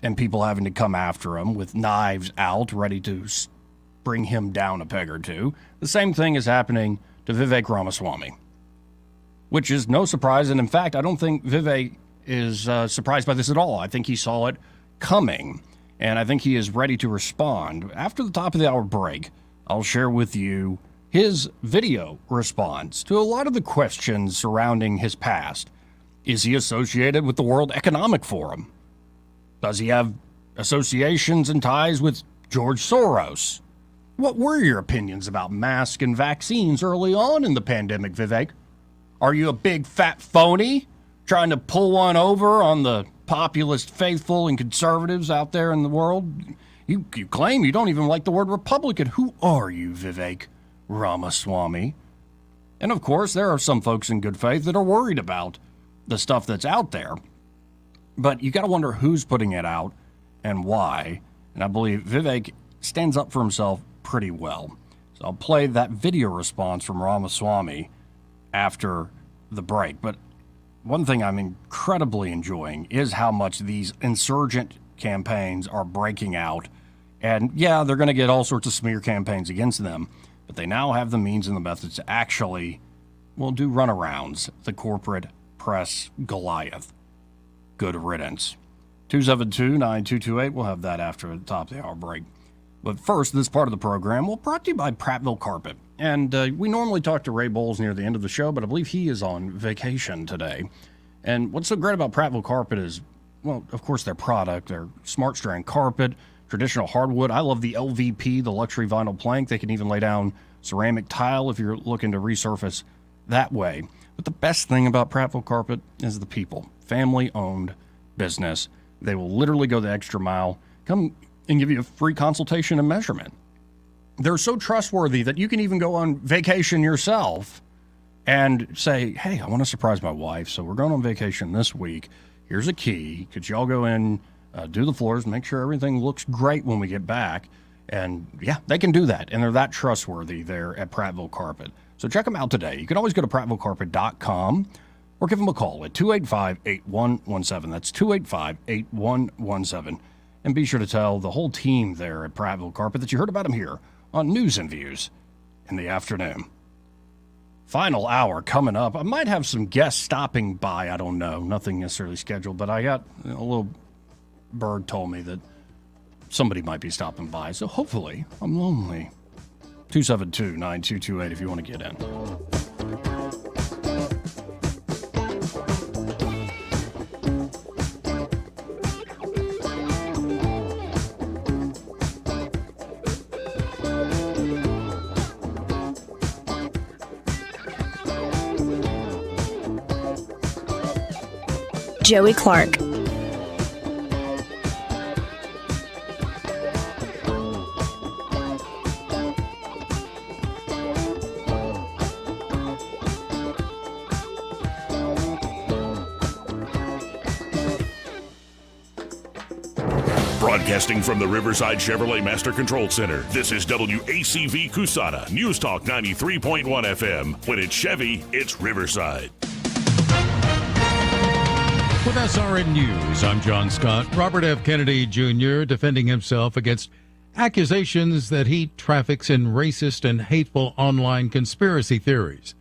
and people having to come after him with knives out, ready to bring him down a peg or two, the same thing is happening to Vivek Ramaswamy, which is no surprise. And in fact, I don't think Vivek is surprised by this at all. I think he saw it coming, and I think he is ready to respond. After the top of the hour break, I'll share with you his video response to a lot of the questions surrounding his past. Is he associated with the World Economic Forum? Does he have associations and ties with George Soros? What were your opinions about masks and vaccines early on in the pandemic, Vivek? Are you a big fat phony trying to pull one over on the populist faithful and conservatives out there in the world? You claim you don't even like the word Republican. Who are you, Vivek Ramaswamy? And of course, there are some folks in good faith that are worried about the stuff that's out there. But you got to wonder who's putting it out and why. And I believe Vivek stands up for himself pretty well. So I'll play that video response from Ramaswamy after the break. But one thing I'm incredibly enjoying is how much these insurgent campaigns are breaking out. And yeah, they're going to get all sorts of smear campaigns against them, but they now have the means and the methods to actually, well, do runarounds, the corporate press Goliath. Good riddance. 272-9228. We'll have that after the top of the hour break. But first, this part of the program, well, brought to you by Prattville Carpet. And we normally talk to Ray Bowles near the end of the show, but I believe he is on vacation today. And what's so great about Prattville Carpet is, well, of course, their product, their Smart Strand carpet, traditional hardwood. I love the LVP, the luxury vinyl plank. They can even lay down ceramic tile if you're looking to resurface that way. But the best thing about Prattville Carpet is the people. Family-owned business. They will literally go the extra mile, come and give you a free consultation and measurement. They're so trustworthy that you can even go on vacation yourself and say, hey, I want to surprise my wife, so we're going on vacation this week. Here's a key. Could y'all go in, do the floors, make sure everything looks great when we get back? And yeah, they can do that. And they're that trustworthy there at Prattville Carpet. So check them out today. You can always go to prattvillecarpet.com or give them a call at 285-8117. That's 285-8117. And be sure to tell the whole team there at Prattville Carpet that you heard about them here on News and Views in the afternoon. Final hour coming up. I might have some guests stopping by. I don't know. Nothing necessarily scheduled, but I got a little bird told me that somebody might be stopping by. So hopefully I'm lonely. 272-9228 if you want to get in. Joey Clark. Broadcasting from the Riverside Chevrolet Master Control Center, this is WACV Cusana, News Talk 93.1 FM. When it's Chevy, it's Riverside. With SRN News, I'm John Scott. Robert F. Kennedy Jr. defending himself against accusations that he traffics in racist and hateful online conspiracy theories,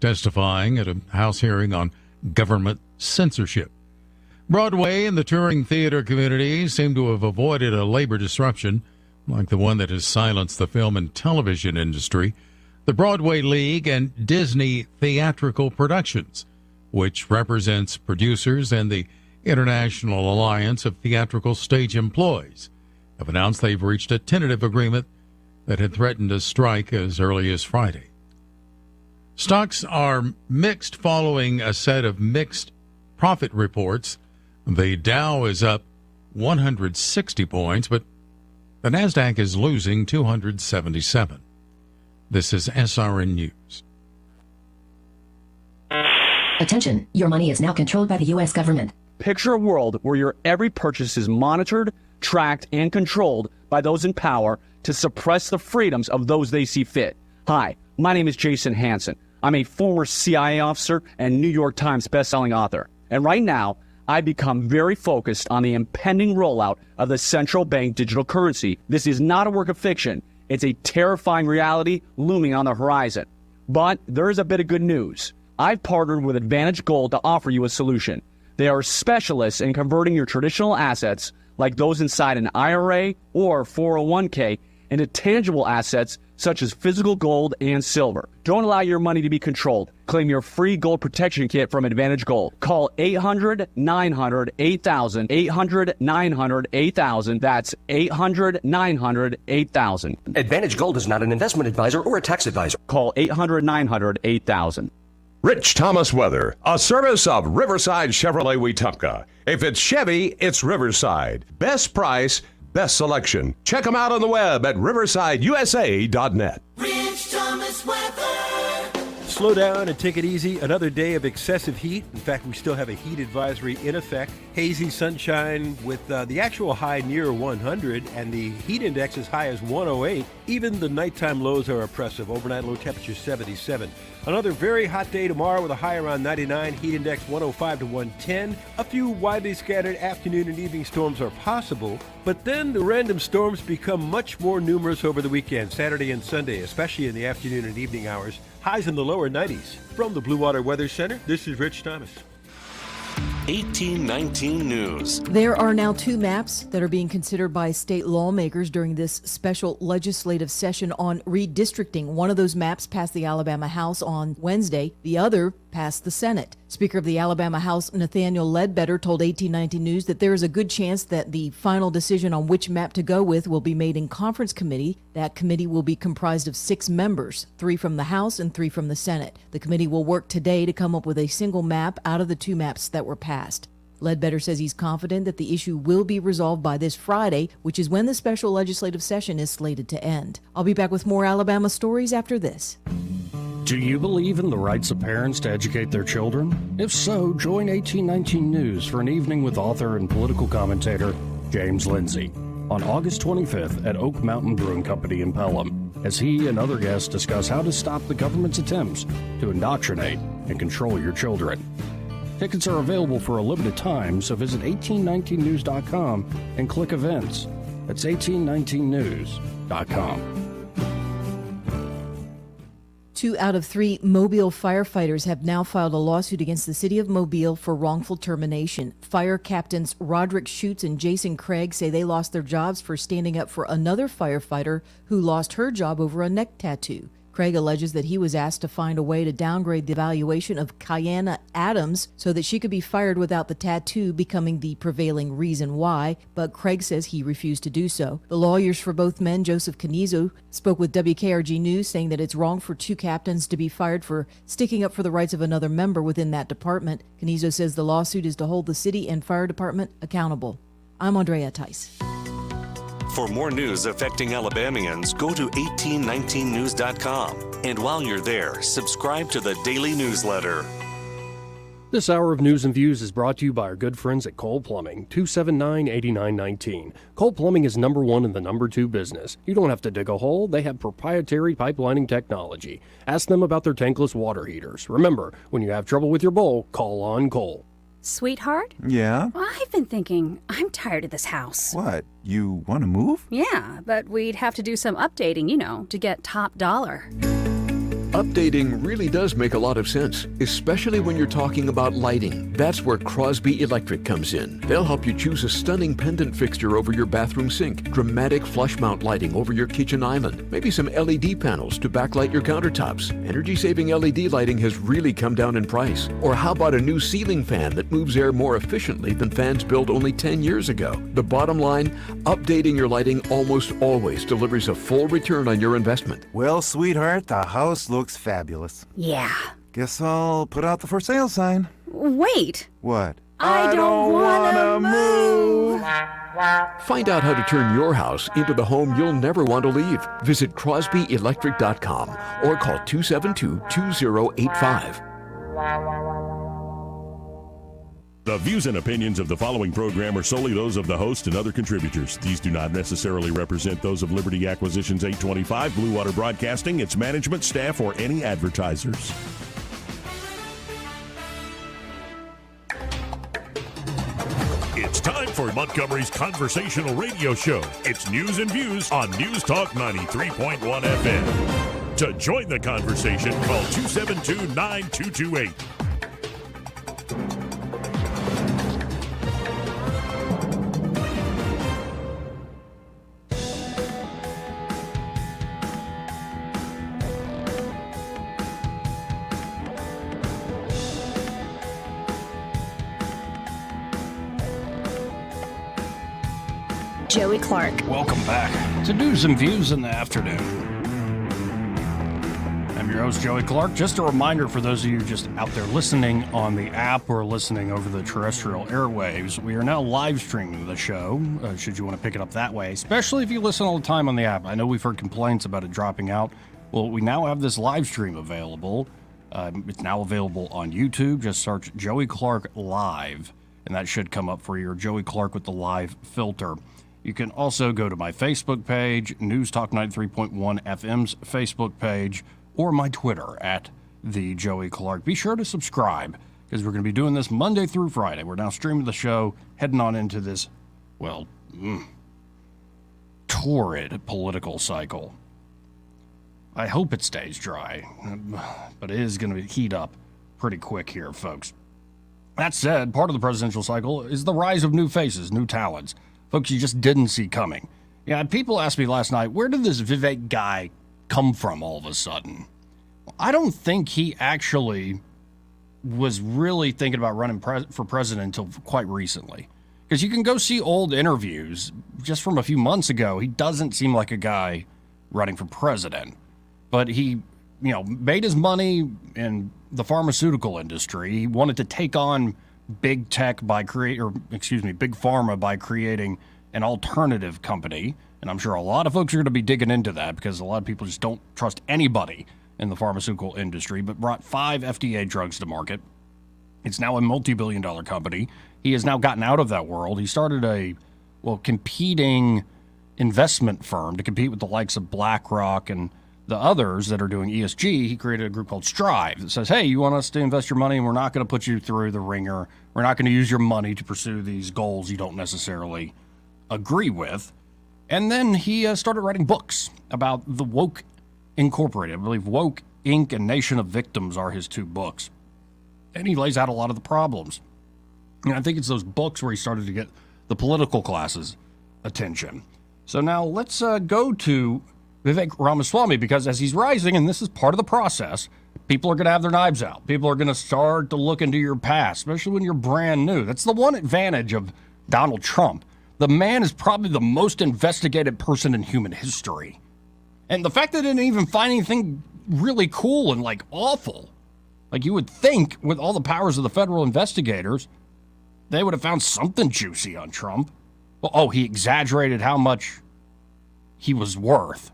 testifying at a House hearing on government censorship. Broadway and the touring theater community seem to have avoided a labor disruption like the one that has silenced the film and television industry. The Broadway League and Disney Theatrical Productions, which represents producers and the International Alliance of Theatrical Stage Employees, have announced they've reached a tentative agreement that had threatened a strike as early as Friday. Stocks are mixed following a set of mixed profit reports. The Dow is up 160 points, but the NASDAQ is losing 277. This is SRN News. Attention, your money is now controlled by the U.S. government. Picture a world where your every purchase is monitored, tracked, and controlled by those in power to suppress the freedoms of those they see fit. Hi, my name is Jason Hansen. I'm a former CIA officer and New York Times bestselling author. And right now, I've become very focused on the impending rollout of the central bank digital currency. This is not a work of fiction. It's a terrifying reality looming on the horizon. But there is a bit of good news. I've partnered with Advantage Gold to offer you a solution. They are specialists in converting your traditional assets, like those inside an IRA or 401k, into tangible assets such as physical gold and silver. Don't allow your money to be controlled. Claim your free gold protection kit from Advantage Gold. Call 800-900-8000, 800-900-8000. That's 800-900-8000. Advantage Gold is not an investment advisor or a tax advisor. Call 800-900-8000. Rich Thomas Weather, a service of Riverside Chevrolet Wetumpka. If it's Chevy, it's Riverside. Best price, best selection. Check them out on the web at riversideusa.net. Rich Thomas Weather. Slow down and take it easy. Another day of excessive heat. In fact, we still have a heat advisory in effect. Hazy sunshine with the actual high near 100 and the heat index as high as 108. Even the nighttime lows are oppressive. Overnight low temperature 77. Another very hot day tomorrow with a high around 99, heat index 105 to 110. A few widely scattered afternoon and evening storms are possible, but then the random storms become much more numerous over the weekend, Saturday and Sunday, especially in the afternoon and evening hours. Highs in the lower 90s. From the Blue Water Weather Center, this is Rich Thomas. 1819 News. There are now two maps that are being considered by state lawmakers during this special legislative session on redistricting. One of those maps passed the Alabama House on Wednesday. The other passed the Senate. Speaker of the Alabama House, Nathaniel Ledbetter, told 1819 News that there is a good chance that the final decision on which map to go with will be made in conference committee. That committee will be comprised of 6 members, 3 from the House and 3 from the Senate. The committee will work today to come up with a single map out of the 2 maps that were passed. Ledbetter says he's confident that the issue will be resolved by this Friday, which is when the special legislative session is slated to end. I'll be back with more Alabama stories after this. Do you believe in the rights of parents to educate their children? If so, join 1819 News for an evening with author and political commentator James Lindsay on August 25th at Oak Mountain Brewing Company in Pelham, as he and other guests discuss how to stop the government's attempts to indoctrinate and control your children. Tickets are available for a limited time, so visit 1819news.com and click events. That's 1819news.com. 2 out of 3 Mobile firefighters have now filed a lawsuit against the city of Mobile for wrongful termination. Fire captains Roderick Schutz and Jason Craig say they lost their jobs for standing up for another firefighter who lost her job over a neck tattoo. Craig alleges that he was asked to find a way to downgrade the valuation of Kiana Adams so that she could be fired without the tattoo becoming the prevailing reason why, but Craig says he refused to do so. The lawyers for both men, Joseph Canizo, spoke with WKRG News saying that it's wrong for 2 captains to be fired for sticking up for the rights of another member within that department. Canizo says the lawsuit is to hold the city and fire department accountable. I'm Andrea Tice. For more news affecting Alabamians, go to 1819news.com. And while you're there, subscribe to the daily newsletter. This hour of News and Views is brought to you by our good friends at Cole Plumbing, 279-8919. Cole Plumbing is number 1 in the number 2 business. You don't have to dig a hole. They have proprietary pipelining technology. Ask them about their tankless water heaters. Remember, when you have trouble with your bowl, call on Cole. Sweetheart? Yeah? Well, I've been thinking, I'm tired of this house. What? You want to move? Yeah, but we'd have to do some updating, to get top dollar. Updating really does make a lot of sense, especially when you're talking about lighting. That's where Crosby Electric comes in. They'll help you choose a stunning pendant fixture over your bathroom sink, dramatic flush mount lighting over your kitchen island, maybe some LED panels to backlight your countertops. Energy-saving LED lighting has really come down in price. Or how about a new ceiling fan that moves air more efficiently than fans built only 10 years ago? The bottom line, updating your lighting almost always delivers a full return on your investment. Well, sweetheart, the house looks fabulous. Yeah. Guess I'll put out the for sale sign. Wait. What? I don't want to move. Find out how to turn your house into the home you'll never want to leave. Visit crosbyelectric.com or call 272-2085. The views and opinions of the following program are solely those of the host and other contributors. These do not necessarily represent those of Liberty Acquisitions 825, Blue Water Broadcasting, its management, staff, or any advertisers. It's time for Montgomery's conversational radio show. It's News and Views on News Talk 93.1 FM. To join the conversation, call 272-9228. Joey Clark. Welcome back to News and Views in the afternoon. I'm your host, Joey Clark. Just a reminder for those of you just out there listening on the app or listening over the terrestrial airwaves, we are now live streaming the show, should you want to pick it up that way, especially if you listen all the time on the app. I know we've heard complaints about it dropping out. Well, we now have this live stream available. It's now available on YouTube. Just search Joey Clark Live, and that should come up for you, or Joey Clark with the live filter. You can also go to my Facebook page, News Talk 93.1 FM's Facebook page, or my Twitter at the Joey Clark. Be sure to subscribe, because we're going to be doing this Monday through Friday. We're now streaming the show, heading on into this, torrid political cycle. I hope it stays dry, but it is going to heat up pretty quick here, folks. That said, part of the presidential cycle is the rise of new faces, new talents. Folks you just didn't see coming. Yeah, people asked me last night, where did this Vivek guy come from all of a sudden? I don't think he actually was really thinking about running for president until quite recently. Because you can go see old interviews just from a few months ago. He doesn't seem like a guy running for president. But he, made his money in the pharmaceutical industry. He wanted to take on big tech by big pharma by creating an alternative company. And I'm sure a lot of folks are going to be digging into that because a lot of people just don't trust anybody in the pharmaceutical industry, but brought 5 FDA drugs to market. It's now a multi-billion-dollar company. He has now gotten out of that world. He started a competing investment firm to compete with the likes of BlackRock and the others that are doing ESG. He created a group called Strive that says, hey, you want us to invest your money and we're not going to put you through the ringer. We're not going to use your money to pursue these goals you don't necessarily agree with. And then he started writing books about the Woke Incorporated. I believe Woke Inc. and Nation of Victims are his 2 books. And he lays out a lot of the problems. And I think it's those books where he started to get the political class's attention. So now let's go to Vivek Ramaswamy, because as he's rising, and this is part of the process, people are going to have their knives out. People are going to start to look into your past, especially when you're brand new. That's the one advantage of Donald Trump. The man is probably the most investigated person in human history. And the fact that they didn't even find anything really cool and awful, you would think with all the powers of the federal investigators, they would have found something juicy on Trump. Well, he exaggerated how much he was worth.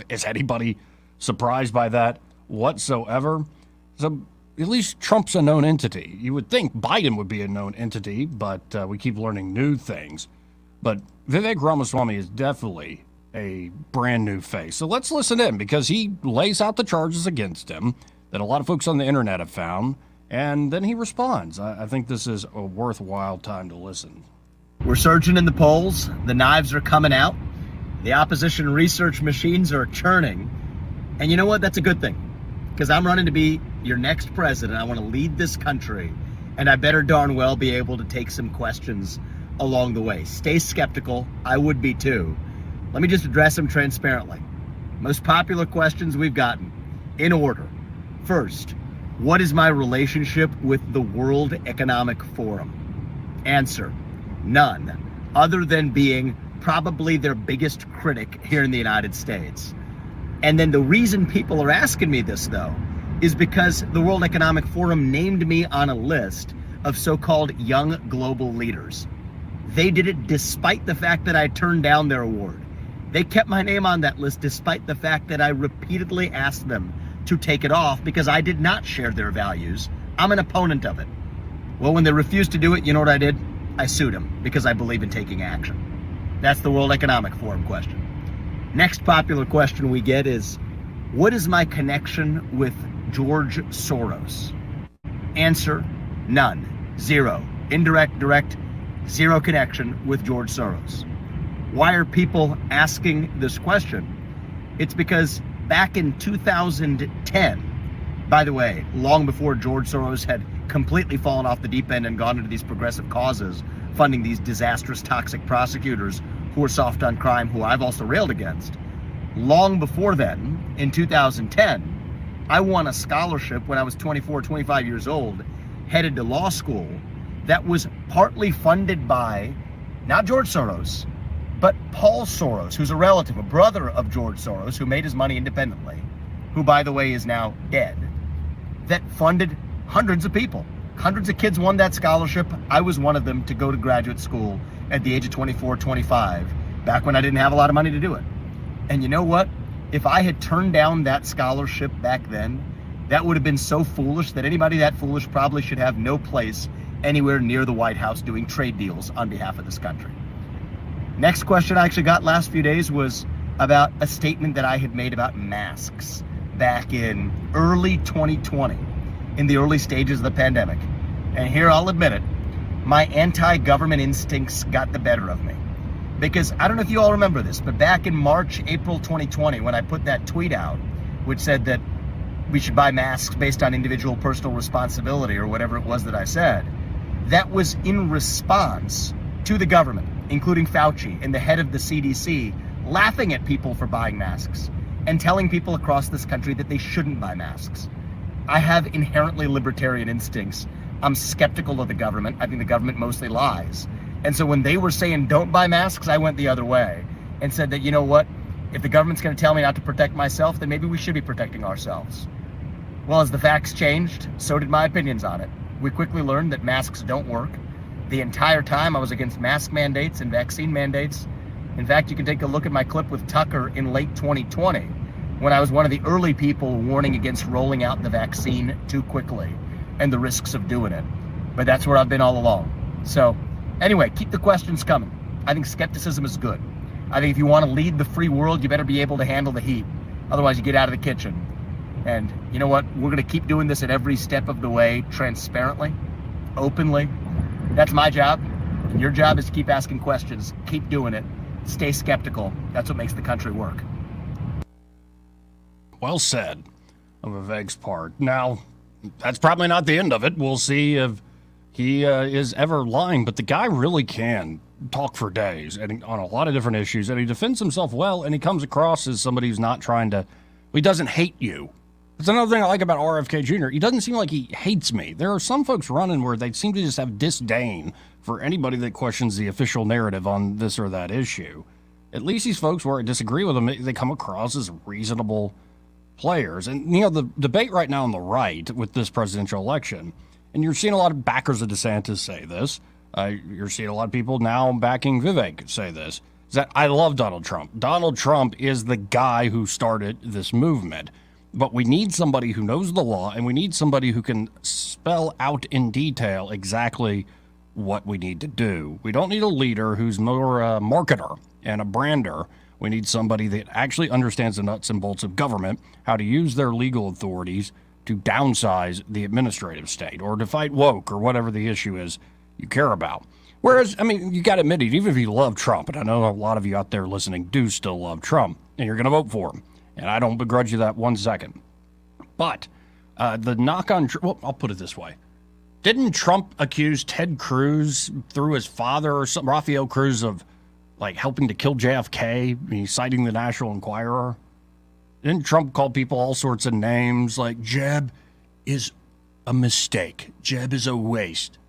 Is anybody surprised by that whatsoever? So at least Trump's a known entity. You would think Biden would be a known entity, but we keep learning new things. But Vivek Ramaswamy is definitely a brand new face. So let's listen in because he lays out the charges against him that a lot of folks on the internet have found, and then he responds. I think this is a worthwhile time to listen. We're surging in the polls. The knives are coming out. The opposition research machines are churning. And you know what? That's a good thing. Because I'm running to be your next president. I want to lead this country. And I better darn well be able to take some questions along the way. Stay skeptical. I would be too. Let me just address them transparently. Most popular questions we've gotten in order. First, what is my relationship with the World Economic Forum? Answer, none, other than being probably their biggest critic here in the United States. And then the reason people are asking me this, though, is because the World Economic Forum named me on a list of so-called young global leaders. They did it despite the fact that I turned down their award. They kept my name on that list despite the fact that I repeatedly asked them to take it off because I did not share their values. I'm an opponent of it. Well, when they refused to do it, you know what I did? I sued them because I believe in taking action. That's the World Economic Forum question. Next popular question we get is, what is my connection with George Soros? Answer, none, zero. Indirect, direct, zero connection with George Soros. Why are people asking this question? It's because back in 2010, by the way, long before George Soros had completely fallen off the deep end and gone into these progressive causes, funding these disastrous, toxic prosecutors who are soft on crime, who I've also railed against. Long before then, in 2010, I won a scholarship when I was 24, 25 years old, headed to law school, that was partly funded by, not George Soros, but Paul Soros, who's a relative, a brother of George Soros, who made his money independently, who, by the way, is now dead, that funded hundreds of people. Hundreds of kids won that scholarship. I was one of them to go to graduate school at the age of 24, 25, back when I didn't have a lot of money to do it. And you know what? If I had turned down that scholarship back then, that would have been so foolish that anybody that foolish probably should have no place anywhere near the White House doing trade deals on behalf of this country. Next question I actually got last few days was about a statement that I had made about masks back in early 2020, in the early stages of the pandemic. And here, I'll admit it, my anti-government instincts got the better of me. Because I don't know if you all remember this, but back in March, April 2020, when I put that tweet out, which said that we should buy masks based on individual personal responsibility or whatever it was that I said, that was in response to the government, including Fauci and the head of the CDC, laughing at people for buying masks and telling people across this country that they shouldn't buy masks. I have inherently libertarian instincts. I'm skeptical of the government. I think the government mostly lies. And so when they were saying don't buy masks, I went the other way and said that, you know what, if the government's going to tell me not to protect myself, then maybe we should be protecting ourselves. Well, as the facts changed, so did my opinions on it. we quickly learned that masks don't work. The entire time I was against mask mandates and vaccine mandates. In fact, you can take a look at my clip with Tucker in late 2020, when I was one of the early people warning against rolling out the vaccine too quickly and the risks of doing it. But that's where I've been all along. So anyway, keep the questions coming. I think skepticism is good. I think if you want to lead the free world, you better be able to handle the heat. Otherwise, you get out of the kitchen. And you know what? We're going to keep doing this at every step of the way, transparently, openly. That's my job. And your job is to keep asking questions. Keep doing it. Stay skeptical. That's what makes the country work. Well said on Vivek's part. Now, that's probably not the end of it. We'll see if he is ever lying, but the guy really can talk for days and on a lot of different issues, and he defends himself well, and he comes across as somebody who's not trying to, he doesn't hate you. That's another thing I like about RFK Jr. He doesn't seem like he hates me. There are some folks running where they seem to just have disdain for anybody that questions the official narrative on this or that issue. At least these folks where I disagree with them, they come across as reasonable players. And, you know, the debate right now on the right with this presidential election, and you're seeing a lot of backers of DeSantis say this, you're seeing a lot of people now backing Vivek say this, is that I love Donald Trump. Donald Trump is the guy who started this movement. But we need somebody who knows the law, and we need somebody who can spell out in detail exactly what we need to do. We don't need a leader who's more a marketer and a brander. We need somebody that actually understands the nuts and bolts of government, how to use their legal authorities to downsize the administrative state or to fight woke or whatever the issue is you care about. Whereas, I mean, you got to admit it, even if you love Trump, and I know a lot of you out there listening do still love Trump, and you're going to vote for him. And I don't begrudge you that 1 second. But the knock on, well, I'll put it this way. Didn't Trump accuse Ted Cruz through his father or something, Rafael Cruz, of like helping to kill JFK? He's citing the National Enquirer. Didn't Trump call people all sorts of names like Jeb is a mistake. Jeb is a waste.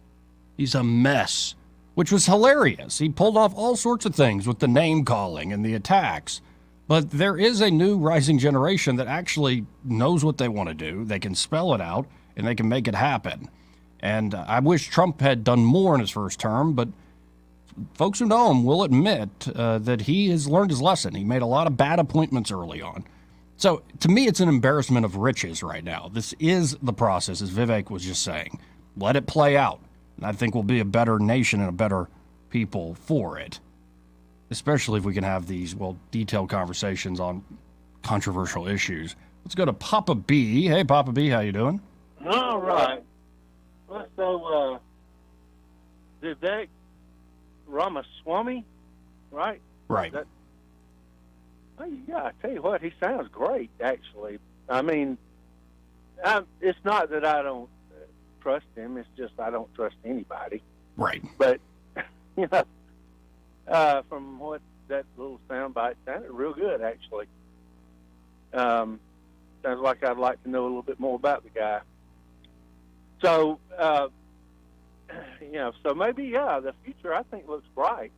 He's a mess, which was hilarious. He pulled off all sorts of things with the name calling and the attacks. But there is a new rising generation that actually knows what they want to do. They can spell it out, and they can make it happen. And I wish Trump had done more in his first term, but folks who know him will admit that he has learned his lesson. He made a lot of bad appointments early on. So to me, it's an embarrassment of riches right now. This is the process, as Vivek was just saying. Let it play out. And I think we'll be a better nation and a better people for it. Especially if we can have these, well, detailed conversations on controversial issues. Let's go to Papa B. Hey, Papa B, how you doing? All right. Well, so, Vivek Ramaswamy, right? Right. Oh, yeah, I tell you what, he sounds great, actually. I mean, it's not that I don't trust him. It's just I don't trust anybody. Right. But, you know, from what that little soundbite sounded real good, actually. Sounds like I'd like to know a little bit more about the guy. So, you know, so maybe, yeah, the future I think looks bright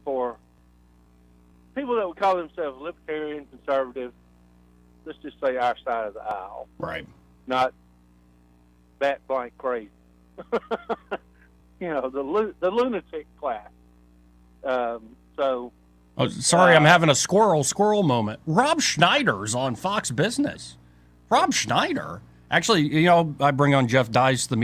for people that would call themselves libertarian, conservative. Let's just say our side of the aisle. Right. Not bat blank crazy. You know, the lunatic class. So. Oh, sorry, I'm having a squirrel moment. Rob Schneider's on Fox Business. Rob Schneider. Actually, you know, I bring on Jeff Dice, the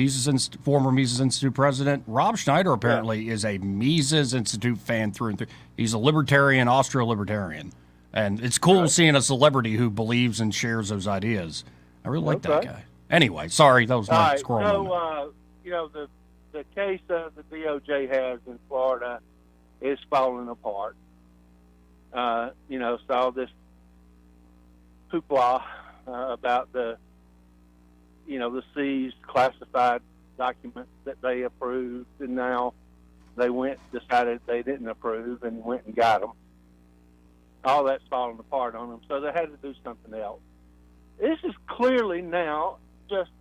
former Mises Institute president. Rob Schneider apparently is a Mises Institute fan through and through. He's a libertarian, Austro-libertarian. And it's cool seeing a celebrity who believes and shares those ideas. I really like that guy. Anyway, sorry, that was my squirrel moment. You know, the case the DOJ has in Florida is falling apart. You know, saw this hoopla about the seized classified documents that they approved, and now they decided they didn't approve and went and got them. All that's falling apart on them, so they had to do something else. This is clearly now just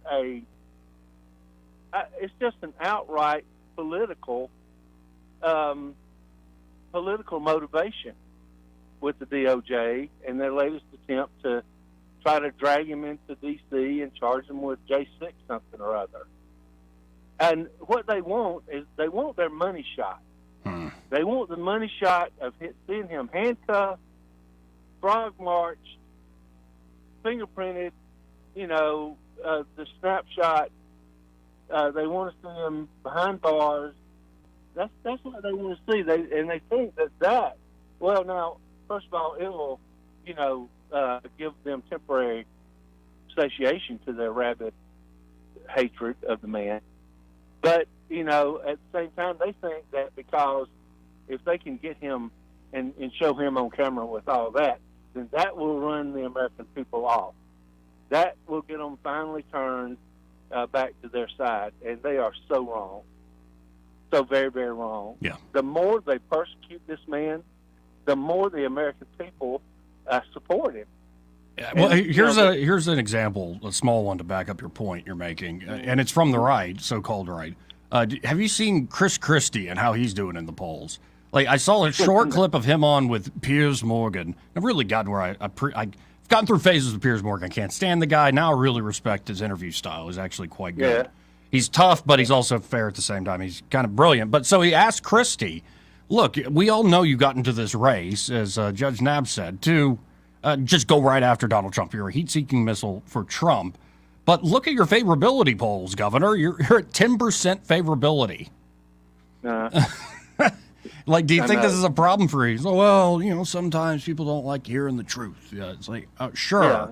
it's just an outright political motivation with the DOJ and their latest attempt to try to drag him into D.C. and charge him with J6 something or other. And what they want is they want their money shot. They want the money shot of seeing him handcuffed, frog marched, fingerprinted, the snapshot. They want to see him behind bars. That's what they want to see. They think that. Well, now, first of all, it will, give them temporary satiation to their rabid hatred of the man. But at the same time, they think that because if they can get him and show him on camera with all that, then that will run the American people off. That will get them finally turned back to their side, and they are so wrong. So very, very wrong. Yeah. The more they persecute this man, the more the American people support him. Yeah, well, here's an example, a small one to back up your point you're making, and it's from the right, so-called right. Have you seen Chris Christie and how he's doing in the polls? Like, I saw a short clip of him on with Piers Morgan. I've really gotten where I've gotten through phases with Piers Morgan. I can't stand the guy. Now I really respect his interview style. He's actually quite good. Yeah. He's tough, but he's also fair at the same time. He's kind of brilliant. But so he asked Christie, look, we all know you got into this race, as Judge Knabb said, to just go right after Donald Trump. You're a heat-seeking missile for Trump. But look at your favorability polls, Governor. You're at 10% favorability. Like, do you think this is a problem for you? So, well, sometimes people don't like hearing the truth. Yeah, it's like, sure. Yeah.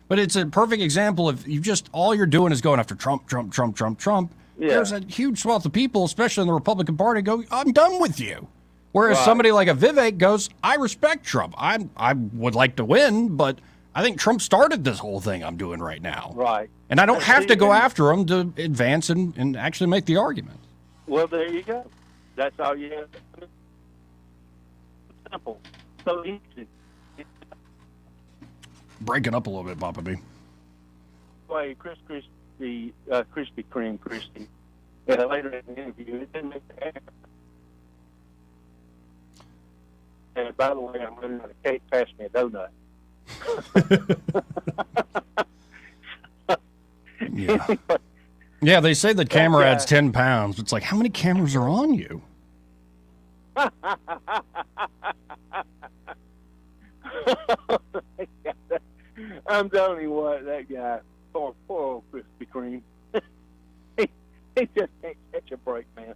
But it's a perfect example of all you're doing is going after Trump, Trump, Trump, Trump, Trump. Yeah. There's a huge swath of people, especially in the Republican Party, go, I'm done with you. Whereas somebody like a Vivek goes, I respect Trump. I would like to win, but I think Trump started this whole thing I'm doing right now. Right. And I don't have to go after him to advance and actually make the argument. Well, there you go. That's all you have to do. Simple. So easy. Breaking up a little bit, Papa B. Way Krispy Kreme Christie. Later in the interview, it didn't make the air. And by the way, I'm running out of cake. Pass me a donut. Yeah. Yeah, they say the camera adds 10 pounds. It's like, how many cameras are on you? I'm telling you what, that guy, poor old Krispy Kreme, he just can't catch a break, man.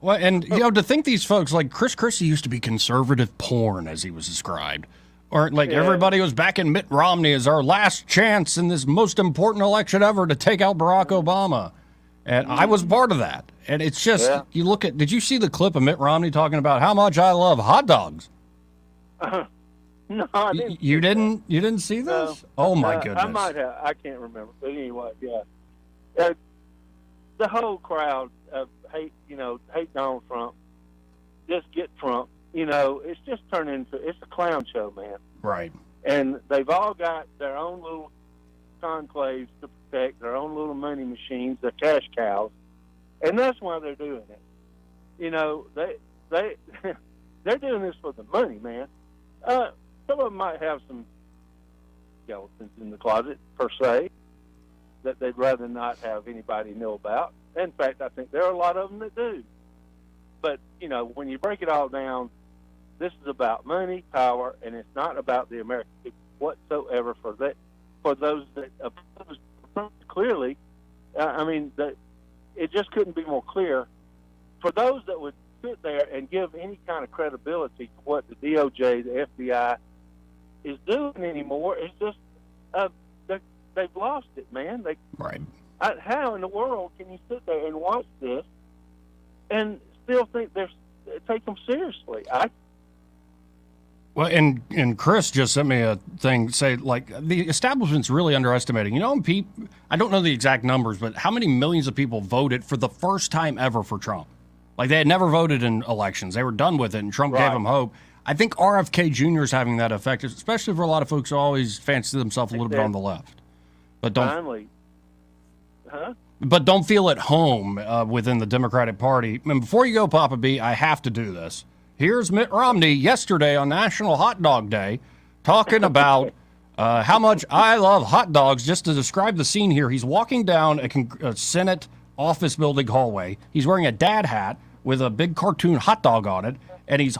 Well, and, to think these folks, like Chris Christie used to be conservative porn, as he was described. Or, everybody was backing Mitt Romney as our last chance in this most important election ever to take out Barack Obama. And I was part of that. And it's just, you look at, did you see the clip of Mitt Romney talking about how much I love hot dogs? No, I didn't. You didn't see this? No. Oh, my goodness. I might have. I can't remember. But anyway, yeah. The whole crowd of hate Donald Trump, just get Trump. It's just turned into, it's a clown show, man. Right. And they've all got their own little conclaves to protect, their own little money machines, their cash cows. And that's why they're doing it. They're doing this for the money, man. Some of them might have some skeletons in the closet, per se, that they'd rather not have anybody know about. In fact, I think there are a lot of them that do. But, when you break it all down, this is about money, power, and it's not about the American people whatsoever for those that oppose Trump. Clearly, it just couldn't be more clear. For those that would sit there and give any kind of credibility to what the DOJ, the FBI is doing anymore, it's just they've lost it, man. Right. How in the world can you sit there and watch this and still think take them seriously? Well, and Chris just sent me a thing say, the establishment's really underestimating. Pete, I don't know the exact numbers, but how many millions of people voted for the first time ever for Trump? Like, they had never voted in elections. They were done with it, and Trump gave them hope. I think RFK Jr. is having that effect, especially for a lot of folks who always fancy themselves a little bit on the left. But don't feel at home within the Democratic Party. And before you go, Papa B, I have to do this. Here's Mitt Romney yesterday on National Hot Dog Day talking about How much I love hot dogs. Just to describe the scene here, he's walking down a Senate office building hallway. He's wearing a dad hat with a big cartoon hot dog on it, and he's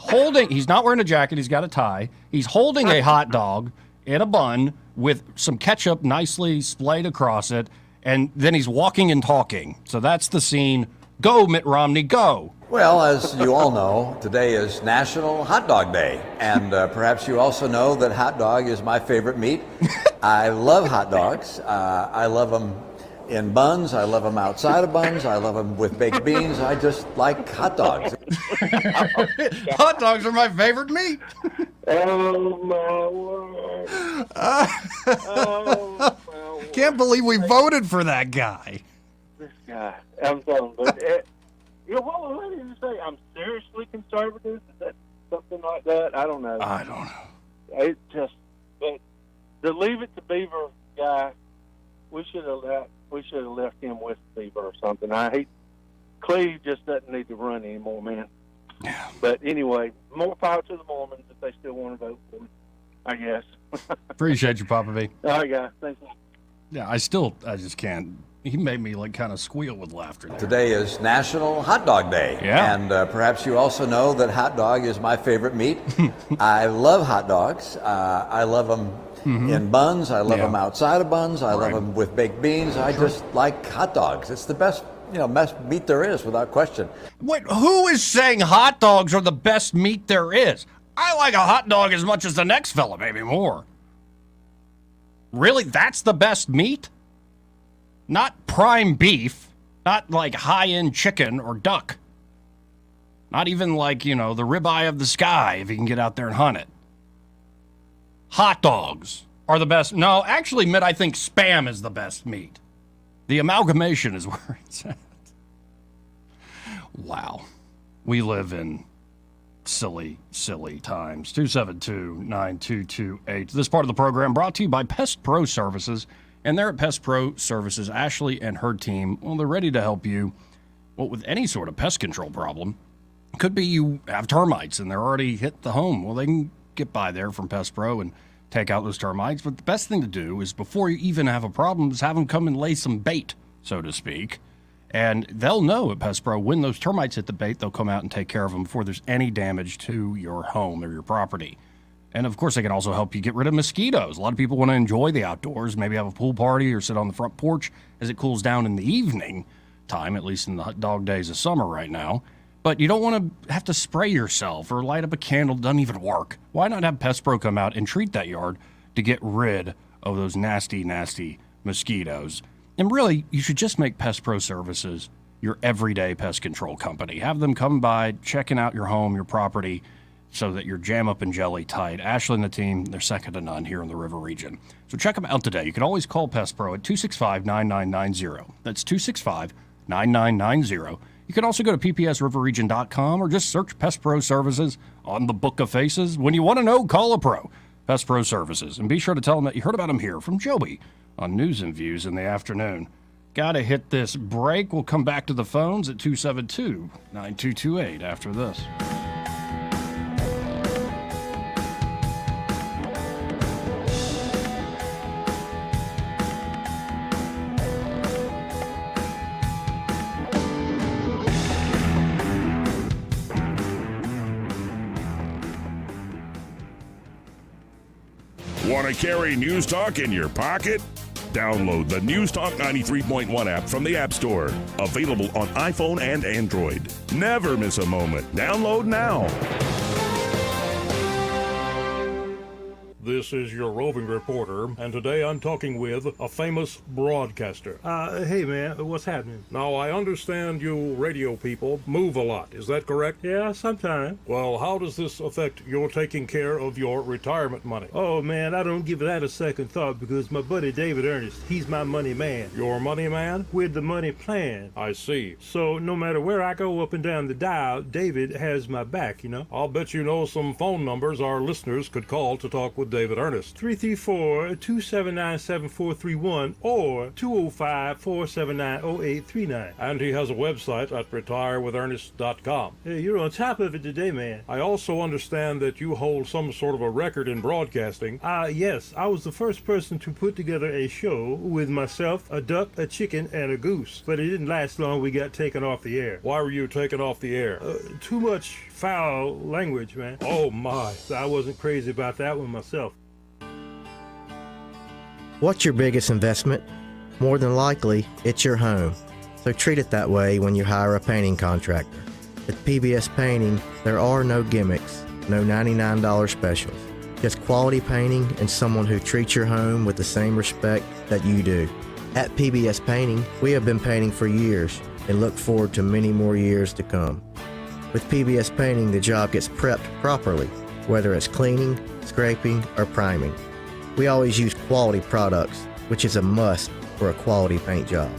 not wearing a jacket, he's got a tie. He's holding a hot dog in a bun with some ketchup nicely splayed across it, and then he's walking and talking. So that's the scene. Go, Mitt Romney, go. Well, as you all know, today is National Hot Dog Day, and perhaps you also know that hot dog is my favorite meat. I love hot dogs. I love them in buns. I love them outside of buns. I love them with baked beans. I just like hot dogs. Hot dogs are my favorite meat. Oh, my word. Oh, my word. Can't believe we voted for that guy. This guy. I'm telling you. But, what did you say? I'm seriously conservative? Is that something like that? I don't know. I don't know. It just, but the Leave It to Beaver guy, we should have left him with Beaver or something. I hate Cleve just doesn't need to run anymore, man. Yeah. But anyway, more power to the Mormons if they still want to vote for him, I guess. Appreciate you, Papa V. All right, guys. Thanks. Yeah, I just can't. He made me kind of squeal with laughter there. Today is National Hot Dog Day. Yeah. And perhaps you also know that hot dog is my favorite meat. I love hot dogs. I love them in buns. I love them outside of buns. I love them with baked beans. I just like hot dogs. It's the best meat there is, without question. Wait, who is saying hot dogs are the best meat there is? I like a hot dog as much as the next fella, maybe more. Really? That's the best meat? Not prime beef, not like high-end chicken or duck. Not even like, the ribeye of the sky, if you can get out there and hunt it. Hot dogs are the best. No, actually, Mitt, I think Spam is the best meat. The amalgamation is where it's at. Wow. We live in silly, silly times. 272-9228. This part of the program brought to you by Pest Pro Services. And they're at Pest Pro Services. Ashley and her team, well, they're ready to help you with any sort of pest control problem. Could be you have termites and they're already hit the home. Well, they can get by there from Pest Pro and take out those termites. But the best thing to do is before you even have a problem is have them come and lay some bait, so to speak. And they'll know at Pest Pro when those termites hit the bait, they'll come out and take care of them before there's any damage to your home or your property. And, of course, they can also help you get rid of mosquitoes. A lot of people want to enjoy the outdoors, maybe have a pool party or sit on the front porch as it cools down in the evening time, at least in the hot dog days of summer right now. But you don't want to have to spray yourself or light up a candle. It doesn't even work. Why not have Pest Pro come out and treat that yard to get rid of those nasty, nasty mosquitoes? And really, you should just make Pest Pro Services your everyday pest control company. Have them come by, checking out your home, your property, so that you're jam up and jelly tight. Ashley and the team, they're second to none here in the River region. So check them out today. You can always call Pest Pro at 265-9990. That's 265-9990. You can also go to ppsriverregion.com or just search Pest Pro Services on the Book of Faces. When you want to know, call a pro. Pest Pro Services. And be sure to tell them that you heard about them here from Joey on News and Views in the afternoon. Got to hit this break. We'll come back to the phones at 272-9228 after this. Want to carry News Talk in your pocket? Download the News Talk 93.1 app from the App Store. Available on iPhone and Android. Never miss a moment. Download now. This is your roving reporter, and today I'm talking with a famous broadcaster. Hey man, what's happening? Now, I understand you radio people move a lot, is that correct? Yeah, sometimes. Well, how does this affect your taking care of your retirement money? Oh man, I don't give that a second thought because my buddy David Ernest, he's my money man. Your money man? With the money plan. I see. So no matter where I go up and down the dial, David has my back, I'll bet you know some phone numbers our listeners could call to talk with David Ernest. 334-279-7431 or 205-479-0839. And he has a website at retirewithernest.com. Hey, you're on top of it today, man. I also understand that you hold some sort of a record in broadcasting. Yes, I was the first person to put together a show with myself, a duck, a chicken, and a goose. But it didn't last long. We got taken off the air. Why were you taken off the air? Too much foul language, man. Oh, my. I wasn't crazy about that one myself. What's your biggest investment? More than likely, it's your home. So treat it that way when you hire a painting contractor. With PBS Painting, there are no gimmicks, no $99 specials. Just quality painting and someone who treats your home with the same respect that you do. At PBS Painting, we have been painting for years and look forward to many more years to come. With PBS Painting, the job gets prepped properly, whether it's cleaning, scraping, or priming. We always use quality products, which is a must for a quality paint job.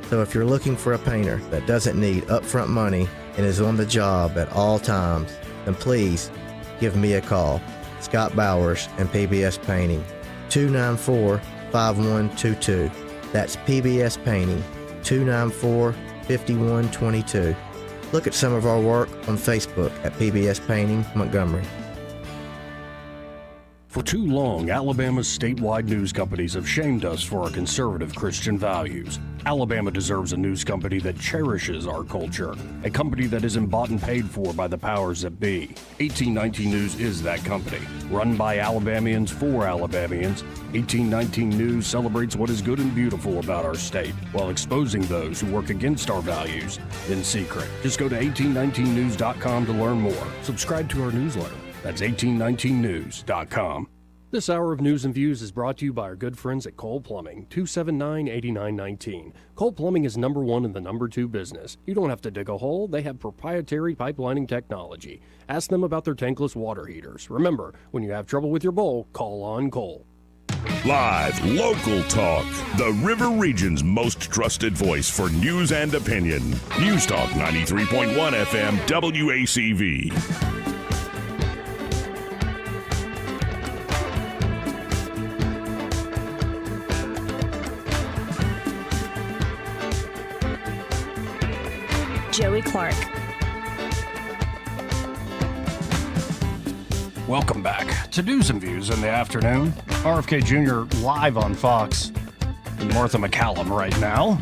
So if you're looking for a painter that doesn't need upfront money and is on the job at all times, then please give me a call. Scott Bowers and PBS Painting, 294-5122. That's PBS Painting, 294-5122. Look at some of our work on Facebook at PBS Painting Montgomery. For too long, Alabama's statewide news companies have shamed us for our conservative Christian values. Alabama deserves a news company that cherishes our culture, a company that isn't bought and paid for by the powers that be. 1819 News is that company. Run by Alabamians for Alabamians, 1819 News celebrates what is good and beautiful about our state, while exposing those who work against our values in secret. Just go to 1819news.com to learn more. Subscribe to our newsletter. That's 1819news.com. This hour of News and Views is brought to you by our good friends at Cole Plumbing, 279-8919. Cole Plumbing is number one in the number two business. You don't have to dig a hole. They have proprietary pipelining technology. Ask them about their tankless water heaters. Remember, when you have trouble with your bowl, call on Cole. Live, local talk. The River Region's most trusted voice for news and opinion. News Talk 93.1 FM WACV. Joey Clark. Welcome back to News and Views in the afternoon. RFK Jr. live on Fox and Martha McCallum right now.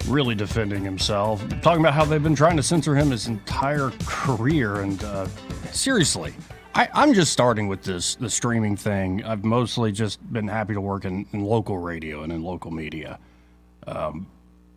Really defending himself. Talking about how they've been trying to censor him his entire career. And seriously, I'm just starting with the streaming thing. I've mostly just been happy to work in local radio and in local media.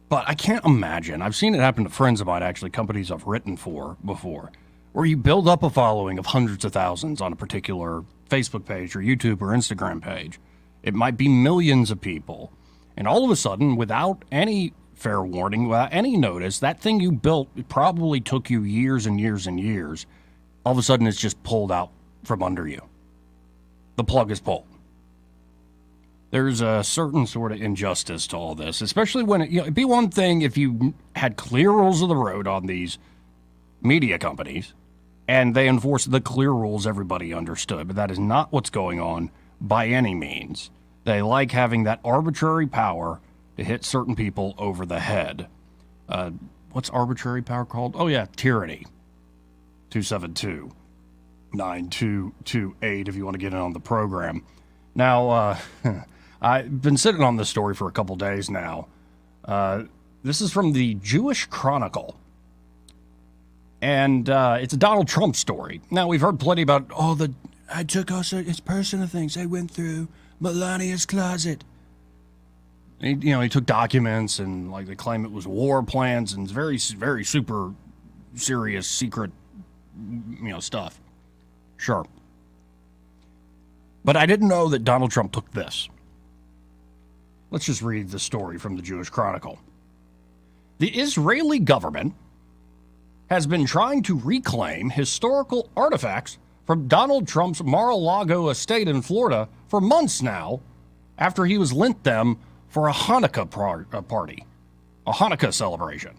But I can't imagine. I've seen it happen to friends of mine, actually, companies I've written for before, where you build up a following of hundreds of thousands on a particular Facebook page or YouTube or Instagram page. It might be millions of people. And all of a sudden, without any fair warning, without any notice, that thing you built, it probably took you years and years and years. All of a sudden, it's just pulled out from under you. The plug is pulled. There's a certain sort of injustice to all this, especially when it'd be one thing if you had clear rules of the road on these media companies and they enforced the clear rules everybody understood, but that is not what's going on by any means. They like having that arbitrary power to hit certain people over the head. What's arbitrary power called? Oh, yeah, tyranny. 272-9228 if you want to get in on the program. Now, I've been sitting on this story for a couple days now. This is from the Jewish Chronicle. And it's a Donald Trump story. Now, we've heard plenty about, I took it's personal things. I went through Melania's closet. He took documents and, they claim it was war plans and very, very super serious secret, stuff. Sure. But I didn't know that Donald Trump took this. Let's just read the story from the Jewish Chronicle. The Israeli government has been trying to reclaim historical artifacts from Donald Trump's Mar-a-Lago estate in Florida for months now, after he was lent them for a Hanukkah party, a Hanukkah celebration.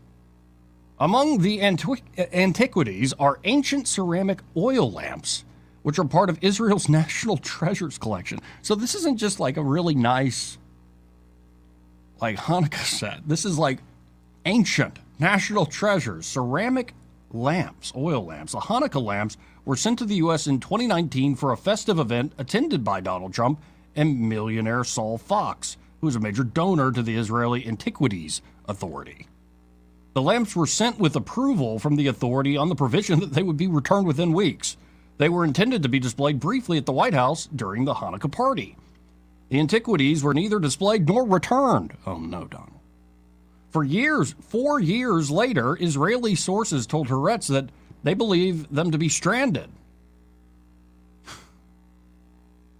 Among the antiquities are ancient ceramic oil lamps which are part of Israel's National Treasures collection. So this isn't just like a really nice, like, Hanukkah set. This is like ancient national treasures, ceramic lamps, oil lamps. The Hanukkah lamps were sent to the U.S. in 2019 for a festive event attended by Donald Trump and millionaire Saul Fox, who is a major donor to the Israeli Antiquities Authority. The lamps were sent with approval from the authority on the provision that they would be returned within weeks. They were intended to be displayed briefly at the White House during the Hanukkah party. The antiquities were neither displayed nor returned. Oh no, Donald. For years, 4 years later, Israeli sources told Haaretz that they believe them to be stranded.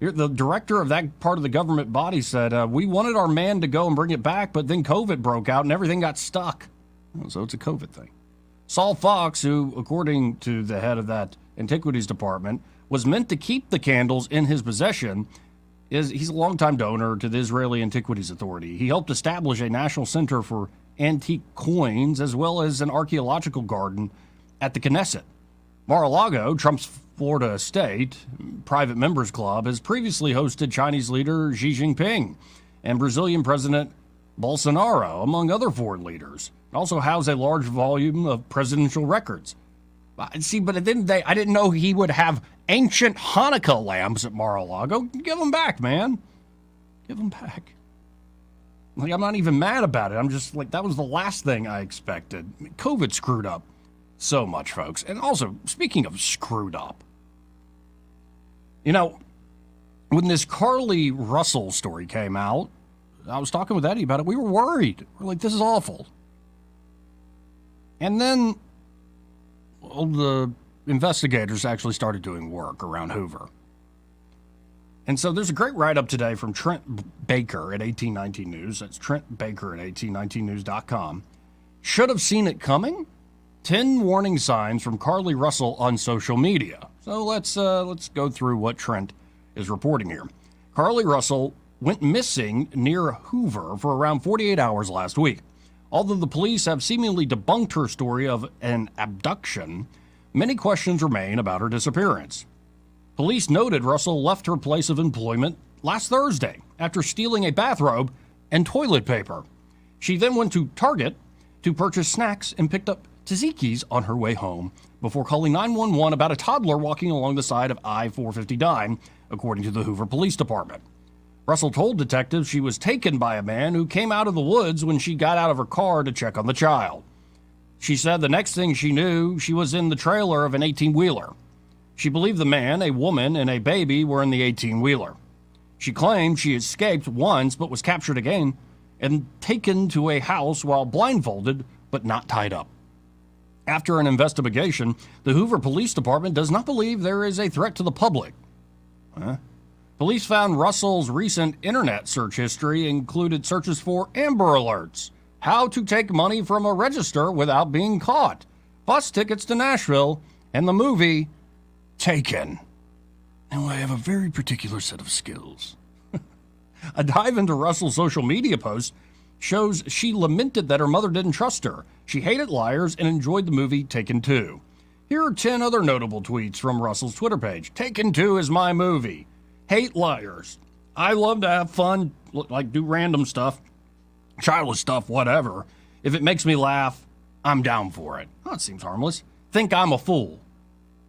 The director of that part of the government body said, we wanted our man to go and bring it back, but then COVID broke out and everything got stuck. So it's a COVID thing. Saul Fox, who, according to the head of that antiquities department, was meant to keep the candles in his possession, he's a longtime donor to the Israeli Antiquities Authority. He helped establish a national center for antique coins as well as an archaeological garden at the Knesset. Mar-a-Lago, Trump's Florida estate, private members club, has previously hosted Chinese leader Xi Jinping and Brazilian President Bolsonaro, among other foreign leaders. It also housed a large volume of presidential records. See, but at the end of the day, I didn't know he would have ancient Hanukkah lamps at Mar-a-Lago. Give them back, man. Give them back. Like, I'm not even mad about it. I'm just like, that was the last thing I expected. COVID screwed up so much, folks. And also, speaking of screwed up, you know, when this Carly Russell story came out, I was talking with Eddie about it. We were worried. We're like, this is awful. And then the investigators actually started doing work around Hoover. And so there's a great write-up today from Trent Baker at 1819 News. That's Trent Baker at 1819news.com. Should have seen it coming? 10 warning signs from Carly Russell on social media. So let's go through what Trent is reporting here. Carly Russell went missing near Hoover for around 48 hours last week. Although the police have seemingly debunked her story of an abduction, many questions remain about her disappearance. Police noted Russell left her place of employment last Thursday after stealing a bathrobe and toilet paper. She then went to Target to purchase snacks and picked up tzatziki's on her way home before calling 911 about a toddler walking along the side of I-459, according to the Hoover Police Department. Russell told detectives she was taken by a man who came out of the woods when she got out of her car to check on the child. She said the next thing she knew, she was in the trailer of an 18-wheeler. She believed the man, a woman, and a baby were in the 18-wheeler. She claimed she escaped once but was captured again and taken to a house while blindfolded but not tied up. After an investigation, the Hoover Police Department does not believe there is a threat to the public. Police found Russell's recent internet search history included searches for Amber Alerts, how to take money from a register without being caught, bus tickets to Nashville, and the movie Taken. Now, I have a very particular set of skills. A dive into Russell's social media posts shows she lamented that her mother didn't trust her. She hated liars and enjoyed the movie Taken 2. Here are 10 other notable tweets from Russell's Twitter page. Taken 2 is my movie. Hate liars. I love to have fun, like do random stuff, childish stuff, whatever. If it makes me laugh, I'm down for it. Oh, it seems harmless. Think I'm a fool.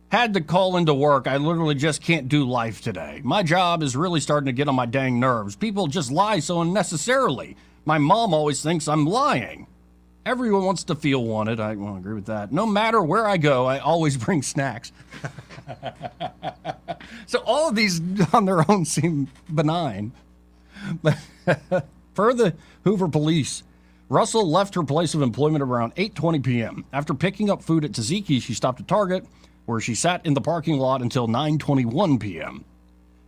Had to call into work. I literally just can't do life today. My job is really starting to get on my dang nerves. People just lie so unnecessarily. My mom always thinks I'm lying. Everyone wants to feel wanted. I will agree with that. No matter where I go, I always bring snacks. So all of these on their own seem benign. But per the Hoover police, Russell left her place of employment around 8:20 p.m. After picking up food at Tzatziki's, she stopped at Target, where she sat in the parking lot until 9:21 p.m.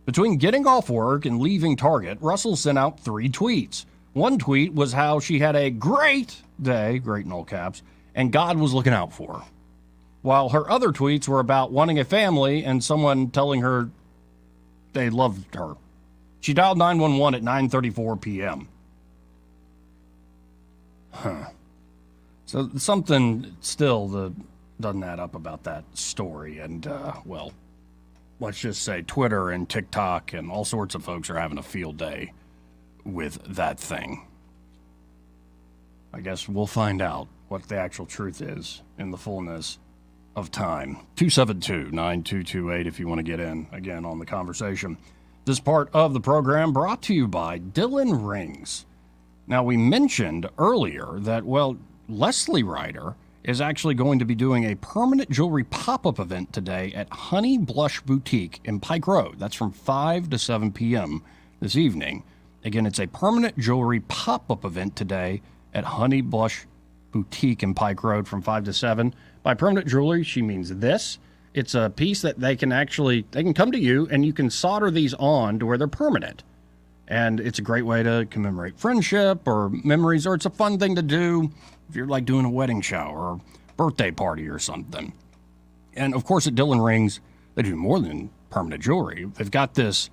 Between getting off work and leaving Target, Russell sent out 3 tweets. One tweet was how she had a great day, great in all caps, and God was looking out for her. While her other tweets were about wanting a family and someone telling her they loved her. She dialed 911 at 9:34 p.m. So something still doesn't add up about that story. And, well, let's just say Twitter and TikTok and all sorts of folks are having a field day with that thing. I guess we'll find out what the actual truth is in the fullness of time. 272-9228 if you want to get in, again, on the conversation. This part of the program brought to you by Dylan Rings. Now, we mentioned earlier that, well, Leslie Ryder is actually going to be doing a permanent jewelry pop-up event today at Honey Blush Boutique in Pike Road. That's from 5 to 7 p.m. this evening. Again, it's a permanent jewelry pop-up event today at Honey Blush Boutique in Pike Road from 5 to 7. By permanent jewelry, she means this. It's a piece that they can come to you and you can solder these on to where they're permanent. And it's a great way to commemorate friendship or memories, or it's a fun thing to do if you're like doing a wedding shower or birthday party or something. And of course at Dylan Rings, they do more than permanent jewelry. They've got this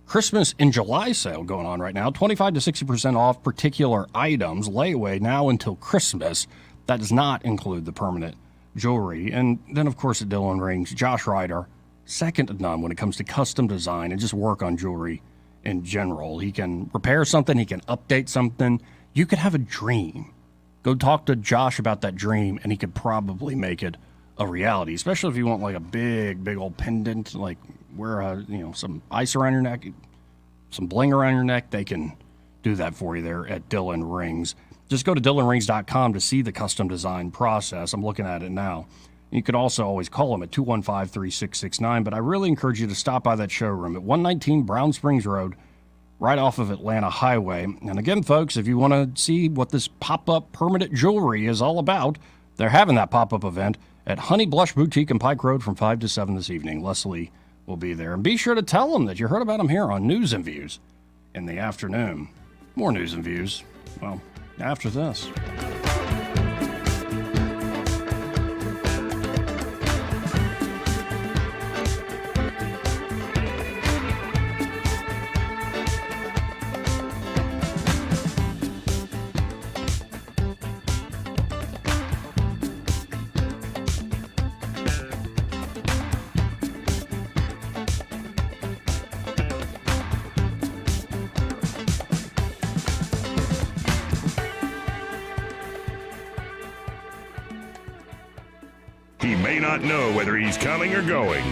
Christmas in July sale going on right now, 25 to 60% off particular items, layaway now until Christmas. That does not include the permanent jewelry. And then, of course, at Dylan Rings, Josh Ryder, second to none when it comes to custom design and just work on jewelry in general. He can repair something. He can update something. You could have a dream. Go talk to Josh about that dream, and he could probably make it a reality, especially if you want like a big old pendant, like wear some ice around your neck, some bling around your neck. They can do that for you there at Dylan Rings. Just go to DylanRings.com to see the custom design process. I'm looking at it now. You could also always call them at 215-3669, but I really encourage you to stop by that showroom at 119 Brown Springs Road, right off of Atlanta Highway. And again, folks, if you want to see what this pop-up permanent jewelry is all about, they're having that pop-up event at Honey Blush Boutique in Pike Road from 5 to 7 this evening. Leslie will be there. And be sure to tell them that you heard about them here on News and Views in the afternoon. More News and Views, well, after this. He may not know whether he's coming or going,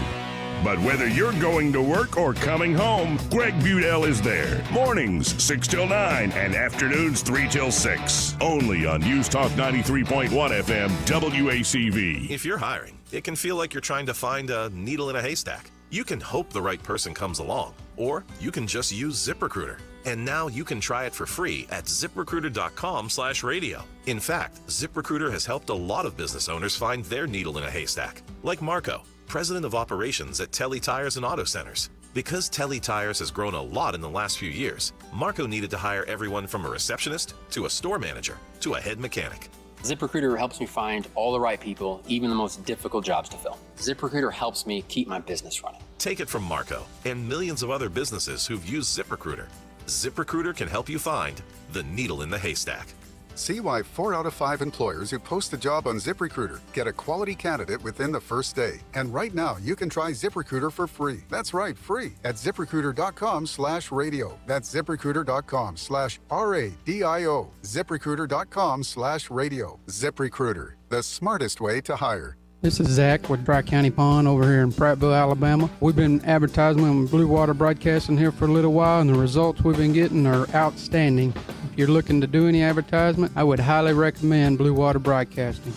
but whether you're going to work or coming home, Greg Budell is there. Mornings 6 till 9 and afternoons 3 till 6. Only on News Talk 93.1 FM WACV. If you're hiring, it can feel like you're trying to find a needle in a haystack. You can hope the right person comes along, or you can just use ZipRecruiter. And now you can try it for free at ZipRecruiter.com/radio. In fact, ZipRecruiter has helped a lot of business owners find their needle in a haystack, like Marco, president of operations at Telly Tires and Auto Centers. Because Telly Tires has grown a lot in the last few years, Marco needed to hire everyone from a receptionist to a store manager to a head mechanic. ZipRecruiter helps me find all the right people, even the most difficult jobs to fill. ZipRecruiter helps me keep my business running. Take it from Marco and millions of other businesses who've used ZipRecruiter. ZipRecruiter can help you find the needle in the haystack. See why 4 out of 5 employers who post a job on ZipRecruiter get a quality candidate within the first day. And right now, you can try ZipRecruiter for free. That's right, free at ZipRecruiter.com/radio. That's ZipRecruiter.com/RADIO. ZipRecruiter.com/radio. ZipRecruiter, the smartest way to hire. This is Zach with Dry County Pond over here in Prattville, Alabama. We've been advertising on Blue Water Broadcasting here for a little while, and the results we've been getting are outstanding. If you're looking to do any advertisement, I would highly recommend Blue Water Broadcasting.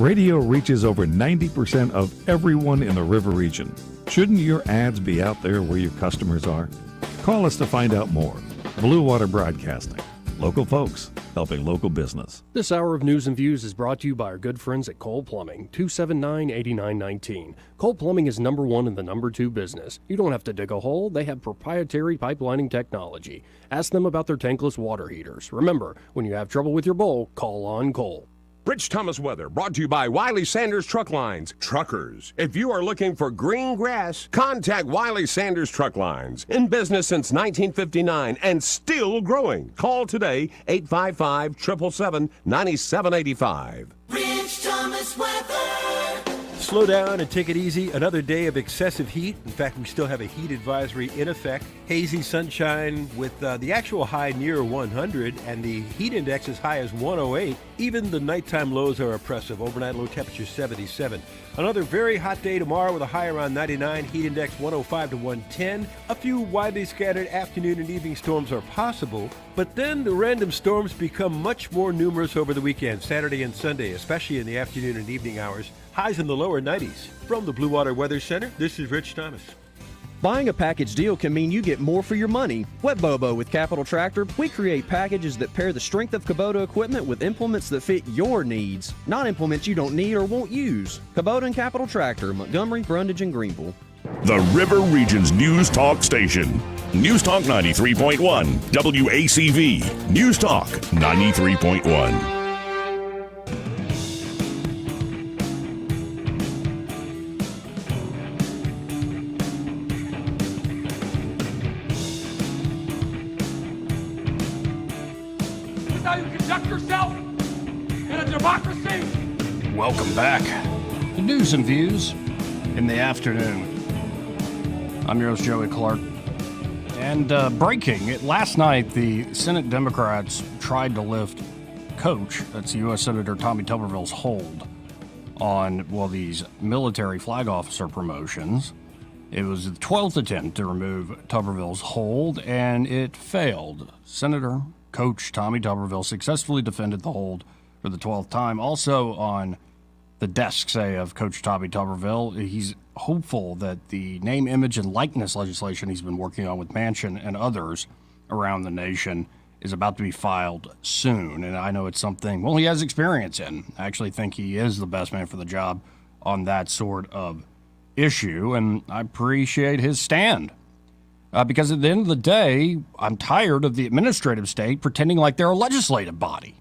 Radio reaches over 90% of everyone in the river region. Shouldn't your ads be out there where your customers are? Call us to find out more. Blue Water Broadcasting. Local folks helping local business. This hour of News and Views is brought to you by our good friends at Cole Plumbing, 279-8919. Cole Plumbing is number 1 in the number 2 business. You don't have to dig a hole. They have proprietary pipelining technology. Ask them about their tankless water heaters. Remember, when you have trouble with your bowl, call on Cole. Rich Thomas weather brought to you by Wiley Sanders Truck Lines. Truckers, if you are looking for green grass, contact Wiley Sanders Truck Lines. In business since 1959 and still growing. Call today, 855-777-9785. Rich Thomas weather. slow down and take it easy. Another day of excessive heat. In fact, we still have a heat advisory in effect. Hazy sunshine with the actual high near 100 and the heat index as high as 108. Even the nighttime lows are oppressive. Overnight low temperature 77. Another very hot day tomorrow with a high around 99, heat index 105 to 110. A few widely scattered afternoon and evening storms are possible, but then the random storms become much more numerous over the weekend, Saturday and Sunday, especially in the afternoon and evening hours. Highs in the lower 90s. From the Blue Water Weather Center, this is Rich Thomas. Buying a package deal can mean you get more for your money. Wet Bobo with Capital Tractor, we create packages that pair the strength of Kubota equipment with implements that fit your needs, not implements you don't need or won't use. Kubota and Capital Tractor, Montgomery, Brundage, and Greenville. The River Region's News Talk Station. News Talk 93.1, WACV. News Talk 93.1. How you conduct yourself in a democracy. Welcome back to News and Views in the afternoon. I'm your host, Joey Clark. And breaking, last night the Senate Democrats tried to lift Coach, that's U.S. Senator Tommy Tuberville's hold on, these military flag officer promotions. It was the 12th attempt to remove Tuberville's hold, and it failed. Senator Coach Tommy Tuberville successfully defended the hold for the 12th time. Also on the desk, of Coach Tommy Tuberville, he's hopeful that the name, image, and likeness legislation he's been working on with Manchin and others around the nation is about to be filed soon. And I know it's something, he has experience in. I actually think he is the best man for the job on that sort of issue, and I appreciate his stand. Because at the end of the day, I'm tired of the administrative state pretending like they're a legislative body.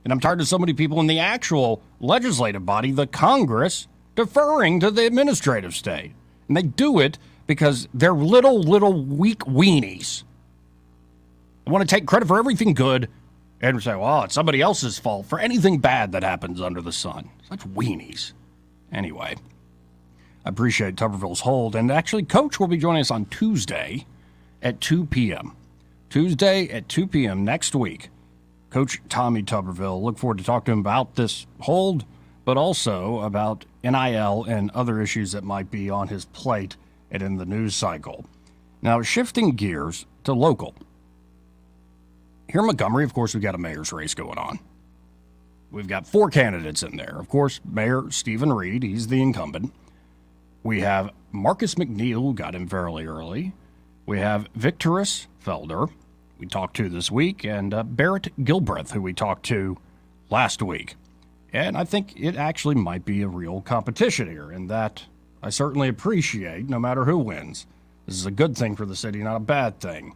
And I'm tired of so many people in the actual legislative body, the Congress, deferring to the administrative state. And they do it because they're little weak weenies. They want to take credit for everything good and say, it's somebody else's fault for anything bad that happens under the sun. Such weenies. Anyway, I appreciate Tuberville's hold. And actually, Coach will be joining us on Tuesday at 2 p.m. Tuesday at 2 p.m. next week. Coach Tommy Tuberville. Look forward to talking to him about this hold, but also about NIL and other issues that might be on his plate and in the news cycle. Now, shifting gears to local. Here in Montgomery, of course, we've got a mayor's race going on. We've got 4 candidates in there. Of course, Mayor Stephen Reed, he's the incumbent. We have Marcus McNeil, who got in fairly early. We have Victorus Felder, we talked to this week, and Barrett Gilbreth, who we talked to last week. And I think it actually might be a real competition here, and that I certainly appreciate no matter who wins. This is a good thing for the city, not a bad thing.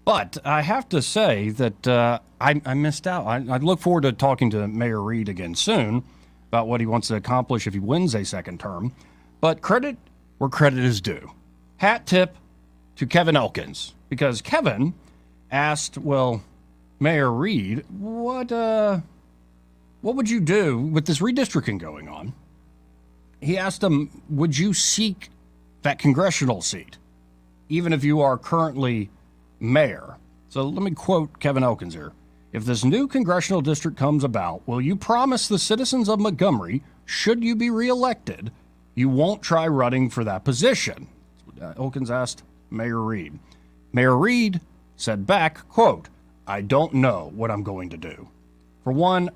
But I have to say that I missed out. I look forward to talking to Mayor Reed again soon about what he wants to accomplish if he wins a second term. But credit where credit is due. Hat tip to Kevin Elkins, because Kevin asked, Mayor Reed, what would you do with this redistricting going on? He asked him, would you seek that congressional seat, even if you are currently mayor? So let me quote Kevin Elkins here. If this new congressional district comes about, will you promise the citizens of Montgomery, should you be reelected, you won't try running for that position? Elkins asked Mayor Reed. Mayor Reed said back, quote, I don't know what I'm going to do. For one,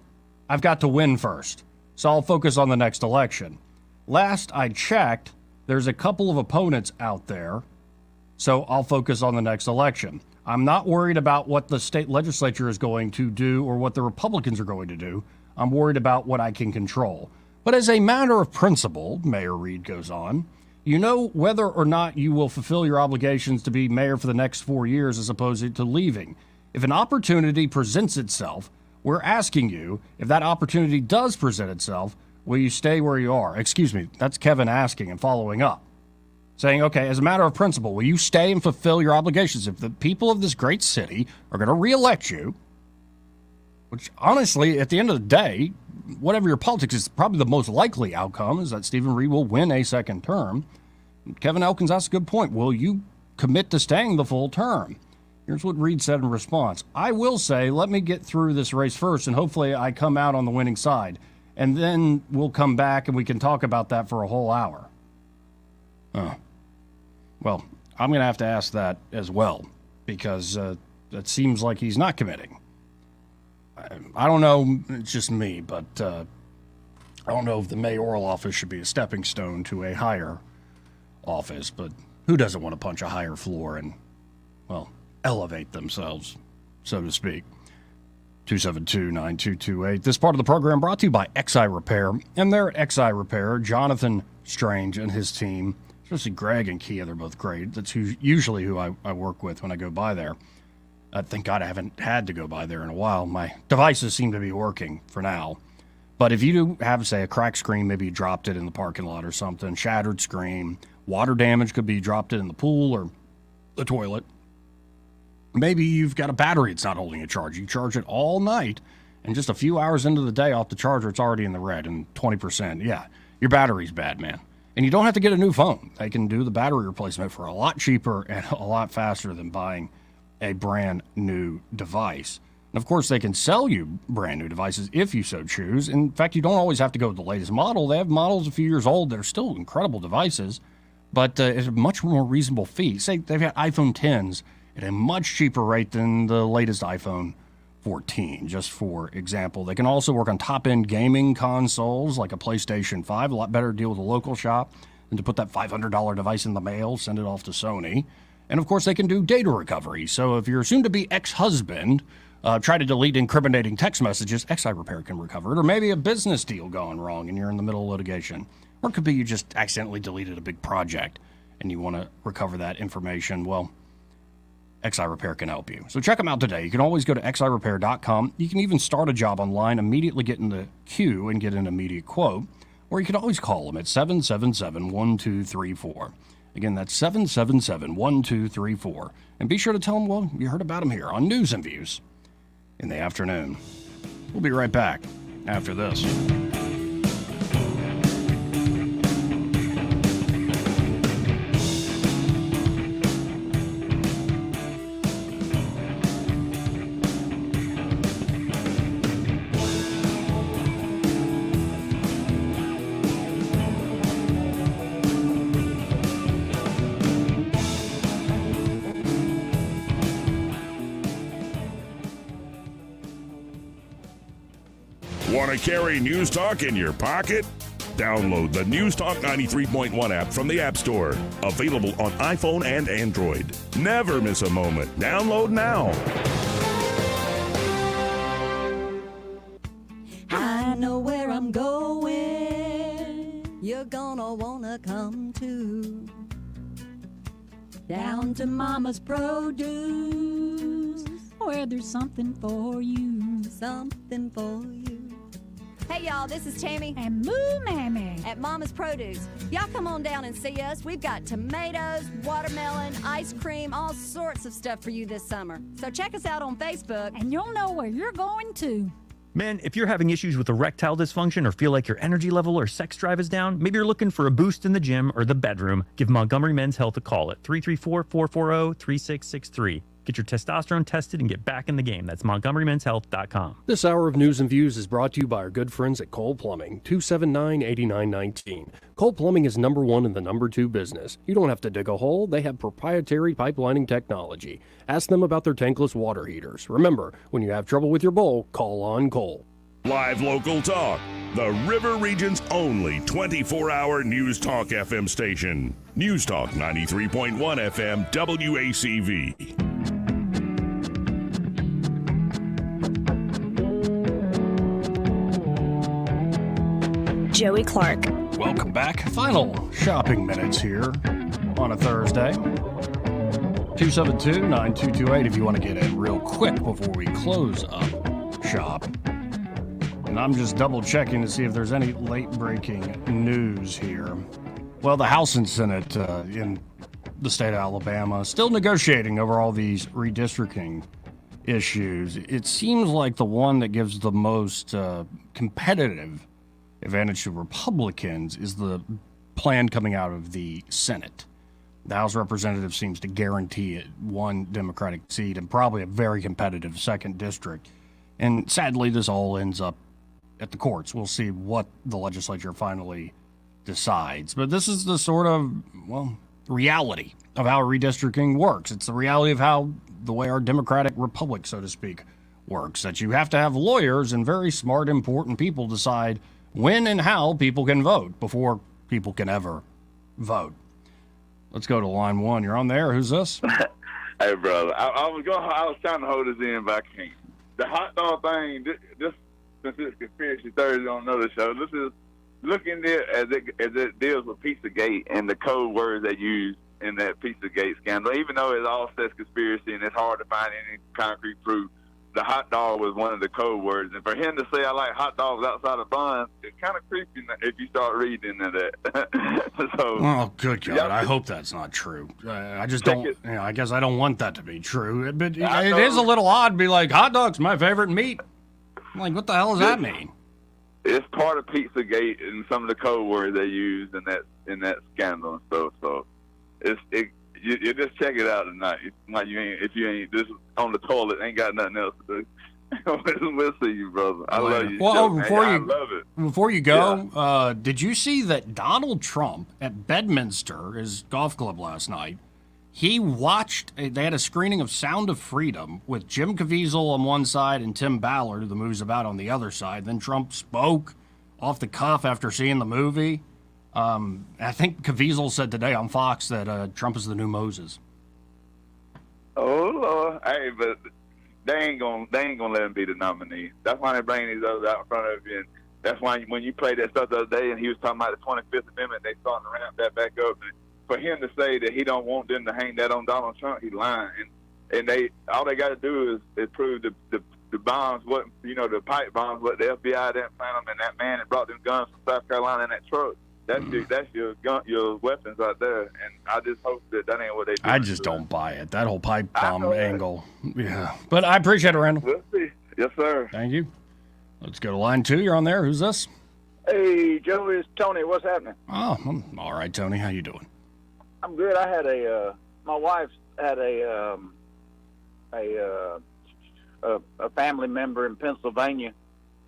I've got to win first, so I'll focus on the next election. Last I checked, there's a couple of opponents out there, so I'll focus on the next election. I'm not worried about what the state legislature is going to do or what the Republicans are going to do. I'm worried about what I can control. But as a matter of principle, Mayor Reed goes on, you know whether or not you will fulfill your obligations to be mayor for the next 4 years as opposed to leaving. If an opportunity presents itself, we're asking you, if that opportunity does present itself, will you stay where you are? Excuse me, that's Kevin asking and following up. Saying, okay, as a matter of principle, will you stay and fulfill your obligations? If the people of this great city are going to reelect you, which honestly, at the end of the day, whatever your politics is, probably the most likely outcome is that Stephen Reed will win a second term. Kevin Elkins asked a good point. Will you commit to staying the full term? Here's what Reed said in response. I will say, let me get through this race first, and hopefully I come out on the winning side. And then we'll come back and we can talk about that for a whole hour. Well, I'm going to have to ask that as well, because it seems like he's not committing. I don't know, it's just me, but I don't know if the mayoral office should be a stepping stone to a higher office, but who doesn't want to punch a higher floor and, well, elevate themselves, so to speak. 272-9228. This part of the program brought to you by XI Repair, and they're at XI Repair. Jonathan Strange and his team, especially Greg and Kia, they're both great. That's usually who I work with when I go by there. Thank God I haven't had to go by there in a while. My devices seem to be working for now. But if you do have, say, a cracked screen, maybe you dropped it in the parking lot or something, shattered screen, water damage, could be you dropped it in the pool or the toilet. Maybe you've got a battery that's not holding a charge. You charge it all night, and just a few hours into the day off the charger, it's already in the red and 20%. Yeah, your battery's bad, man. And you don't have to get a new phone. They can do the battery replacement for a lot cheaper and a lot faster than buying a brand new device. And of course, they can sell you brand new devices if you so choose. In fact, you don't always have to go with the latest model. They have models a few years old that are still incredible devices, but it's a much more reasonable fee. Say they've got iPhone 10s at a much cheaper rate than the latest iPhone 14, just for example. They can also work on top-end gaming consoles like a PlayStation 5, a lot better deal with a local shop than to put that $500 device in the mail, send it off to Sony. And of course, they can do data recovery. So if your soon-to-be ex-husband try to delete incriminating text messages, XI Repair can recover it. Or maybe a business deal gone wrong and you're in the middle of litigation. Or it could be you just accidentally deleted a big project and you want to recover that information. Well, XI Repair can help you. So check them out today. You can always go to xirepair.com. You can even start a job online, immediately get in the queue and get an immediate quote. Or you can always call them at 777-1234. Again, that's 777-1234. And be sure to tell them, well, you heard about them here on News and Views in the afternoon. We'll be right back after this. Want to carry News Talk in your pocket? Download the News Talk 93.1 app from the App Store. Available on iPhone and Android. Never miss a moment. Download now. I know where I'm going. You're gonna wanna come too. Down to Mama's Produce, where there's something for you. Something for you. Hey y'all, this is Tammy And Moo Mammy at Mama's Produce. Y'all come on down and see us. We've got tomatoes, watermelon, ice cream, all sorts of stuff for you this summer. So check us out on Facebook and you'll know where you're going to. Men, if you're having issues with erectile dysfunction or feel like your energy level or sex drive is down, maybe you're looking for a boost in the gym or the bedroom, give Montgomery Men's Health a call at 334-440-3663. Get your testosterone tested and get back in the game. That's MontgomeryMen'sHealth.com. This hour of News and Views is brought to you by our good friends at Cole Plumbing, 279-8919. Cole Plumbing is number one in the number two business. You don't have to dig a hole. They have proprietary pipelining technology. Ask them about their tankless water heaters. Remember, when you have trouble with your bowl, call on Cole. Live local talk. The River Region's only 24-hour News Talk FM station. News Talk 93.1 FM WACV. Joey Clark. Welcome back. Final shopping minutes here on a Thursday. 272-9228 if you want to get in real quick before we close up shop. And I'm just double checking to see if there's any late breaking news here. Well, the House and Senate in the state of Alabama still negotiating over all these redistricting issues, it seems like the one that gives the most competitive advantage to Republicans is the plan coming out of the Senate. The House of Representatives seems to guarantee it one Democratic seat and probably a very competitive second district. And sadly, this all ends up at the courts. We'll see what the legislature finally decides. But this is the sort of, well, reality of how redistricting works. It's the reality of how the way our democratic republic, so to speak, works. That you have to have lawyers and very smart, important people decide when and how people can vote before people can ever vote. Let's go to line one. You're on there. Who's this? Hey, brother. I was trying to hold this in, but I can't. The hot dog thing, this since it's Conspiracy Thursday on another show, this is looking at it as it deals with Pizzagate and the code words they use in that Pizzagate scandal. Even though it all says conspiracy and it's hard to find any concrete proof, the hot dog was one of the code words. And for him to say I like hot dogs outside of buns, it's kind of creepy if you start reading into that. So, oh, good God. I hope that's not true. I just don't, I guess I don't want that to be true. But it is a little odd to be like, hot dog's my favorite meat. I'm like, what the hell does that mean? It's part of Pizzagate and some of the code words they use in that scandal and stuff. So you just check it out tonight. If you ain't just on the toilet, ain't got nothing else to do. We'll see you, brother. I love you. Well, I love it. Before you go, did you see that Donald Trump at Bedminster, his golf club last night, he watched, they had a screening of Sound of Freedom with Jim Caviezel on one side and Tim Ballard, who the movie's about, on the other side. Then Trump spoke off the cuff after seeing the movie. I think Caviezel said today on Fox that Trump is the new Moses. Oh Lord, hey, but they ain't gonna let him be the nominee. That's why they bring these others out in front of you. And that's why when you played that stuff the other day, and he was talking about the 25th Amendment, they starting to ramp that back up. And for him to say that he don't want them to hang that on Donald Trump, he's lying. And they all they got to do is prove the bombs, the pipe bombs, what the FBI didn't plant them, and that man that brought them guns from South Carolina in that truck. That's your weapons out there, and I just hope that ain't what they do. I just don't buy it. That whole pipe bomb angle. Yeah. But I appreciate it, Randall. We'll see. Yes, sir. Thank you. Let's go to line two. You're on there. Who's this? Hey, Joe, it's Tony. What's happening? Oh, I'm all right, Tony. How you doing? I'm good. I had my wife had a family member in Pennsylvania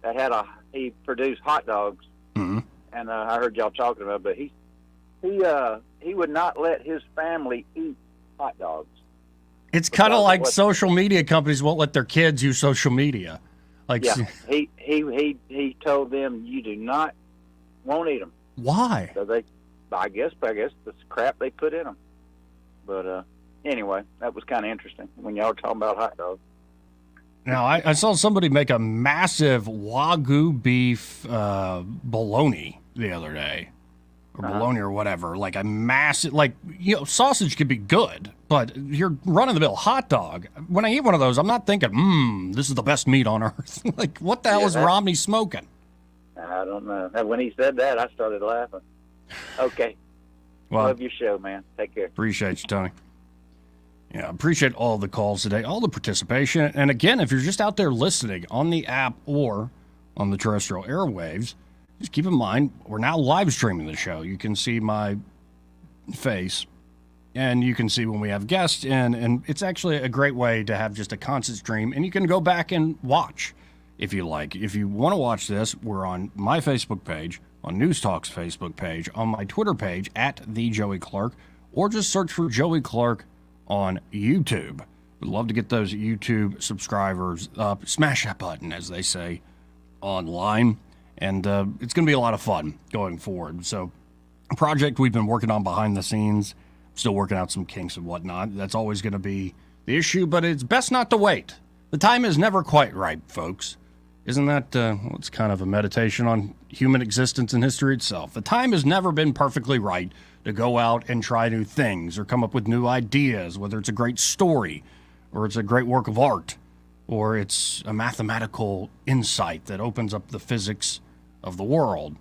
that he produced hot dogs. Mm-hmm. And I heard y'all talking about it, but he would not let his family eat hot dogs. It's kind of like social media companies won't let their kids use social media. Like, yeah, he told them you won't eat them. Why? So I guess the crap they put in them. But anyway, that was kind of interesting when y'all were talking about hot dogs. Now, I saw somebody make a massive Wagyu beef bologna the other day, or bologna or whatever. Like a massive, sausage could be good, but your run-of-the-mill hot dog, when I eat one of those, I'm not thinking, this is the best meat on earth. Like, what the hell is Romney smoking? I don't know. When he said that, I started laughing. Okay. Well, love your show, man. Take care. Appreciate you, Tony. Yeah, appreciate all the calls today, all the participation. And again, if you're just out there listening on the app or on the terrestrial airwaves, just keep in mind, we're now live streaming the show. You can see my face, and you can see when we have guests in, and it's actually a great way to have just a constant stream, and you can go back and watch if you like. If you want to watch this, we're on my Facebook page, on News Talk's Facebook page, on my Twitter page, @TheJoeyClark, or just search for Joey Clark on YouTube. We'd love to get those YouTube subscribers up. Smash that button, as they say online. And it's going to be a lot of fun going forward. So, a project we've been working on behind the scenes, still working out some kinks and whatnot. That's always going to be the issue, but it's best not to wait. The time is never quite right, folks. Isn't that, it's kind of a meditation on human existence and history itself. The time has never been perfectly right to go out and try new things or come up with new ideas, whether it's a great story or it's a great work of art or it's a mathematical insight that opens up the physics of the world.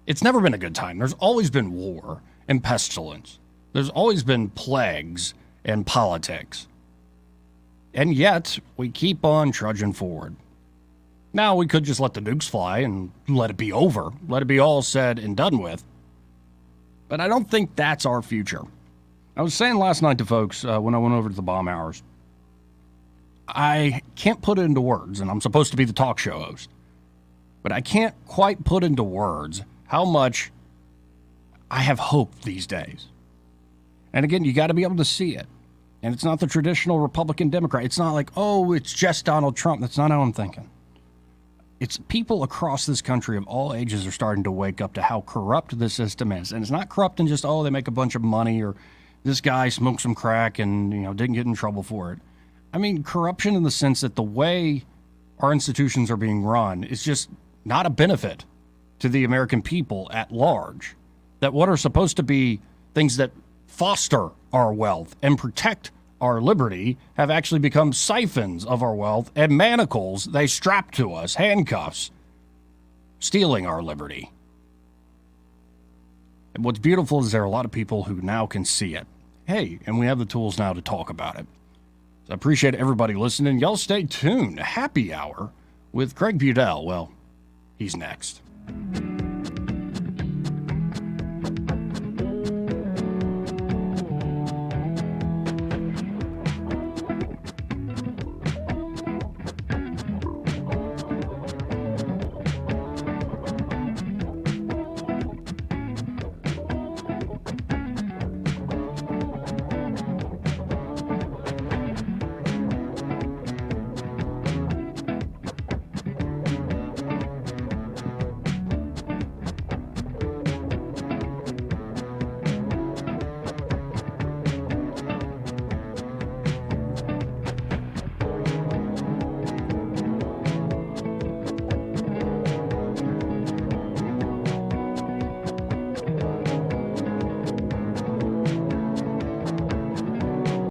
It's never been a good time. There's always been war and pestilence. There's always been plagues and politics. And yet, we keep on trudging forward. Now, we could just let the nukes fly and let it be over. Let it be all said and done with. But I don't think that's our future. I was saying last night to folks when I went over to the bomb hours, I can't put it into words, and I'm supposed to be the talk show host, but I can't quite put into words how much I have hope these days. And again, you got to be able to see it. And it's not the traditional Republican Democrat. It's not like, oh, it's just Donald Trump. That's not how I'm thinking. It's people across this country of all ages are starting to wake up to how corrupt this system is. And it's not corrupt in just, oh, they make a bunch of money, or this guy smoked some crack and, didn't get in trouble for it. I mean, corruption in the sense that the way our institutions are being run is just not a benefit to the American people at large. That what are supposed to be things that foster our wealth and protect our liberty have actually become siphons of our wealth and manacles they strap to us, handcuffs, stealing our liberty. And what's beautiful is there are a lot of people who now can see it. Hey, and we have the tools now to talk about it. So I appreciate everybody listening. Y'all stay tuned. Happy Hour with Craig Budell. Well, he's next.